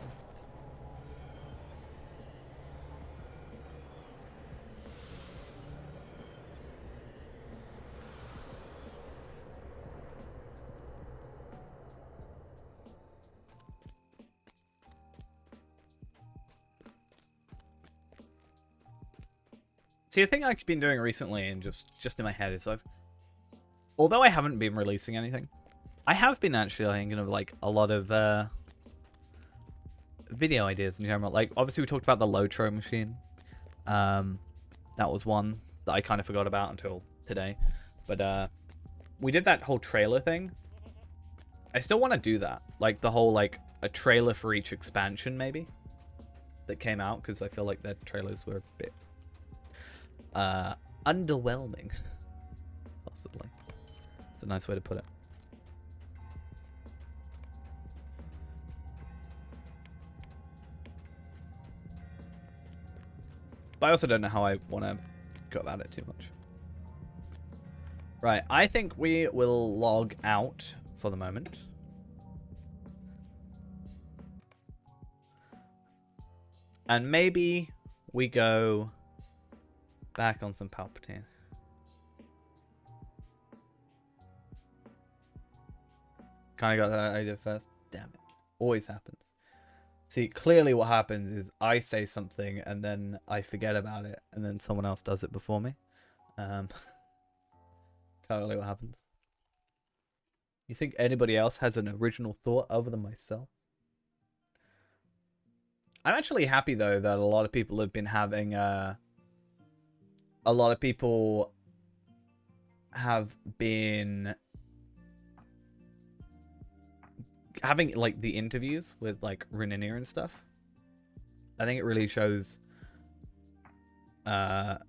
See, the thing I've been doing recently, and just in my head, is although I haven't been releasing anything, I have been actually thinking of like a lot of video ideas in general. Like, obviously we talked about the Lotro machine. That was one that I kind of forgot about until today. But we did that whole trailer thing. I still want to do that, like the whole like a trailer for each expansion, maybe, that came out, because I feel like their trailers were a bit underwhelming, possibly. It's a nice way to put it. But I also don't know how I want to go about it too much. Right, I think we will log out for the moment. And maybe we go back on some Palpatine. Kind of got that idea first. Damn it. Always happens. See, clearly what happens is I say something and then I forget about it and then someone else does it before me. Totally what happens. You think anybody else has an original thought other than myself? I'm actually happy though that a lot of people have been having a lot of people have been having like the interviews with like Reninier and stuff. I think it really shows like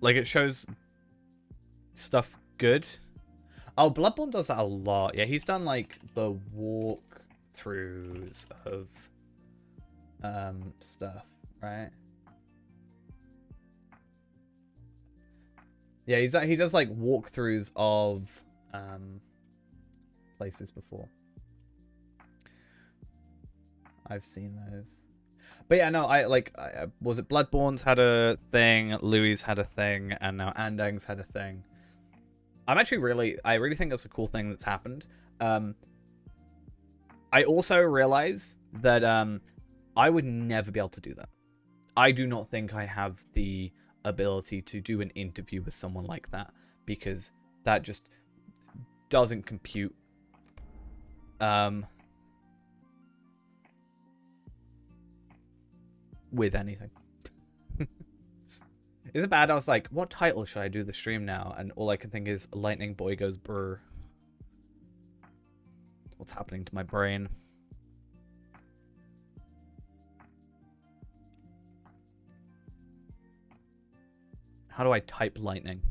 it shows stuff good. Oh, Bloodborne does that a lot. Yeah, he's done like the walkthroughs of stuff, right? Yeah, he does like walkthroughs of places before. I've seen those. But yeah, no, was it Bloodborne's had a thing, Louis had a thing, and now Andang's had a thing. I really think that's a cool thing that's happened. I also realize that I would never be able to do that. I do not think I have the ability to do an interview with someone like that, because that just doesn't compute. With anything. Is it bad? I was like, what title should I do the stream now? And all I can think is Lightning Boy Goes Brr. What's happening to my brain? How do I type lightning?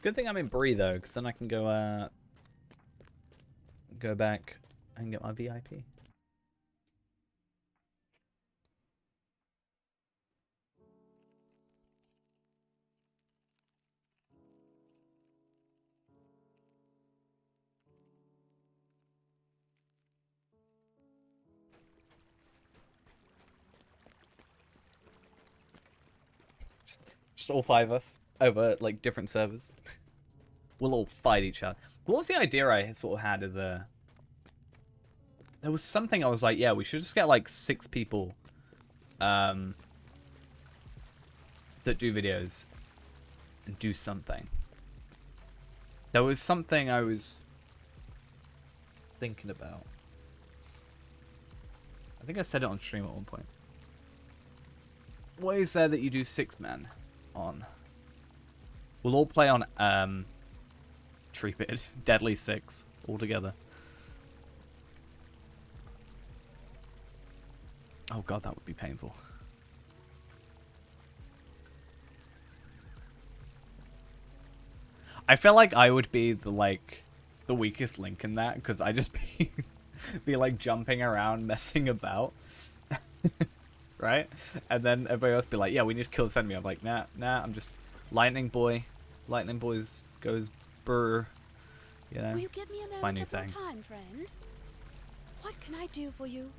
Good thing I'm in Bree though, because then I can go back and get my VIP. Just all five of us over like different servers. We'll all fight each other. What was the idea I sort of had as a... There was something I was like, yeah, we should just get like 6 people that do videos and do something. There was something I was thinking about. I think I said it on stream at one point. What is there that you do 6-man on? We'll all play on Treepid, Deadly 6 all together. Oh god, that would be painful. I feel like I would be the weakest link in that, because I just be like jumping around, messing about. Right? And then everybody else be like, yeah, we need to kill this enemy. I'm like, nah, I'm just Lightning Boy. Lightning Boys goes brr. You know, Will you give me a it's my moment new of your thing. time, friend? What can I do for you?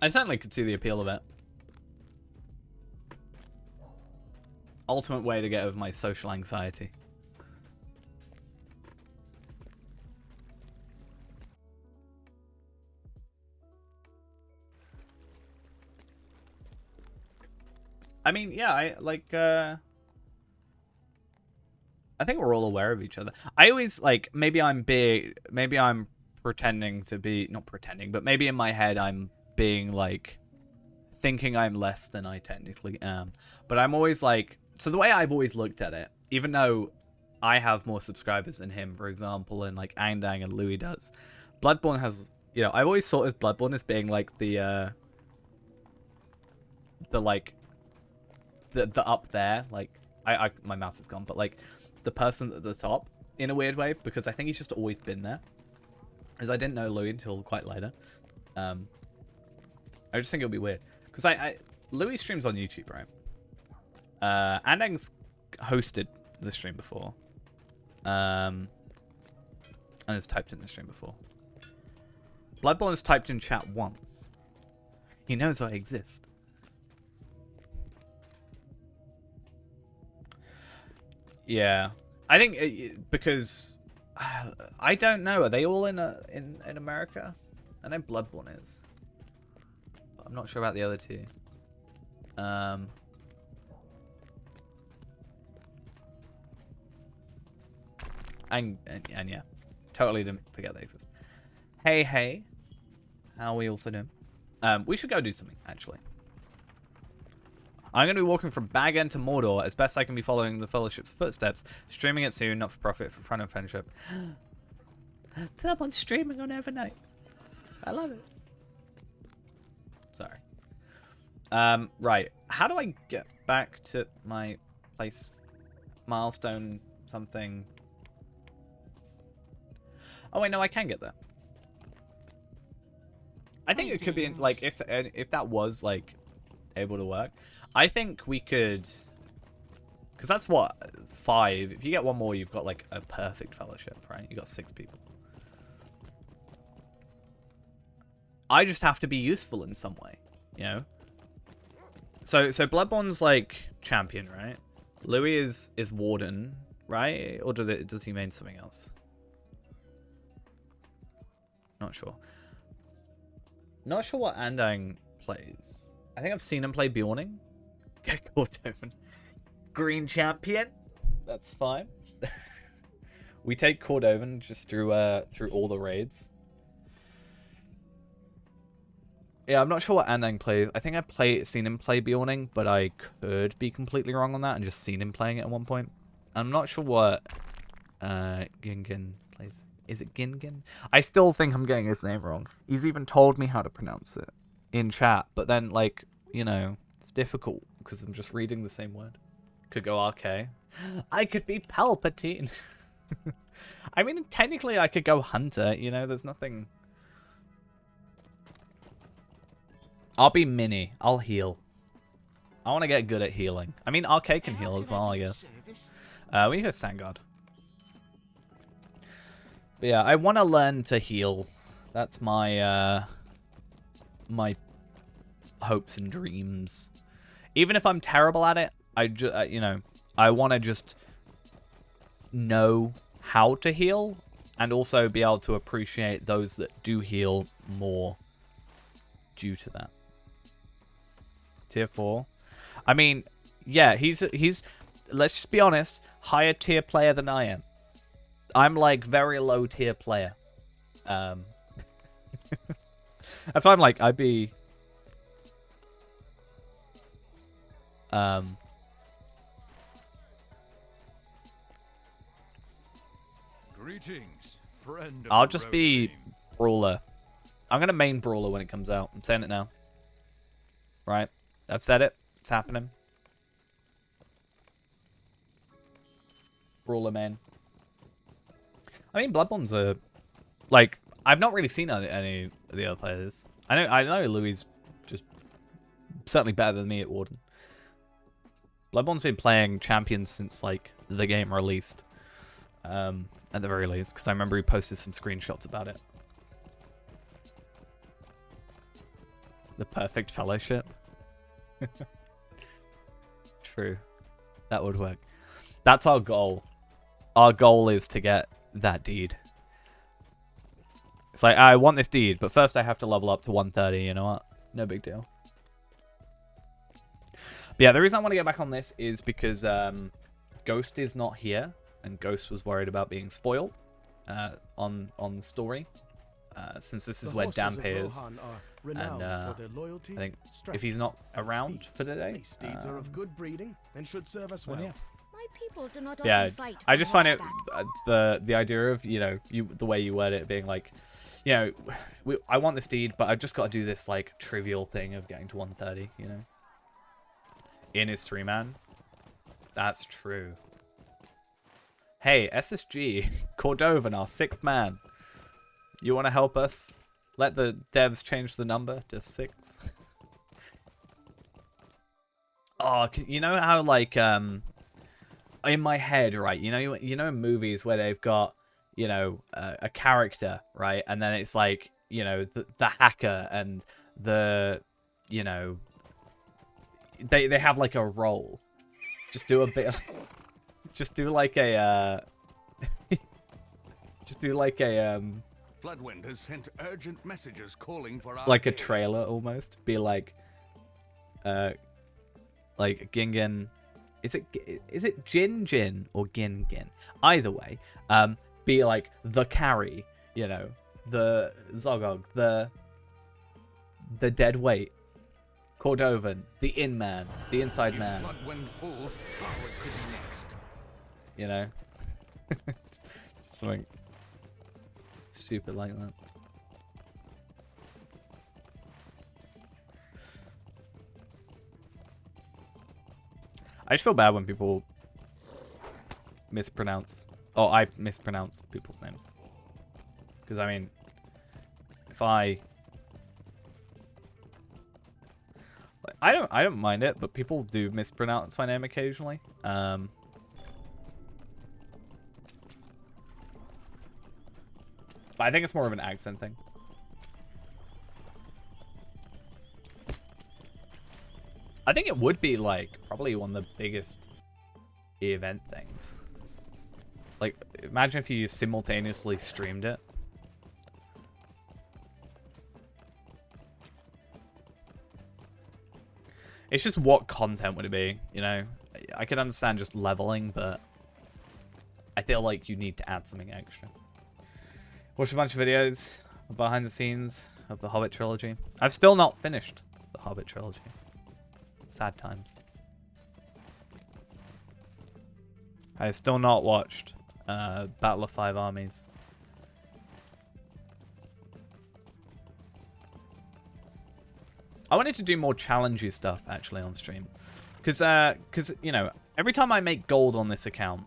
I certainly could see the appeal of it. Ultimate way to get over my social anxiety. I mean, yeah, I think we're all aware of each other. I always maybe I'm pretending to be, not pretending, but maybe in my head I'm being thinking I'm less than I technically am. But I'm always like, so the way I've always looked at it, even though I have more subscribers than him, for example, and like Andang and Louis does, Bloodborne has, you know, I've always thought of Bloodborne as being like the up there, like my mouse is gone, but like the person at the top in a weird way, because I think he's just always been there. Because I didn't know Louis until quite later. I just think it'll be weird because Louis streams on YouTube, right? Andang's hosted the stream before, and has typed in the stream before. Bloodborne has typed in chat once. He knows I exist. Yeah, I think because I don't know. Are they all in America? I know Bloodborne is. I'm not sure about the other two. And yeah, totally didn't forget they exist. Hey, how are we also doing? We should go do something actually. I'm going to be walking from Bag End to Mordor as best I can be following the Fellowship's footsteps. Streaming it soon, not for profit, for fun and friendship. Someone's streaming on Evernight. I love it. Sorry. Right. How do I get back to my place? Milestone something. Oh wait, no, I can get there. I think it could be in, like if that was like able to work. I think we could, because that's what 5. If you get one more, you've got like a perfect fellowship, right? You got 6 people. I just have to be useful in some way, you know. So Bloodborne's like champion, right? Louis is warden, right? Or does he mean something else? Not sure. Not sure what Andang plays. I think I've seen him play Bjorning. Get Cordovan. Green champion. That's fine. We take Cordovan just through all the raids. Yeah, I'm not sure what Andang plays. I think I've seen him play Bjorning, but I could be completely wrong on that and just seen him playing it at one point. I'm not sure what Gingen plays. Is it Gingen? I still think I'm getting his name wrong. He's even told me how to pronounce it in chat, but then, like, you know, it's difficult because I'm just reading the same word. Could go RK. I could be Palpatine. I mean, technically I could go Hunter, you know, there's nothing... I'll be Mini. I'll heal. I want to get good at healing. I mean, RK can heal as well, I guess. We need to Sangard. But yeah, I want to learn to heal. That's my my hopes and dreams. Even if I'm terrible at it, you know, I want to just know how to heal and also be able to appreciate those that do heal more due to that. Tier 4. I mean, yeah, he's let's just be honest, higher tier player than I am. I'm like very low tier player. That's why I'm like, I'd be Greetings, friend. I'll just be Brawler. I'm gonna main Brawler when it comes out. I'm saying it now. Right? I've said it. It's happening. Brawler main. I mean, Bloodborne's a... Like, I've not really seen any of the other players. I know Louis just certainly better than me at Warden. Bloodborne's been playing champions since, like, the game released. At the very least, because I remember he posted some screenshots about it. The perfect fellowship. True. That would work. That's our goal. Our goal is to get that deed. It's like, I want this deed, but first I have to level up to 130, you know what? No big deal. But yeah, the reason I want to get back on this is because Ghost is not here, and Ghost was worried about being spoiled on the story. Since this is where Dampe is. renowned And for their loyalty, I think strength, if he's not and around speed. for the day, These steeds are of good breeding and should serve us well. yeah. My people do not Yeah, often fight I from just find it horseback. the idea of the way you word it being like, I want the steed, but I've just got to do this like trivial thing of getting to 130. In his 3-man. That's true. Hey, SSG, Cordovan, our 6th man. You want to help us? Let the devs change the number to 6. Oh, you know how like in my head, right? You know in movies where they've got a character, right, and then it's like the hacker and the they have like a role. Just do a bit of, just do like a just do like a Floodwind has sent urgent messages calling for our like a aid. trailer almost. Be like Gingen. Is it Jin or Gin? Either way, be like the carry, the Zogog, the dead weight, Cordovan, the in man, the inside man. Floodwind fools, how it could be next. Something stupid like that. I just feel bad when people mispronounce. Oh, I mispronounce people's names. Because I mean, if I don't mind it, but people do mispronounce my name occasionally. But I think it's more of an accent thing. I think it would be like probably one of the biggest event things. Like, imagine if you simultaneously streamed it. It's just what content would it be, I could understand just leveling, but I feel like you need to add something extra. Watched a bunch of videos behind the scenes of the Hobbit trilogy. I've still not finished the Hobbit trilogy. Sad times. I have still not watched Battle of Five Armies. I wanted to do more challengey stuff actually on stream, because every time I make gold on this account,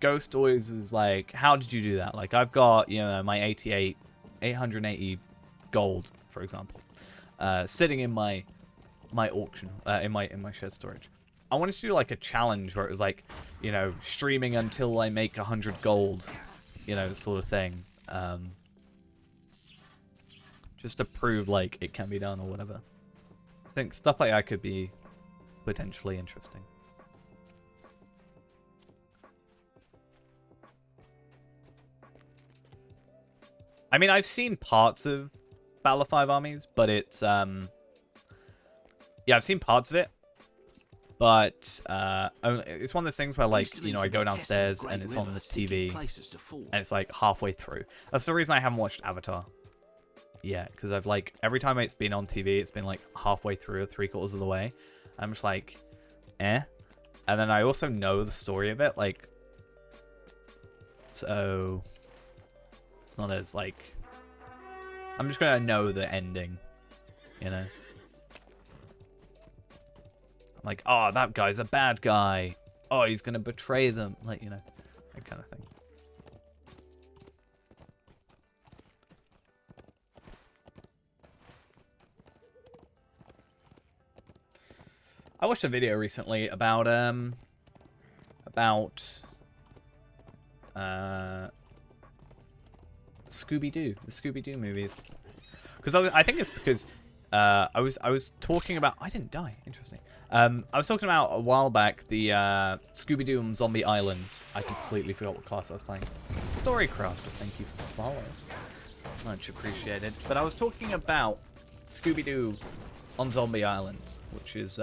Ghost always is like, "How did you do that?" Like I've got my 880 gold, for example, sitting in my auction in my shared storage. I wanted to do like a challenge where it was like, streaming until I make 100 gold, sort of thing. Just to prove like it can be done or whatever. I think stuff like that could be potentially interesting. I mean, I've seen parts of Battle of Five Armies, but it's yeah, I've seen parts of it, but it's one of those things where like I go downstairs and it's on the TV and it's like halfway through. That's the reason I haven't watched Avatar. Yeah, because I've like every time it's been on TV, it's been like halfway through or 3/4 of the way. I'm just like, eh. And then I also know the story of it, like, so it's not as like, I'm just gonna know the ending, I'm like, oh, that guy's a bad guy. Oh, he's gonna betray them, like, that kind of thing. I watched a video recently about Scooby-Doo, the Scooby-Doo movies, because I think it's because I was talking about, I didn't die, interesting. I was talking about a while back the Scooby-Doo on Zombie Island. I completely forgot what class I was playing. Storycrafter, thank you for the follow, much appreciated. But I was talking about Scooby-Doo on Zombie Island, which is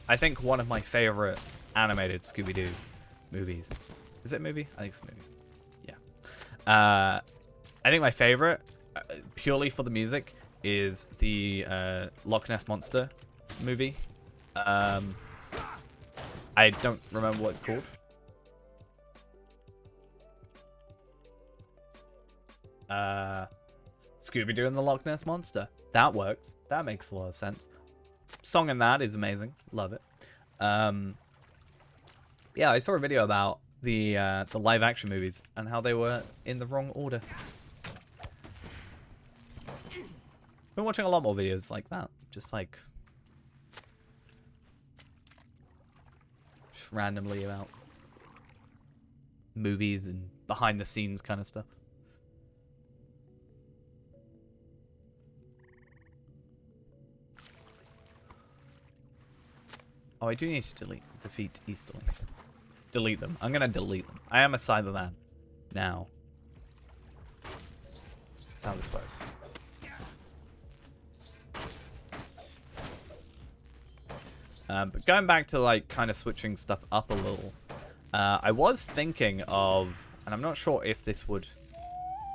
I think one of my favorite animated Scooby-Doo movies. Is it a movie? I think it's a movie. Yeah. I think my favorite, purely for the music, is the Loch Ness Monster movie. I don't remember what it's called. Scooby-Doo and the Loch Ness Monster. That works. That makes a lot of sense. Song in that is amazing. Love it. Yeah, I saw a video about the live action movies and how they were in the wrong order. Been watching a lot more videos like that. Just like randomly about movies and behind the scenes kind of stuff. Oh, I do need to defeat Easterlings. Delete them. I'm gonna delete them. I am a Cyberman now. That's how this works. But going back to like kind of switching stuff up a little, I was thinking of, and I'm not sure if this would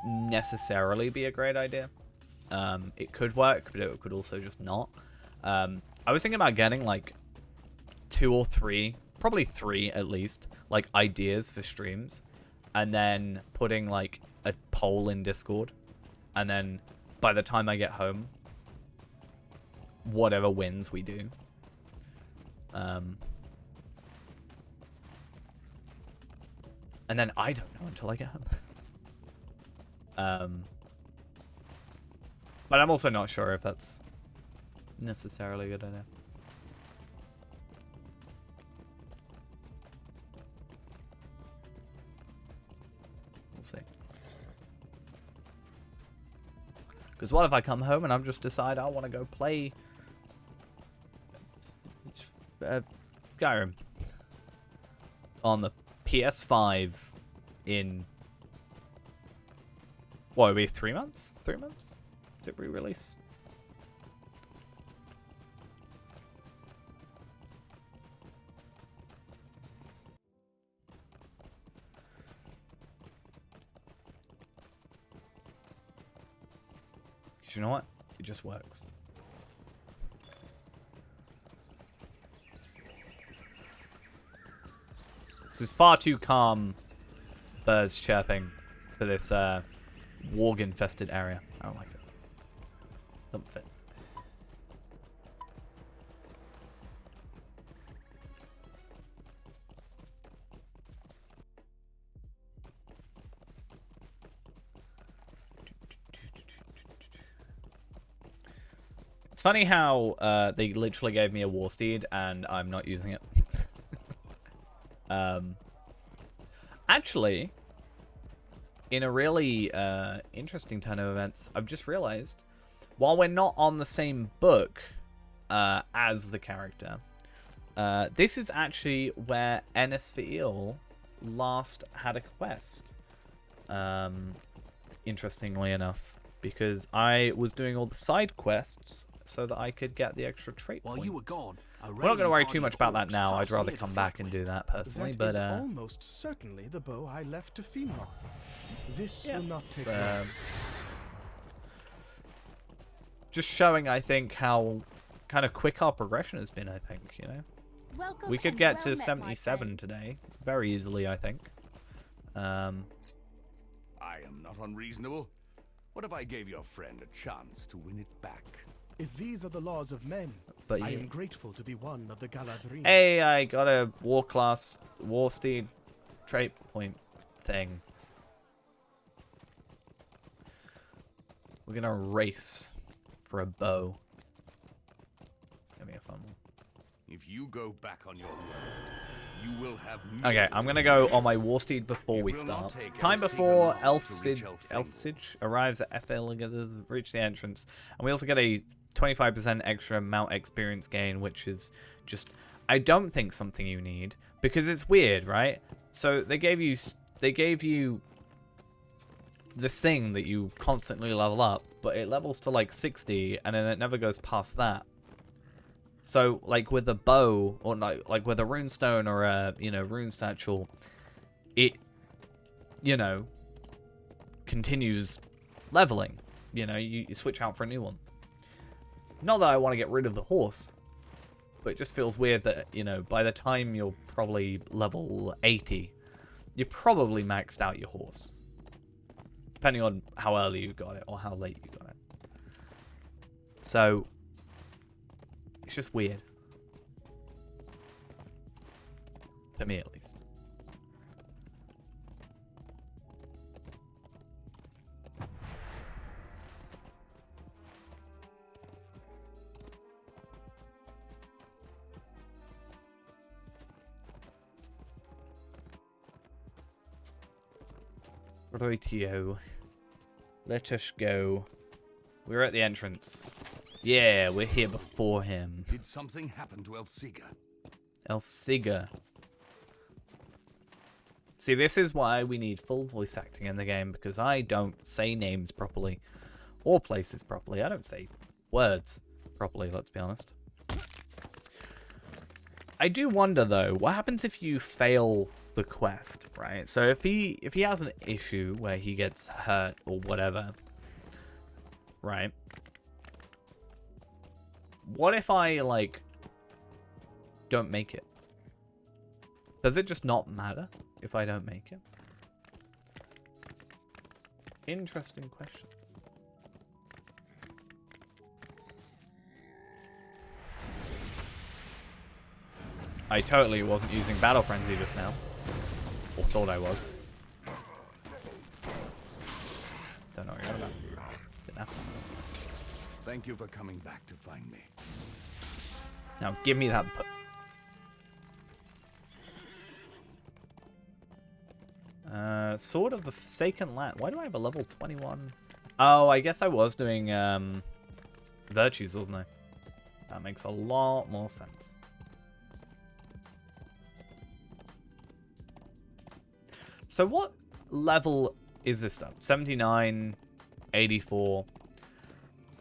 necessarily be a great idea. It could work, but it could also just not. I was thinking about getting like 2 or 3, probably 3 at least, like ideas for streams, and then putting like a poll in Discord, and then by the time I get home, whatever wins we do. And then I don't know until I get home. But I'm also not sure if that's necessarily a good idea. We'll see. Because what if I come home and I'm just decide I want to go play Skyrim on the PS5 in what would be 3 months? 3 months? Is it re-release? You know what? It just works. This is far too calm birds chirping for this warg-infested area. I don't like it. Doesn't fit. It's funny how they literally gave me a war steed and I'm not using it. Actually, in a really interesting turn of events, I've just realized, while we're not on the same book as the character, this is actually where Ennis Fiel last had a quest. Interestingly enough, because I was doing all the side quests so that I could get the extra trait While points. you were gone, we're not going to worry too much about that now. I'd rather come back and do that personally, that but is almost certainly the bow I left to Feenock. This will not take long. Just showing, I think, how kind of quick our progression has been, I think, you know? Welcome We could and get well to met, 77 today. Very easily, I think. I am not unreasonable. What if I gave your friend a chance to win it back? If these are the laws of men, But I yeah. am grateful to be one of the Galadhrim. Hey, I got a war class, war steed trait point thing. We're gonna race for a bow. It's gonna be a fun one. If you go back on your word, you will have Okay, I'm gonna go on my war steed before we start. Time before Elfsage arrives at Ethelga's reach the entrance, and we also get a 25% extra mount experience gain, which is just, I don't think something you need, because it's weird, right? So they gave you this thing that you constantly level up, but it levels to like 60, and then it never goes past that. So, like with a bow, or like with a runestone or a, rune satchel, it, continues leveling. You switch out for a new one. Not that I want to get rid of the horse, but it just feels weird that, you know, by the time you're probably level 80, you probably maxed out your horse. Depending on how early you got it or how late you got it. So, it's just weird. To me, at least. Rightio. Let us go. We're at the entrance. Yeah, we're here before him. Did something happen to Elfsiga? Elfsiga. See, this is why we need full voice acting in the game, because I don't say names properly. Or places properly. I don't say words properly, let's be honest. I do wonder, though, what happens if you fail the quest, right? So if he has an issue where he gets hurt or whatever, right? What if I, like, don't make it? Does it just not matter if I don't make it? Interesting questions. I totally wasn't using Battle Frenzy just now. Or thought I was. Don't know what you're on about. Didn't happen. Thank you for coming back to find me. Now give me that Sword of the Forsaken Land. Why do I have a level 21? Oh, I guess I was doing virtues, wasn't I? That makes a lot more sense. So what level is this stuff? 79, 84.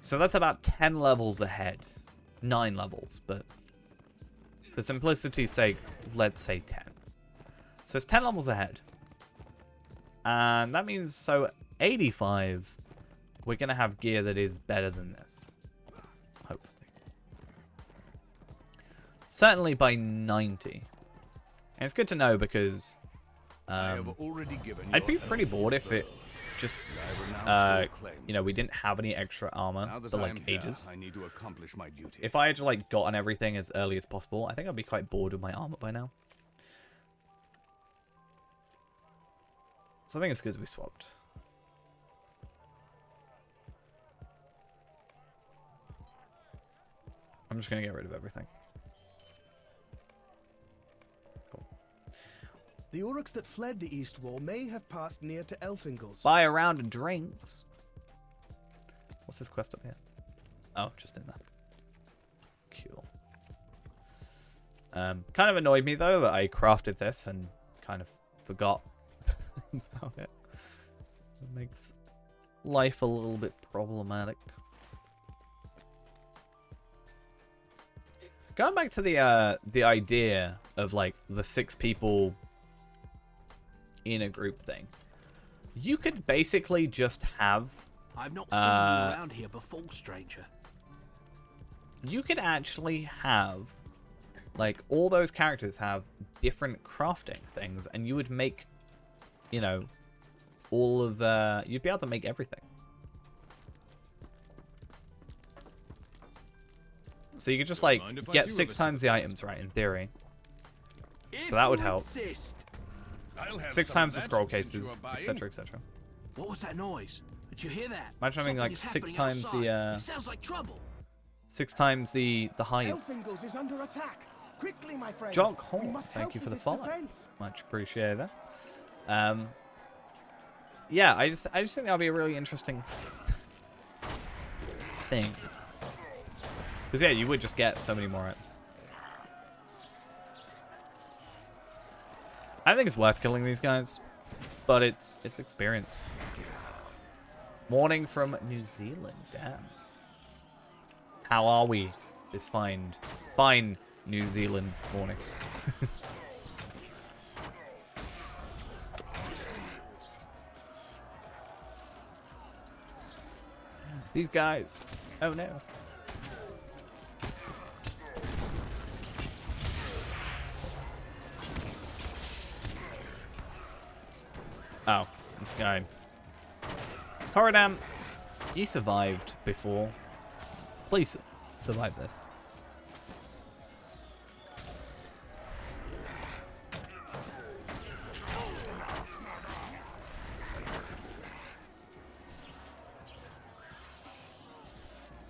So that's about 10 levels ahead. 9 levels, but for simplicity's sake, let's say 10. So it's 10 levels ahead. And that means, so 85, we're going to have gear that is better than this. Hopefully. Certainly by 90. And it's good to know because I'd be pretty bored if it just, you know, we didn't have any extra armor for like ages. I need to accomplish my duty. If I had like gotten everything as early as possible, I think I'd be quite bored with my armor by now. So I think it's good we swapped. I'm just gonna get rid of everything. The Uruks that fled the East Wall may have passed near to Elfingles. Buy a round of drinks. What's this quest up here? Oh, just in there. Cool. Kind of annoyed me though that I crafted this and kind of forgot about it. It makes life a little bit problematic. Going back to the idea of like the 6 people in a group thing. You could basically just have... I've not seen you around here before, stranger. You could actually have, like, all those characters have different crafting things, and you would make, you know, all of the... You'd be able to make everything. So you could just, like, get 6 times the items, right, in theory. So that would help. 6 times the scroll cases, etc., etc. What was that noise? Did you hear that? Imagine having like 6 times the sounds like trouble. 6 times the hides. Elfingles is under attack. Quickly, my friends. Jock Horn, thank you for the follow. Much appreciated. Yeah, I just think that'll be a really interesting thing. Because yeah, you would just get so many more items. I think it's worth killing these guys, but it's experience. Morning from New Zealand, damn. How are we this fine New Zealand morning? These guys. Oh no. Oh, this guy. Coradam, you survived before. Please survive this.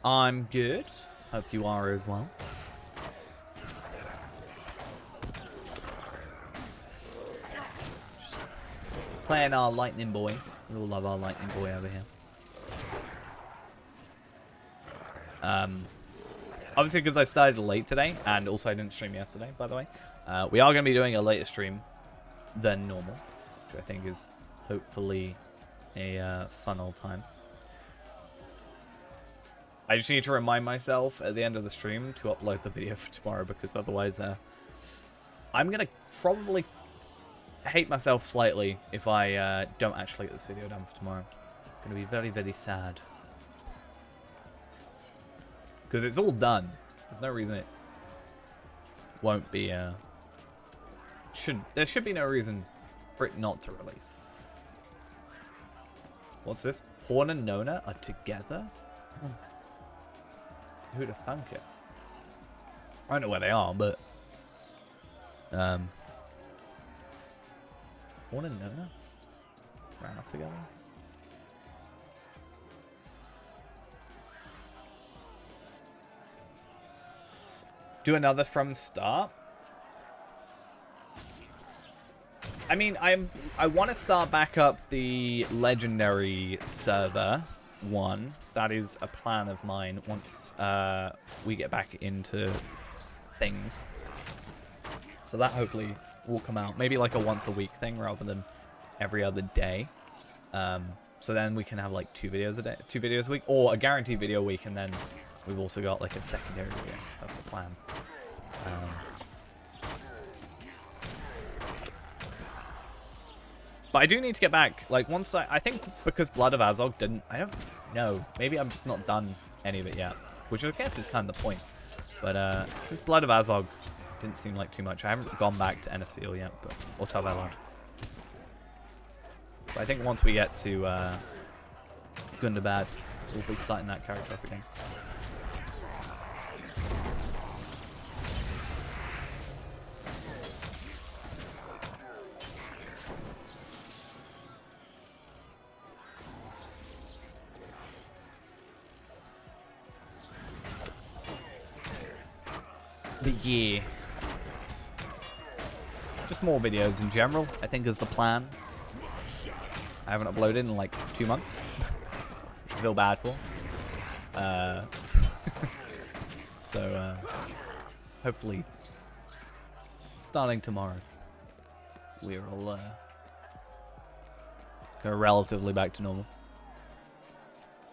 I'm good. Hope you are as well. Just playing our lightning boy. We all love our lightning boy over here. Obviously because I started late today, and also I didn't stream yesterday, by the way. We are going to be doing a later stream than normal, which I think is hopefully a fun old time. I just need to remind myself at the end of the stream to upload the video for tomorrow, because otherwise I'm going to probably hate myself slightly if I don't actually get this video done for tomorrow. I'm going to be very, very sad. Because it's all done. There's no reason it won't be, there should be no reason for it not to release. What's this? Horn and Nona are together? Who'd have thunk it? I don't know where they are, but Horn and Nona ran off together. Do another from start. I mean, I want to start back up the legendary server one. That is a plan of mine once we get back into things. So that hopefully will come out. Maybe like a once a week thing rather than every other day. So then we can have like 2 videos a day, 2 videos a week, or a guaranteed video a week, and then we've also got like a secondary video. That's the plan. But I do need to get back. Like once I think because Blood of Azog didn't, I don't know. Maybe I'm just not done any of it yet, which I guess is kind of the point. But since Blood of Azog didn't seem like too much, I haven't gone back to Enisfiel yet, but or Tavelard. But I think once we get to Gundabad, we'll be starting that character up again. The year. Just more videos in general, I think is the plan. I haven't uploaded in like 2 months, which I feel bad for. So, hopefully, starting tomorrow, we're all go relatively back to normal.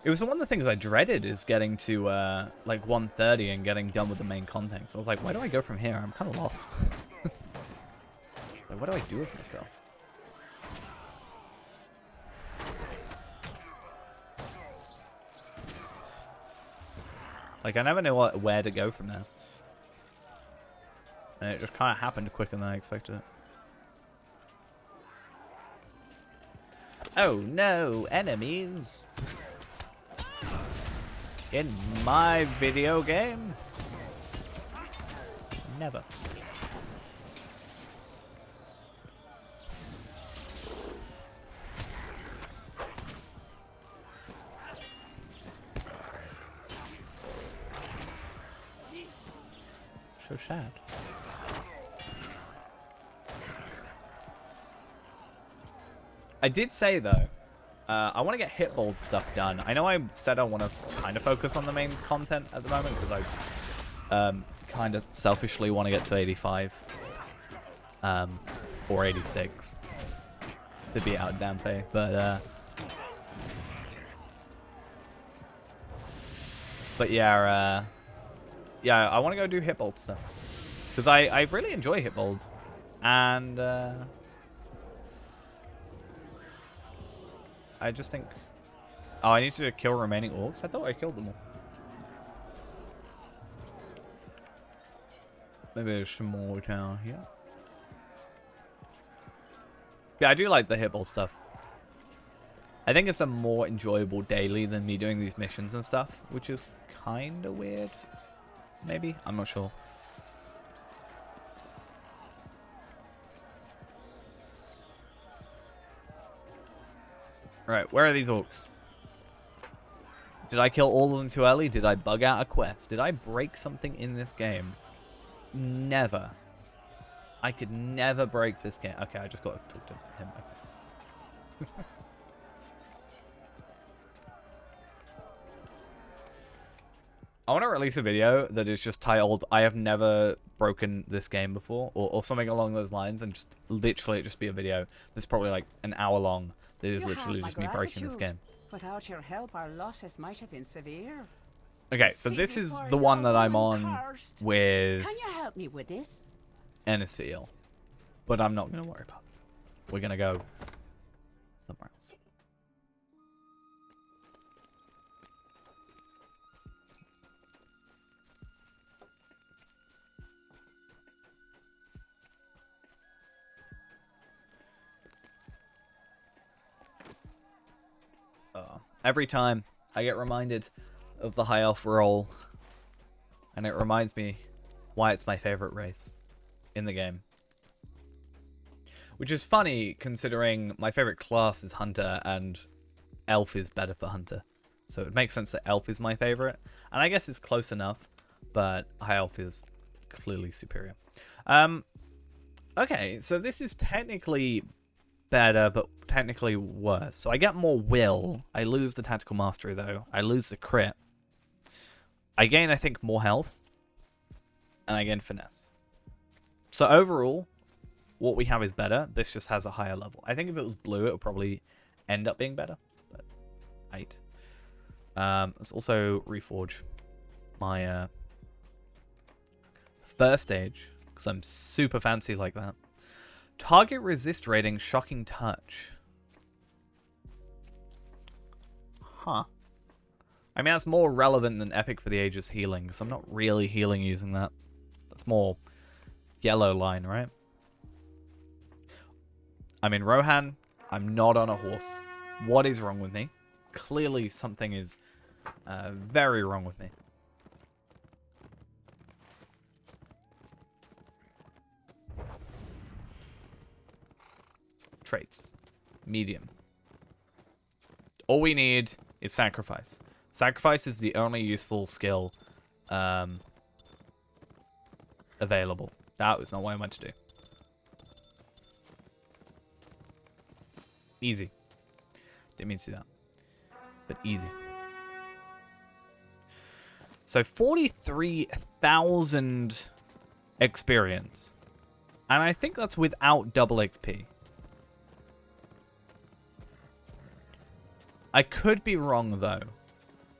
It was one of the things I dreaded is getting to like 1:30 and getting done with the main content. So I was like, where do I go from here? I'm kind of lost. It's like, what do I do with myself? Like, I never know where to go from there. And it just kind of happened quicker than I expected it. Oh no, enemies! In my video game? Never. So sad. I did say though, I want to get Hitbold stuff done. I know I said I want to kind of focus on the main content at the moment because I kind of selfishly want to get to 85 or 86 to be out of Dampe, but yeah, yeah, I want to go do Hitbold stuff because I really enjoy Hitbold, and I just think... Oh, I need to kill remaining orcs? I thought I killed them all. Maybe there's some more down here. Yeah, I do like the Hitbold stuff. I think it's a more enjoyable daily than me doing these missions and stuff, which is kind of weird. Maybe? I'm not sure. Right, where are these orcs? Did I kill all of them too early? Did I bug out a quest? Did I break something in this game? Never. I could never break this game. Okay, I just got to talk to him. Okay. I want to release a video that is just titled, I have never broken this game before, or something along those lines, and just literally just be a video that's probably like an hour long. That is literally just me breaking this game. Without your help, our losses might have been severe. Okay, so this is the one that I'm on with Can you help me with this? Ennisfield, but I'm not going to worry about it. We're going to go somewhere else. Every time I get reminded of the high elf role, and it reminds me why it's my favorite race in the game. Which is funny considering my favorite class is hunter and elf is better for hunter. So it makes sense that elf is my favorite, and I guess it's close enough, but high elf is clearly superior. Okay, so this is technically better, but technically worse. So I get more will. I lose the tactical mastery, though. I lose the crit. I gain, I think, more health. And I gain finesse. So overall, what we have is better. This just has a higher level. I think if it was blue, it would probably end up being better. But 8. Let's also reforge my first stage, because I'm super fancy like that. Target resist rating, shocking touch. Huh. I mean, that's more relevant than Epic for the Ages healing, because I'm not really healing using that. That's more yellow line, right? I'm in Rohan. I'm not on a horse. What is wrong with me? Clearly something is very wrong with me. Traits. Medium. All we need is sacrifice. Sacrifice is the only useful skill available. That was not what I meant to do. Easy. Didn't mean to do that. But easy. So 43,000 experience. And I think that's without double XP. I could be wrong, though.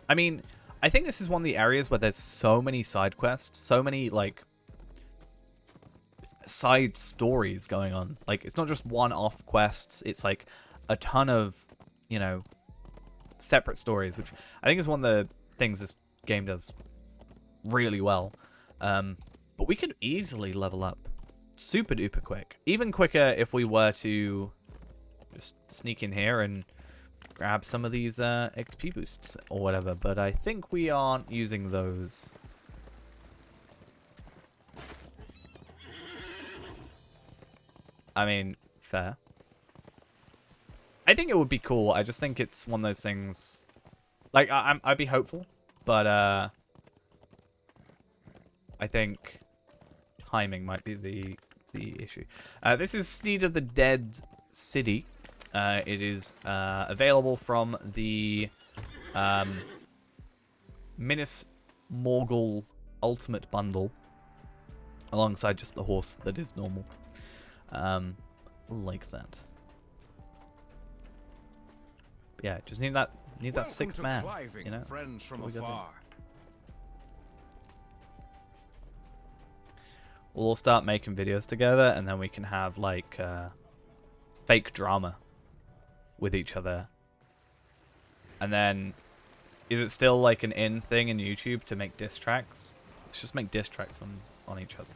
I mean, I think this is one of the areas where there's so many side quests, so many, like, side stories going on. Like, it's not just one-off quests. It's, like, a ton of, you know, separate stories, which I think is one of the things this game does really well. But we could easily level up super duper quick. Even quicker if we were to just sneak in here and grab some of these XP boosts or whatever, but I think we aren't using those. I mean, fair. I think it would be cool. I just think it's one of those things. Like, I'd be hopeful, but I think timing might be the issue. This is Seed of the Dead City. It is available from the Minas Morgul Ultimate Bundle, alongside just the horse that is normal, like that. But yeah, just need that sixth man. You know, friends from afar. afar. We'll all start making videos together, and then we can have like fake drama with each other. And then, is it still like an in thing in YouTube to make diss tracks? Let's just make diss tracks on each other.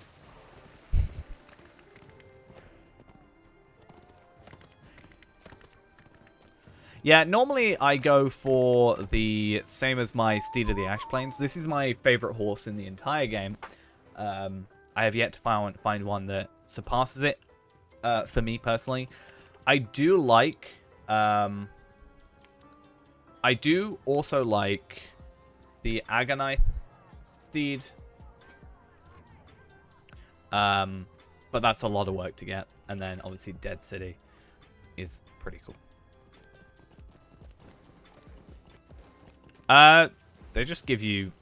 Yeah, normally I go for the same as my Steed of the Ash Plains. This is my favorite horse in the entire game. I have yet to find one that surpasses it for me personally. I do like... I do also like the Agonite Steed. But that's a lot of work to get. And then obviously Dead City is pretty cool. They just give you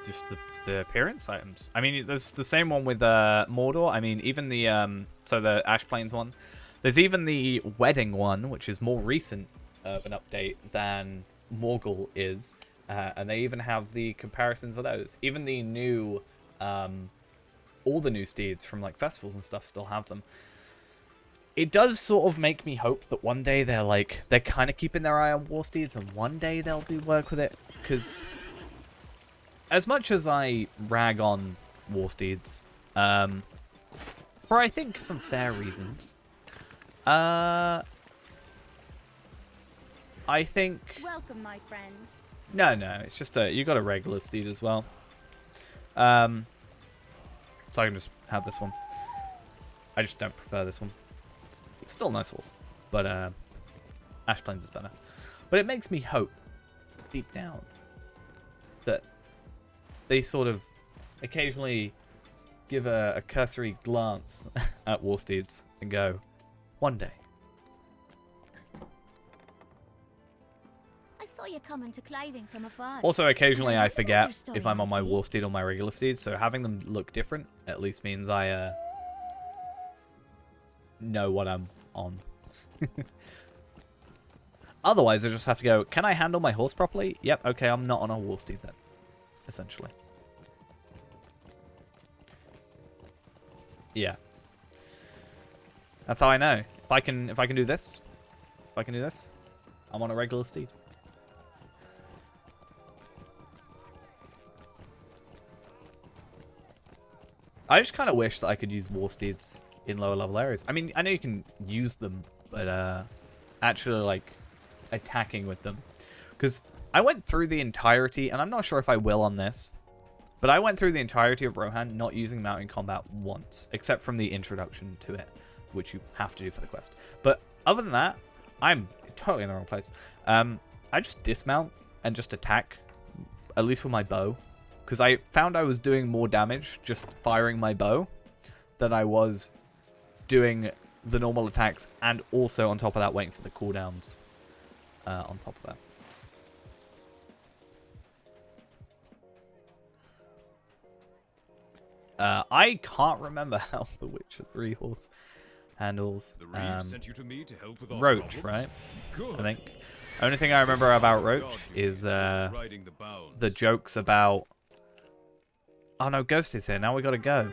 just the appearance items. I mean, there's the same one with Mordor. I mean, even the so the Ash Plains one. There's even the Wedding one, which is more recent of an update than Morgul is, and they even have the comparisons of those. Even the new, all the new steeds from like festivals and stuff still have them. It does sort of make me hope that one day they're kind of keeping their eye on war steeds, and one day they'll do work with it. Because as much as I rag on war steeds, for I think some fair reasons, I think. Welcome, my friend. No, it's just you got a regular steed as well. So I can just have this one. I just don't prefer this one. It's still a nice horse, but Ash Plains is better. But it makes me hope, deep down, that they sort of occasionally give a cursory glance at war steeds and go, one day. I saw you coming to Claving from afar. Also, occasionally I forget if I'm on my war steed or my regular steed, so having them look different at least means I know what I'm on. Otherwise, I just have to go, can I handle my horse properly? Yep, okay, I'm not on a war steed then, essentially. Yeah. That's how I know. If I can do this, I'm on a regular steed. I just kind of wish that I could use war steeds in lower level areas. I mean, I know you can use them, but actually like attacking with them. Because I went through the entirety, and I'm not sure if I will on this, but I went through the entirety of Rohan not using mounted combat once, except from the introduction to it, which you have to do for the quest. But other than that, I'm totally in the wrong place. I just dismount and just attack, at least with my bow. Because I found I was doing more damage just firing my bow than I was doing the normal attacks, and also on top of that waiting for the cooldowns on top of that. I can't remember how the Witcher 3 horse handles Roach, right? Good. I think. Only thing I remember about Roach is the jokes about... Oh no, Ghost is here. Now we gotta go.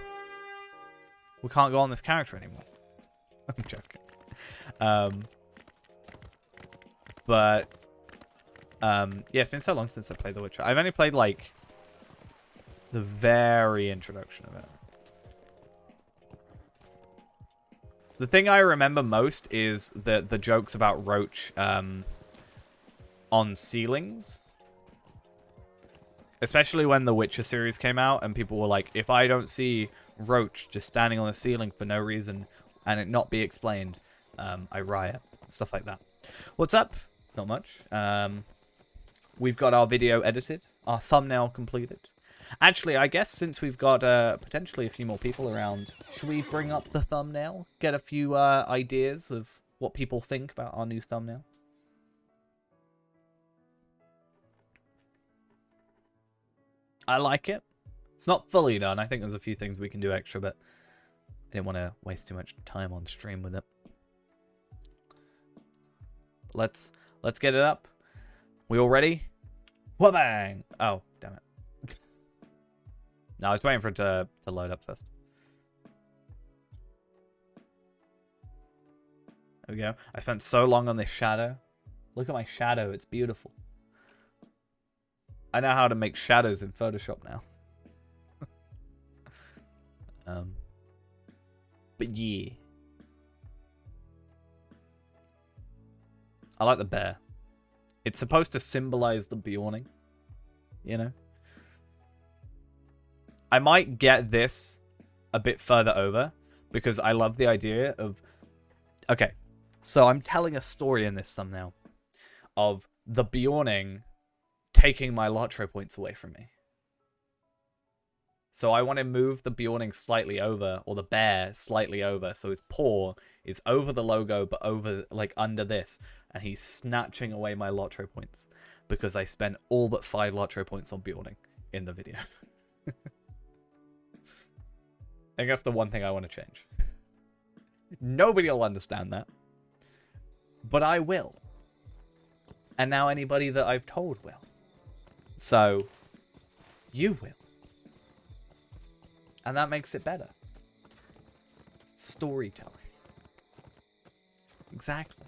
We can't go on this character anymore. I'm joking. Yeah, it's been so long since I played The Witcher. I've only played, like, the very introduction of it. The thing I remember most is the jokes about Roach on ceilings. Especially when the Witcher series came out and people were like, if I don't see Roach just standing on the ceiling for no reason and it not be explained, I riot. Stuff like that. What's up? Not much. We've got our video edited, our thumbnail completed. Actually, I guess since we've got potentially a few more people around, should we bring up the thumbnail? Get a few ideas of what people think about our new thumbnail? I like it. It's not fully done. I think there's a few things we can do extra, but I didn't want to waste too much time on stream with it. Let's get it up. We all ready? Wha-bang! Oh, damn it. No, I was waiting for it to load up first. There we go. I spent so long on this shadow. Look at my shadow. It's beautiful. I know how to make shadows in Photoshop now. But yeah. I like the bear. It's supposed to symbolize the Bjorning, you know? I might get this a bit further over because I love the idea of... Okay, so I'm telling a story in this thumbnail of the Bjorning taking my Lotro points away from me. So I want to move the Bjorning slightly over, or the bear slightly over, so his paw is over the logo, but over, like, under this. And he's snatching away my Lotro points because I spent all but 5 Lotro points on Bjorning in the video. I guess the one thing I want to change. Nobody will understand that. But I will. And now anybody that I've told will. So, you will. And that makes it better. Storytelling. Exactly.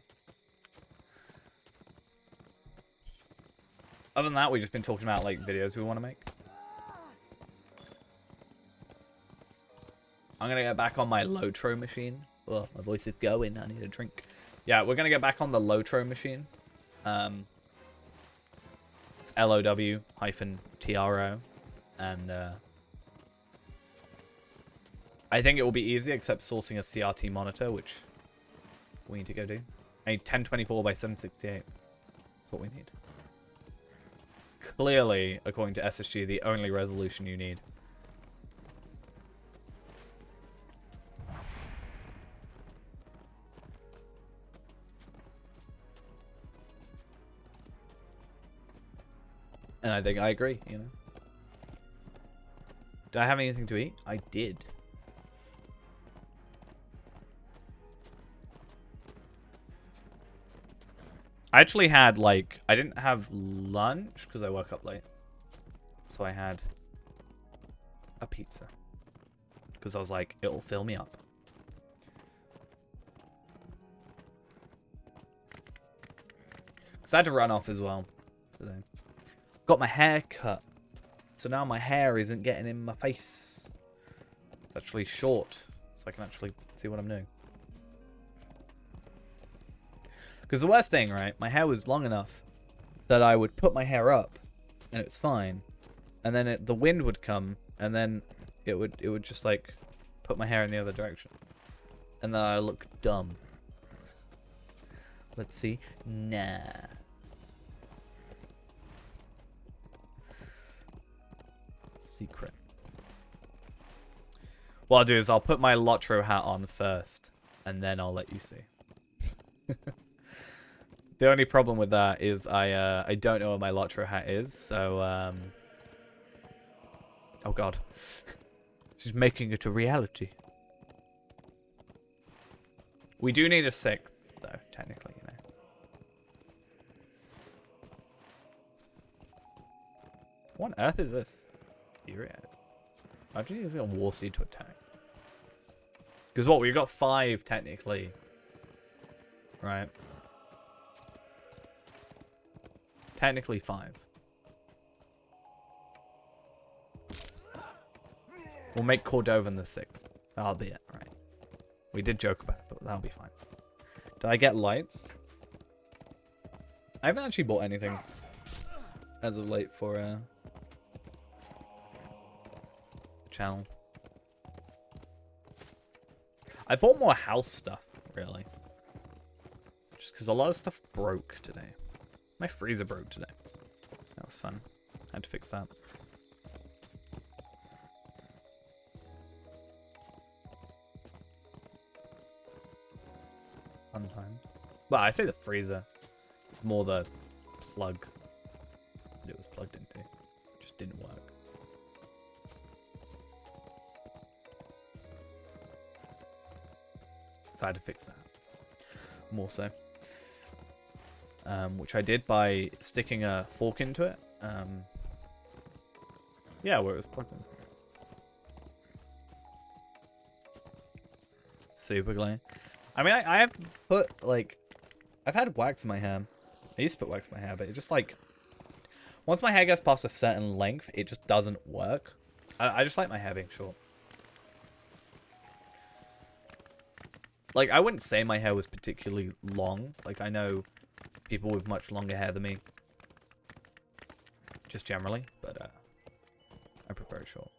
Other than that, we've just been talking about, like, videos we want to make. I'm going to get back on my Lotro machine. Oh, my voice is going. I need a drink. Yeah, we're going to get back on the Lotro machine. It's LOW-TRO. And, I think it will be easy, except sourcing a CRT monitor, which we need to go do. I need 1024 by 768. That's what we need. Clearly, according to SSG, the only resolution you need. And I think I agree, you know. Did I have anything to eat? I did. I actually had, like, I didn't have lunch because I woke up late. So I had a pizza. Because I was like, it'll fill me up. Because I had to run off as well today. Got my hair cut. So now my hair isn't getting in my face. It's actually short. So I can actually see what I'm doing. Because the worst thing, right, my hair was long enough that I would put my hair up and it was fine. And then the wind would come and then it would just like put my hair in the other direction. And then I look dumb. Let's see. Nah. Secret. What I'll do is I'll put my Lotro hat on first and then I'll let you see. The only problem with that is I don't know where my Lotro hat is, so oh god. She's making it a reality. We do need a 6th, though, technically, you know. What on earth is this? Furia. Imagine using a War Seed to attack. Because what, we've got 5 technically. Right. Technically 5. We'll make Cordovan the 6th. That'll be it, right? We did joke about it, but that'll be fine. Did I get lights? I haven't actually bought anything as of late for the channel. I bought more house stuff, really. Just because a lot of stuff broke today. My freezer broke today. That was fun. I had to fix that. Fun times. Well, I say the freezer. It's more the plug that it was plugged into. It just didn't work. So I had to fix that. More so. Which I did by sticking a fork into it. Yeah, where it was plugged in. Super glowing. I mean, I have put, like... I've had wax in my hair. I used to put wax in my hair, but it just, like... Once my hair gets past a certain length, it just doesn't work. I just like my hair being short. Like, I wouldn't say my hair was particularly long. Like, I know people with much longer hair than me. Just generally, but I prefer it short.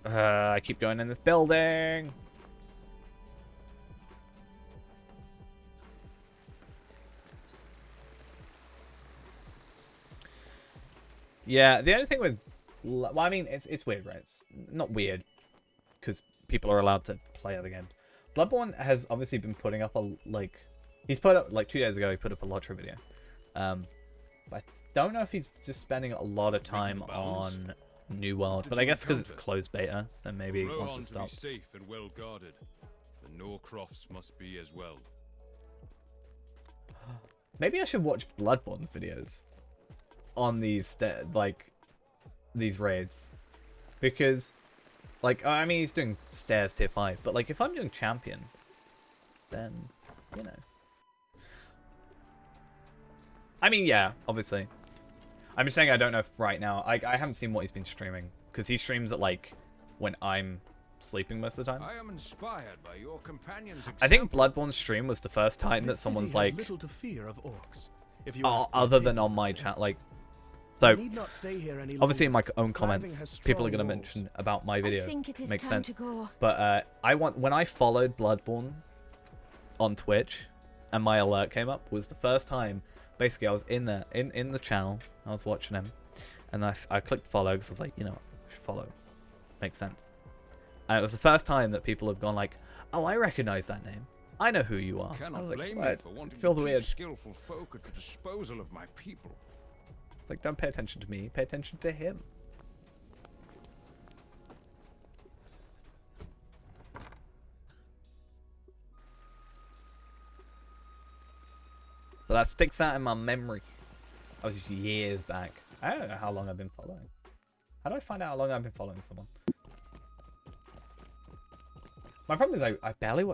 I keep going in this building. Yeah, the only thing with... Well, I mean, it's weird, right? It's not weird, because people are allowed to play other games. Bloodborne has obviously been putting up a, like... He's put up, like 2 days ago, he put up a Lotro video. But I don't know if he's just spending a lot of time on New World. But I guess because it's closed beta, then maybe once it stops. Safe and well guarded. The Norcrofts must be as well. Maybe I should watch Bloodborne's videos on these these raids, because like I mean he's doing stairs tier 5, but like if I'm doing champion, then you know. I mean yeah, obviously. I'm just saying I don't know if right now I haven't seen what he's been streaming, because he streams at like when I'm sleeping most of the time. I am inspired by your companions. I think Bloodborne's stream was the first time that someone's like, little to fear of orcs. If you other than on my chat, like, so obviously in my own comments, people are going to mention about my video. Makes sense. But when I followed Bloodborne on Twitch and my alert came up, was the first time. Basically, I was in there in the channel. I was watching him, and I clicked follow because I was like, you know what, I should follow. Makes sense. And it was the first time that people have gone like, oh, I recognize that name. I know who you are. I was like, blame what? you for wanting It feels to keep weird. skillful folk at the disposal of my people. It's like, don't pay attention to me. Pay attention to him. But that sticks out in my memory. That was years back. I don't know how long I've been following. How do I find out how long I've been following someone? My problem is I barely watch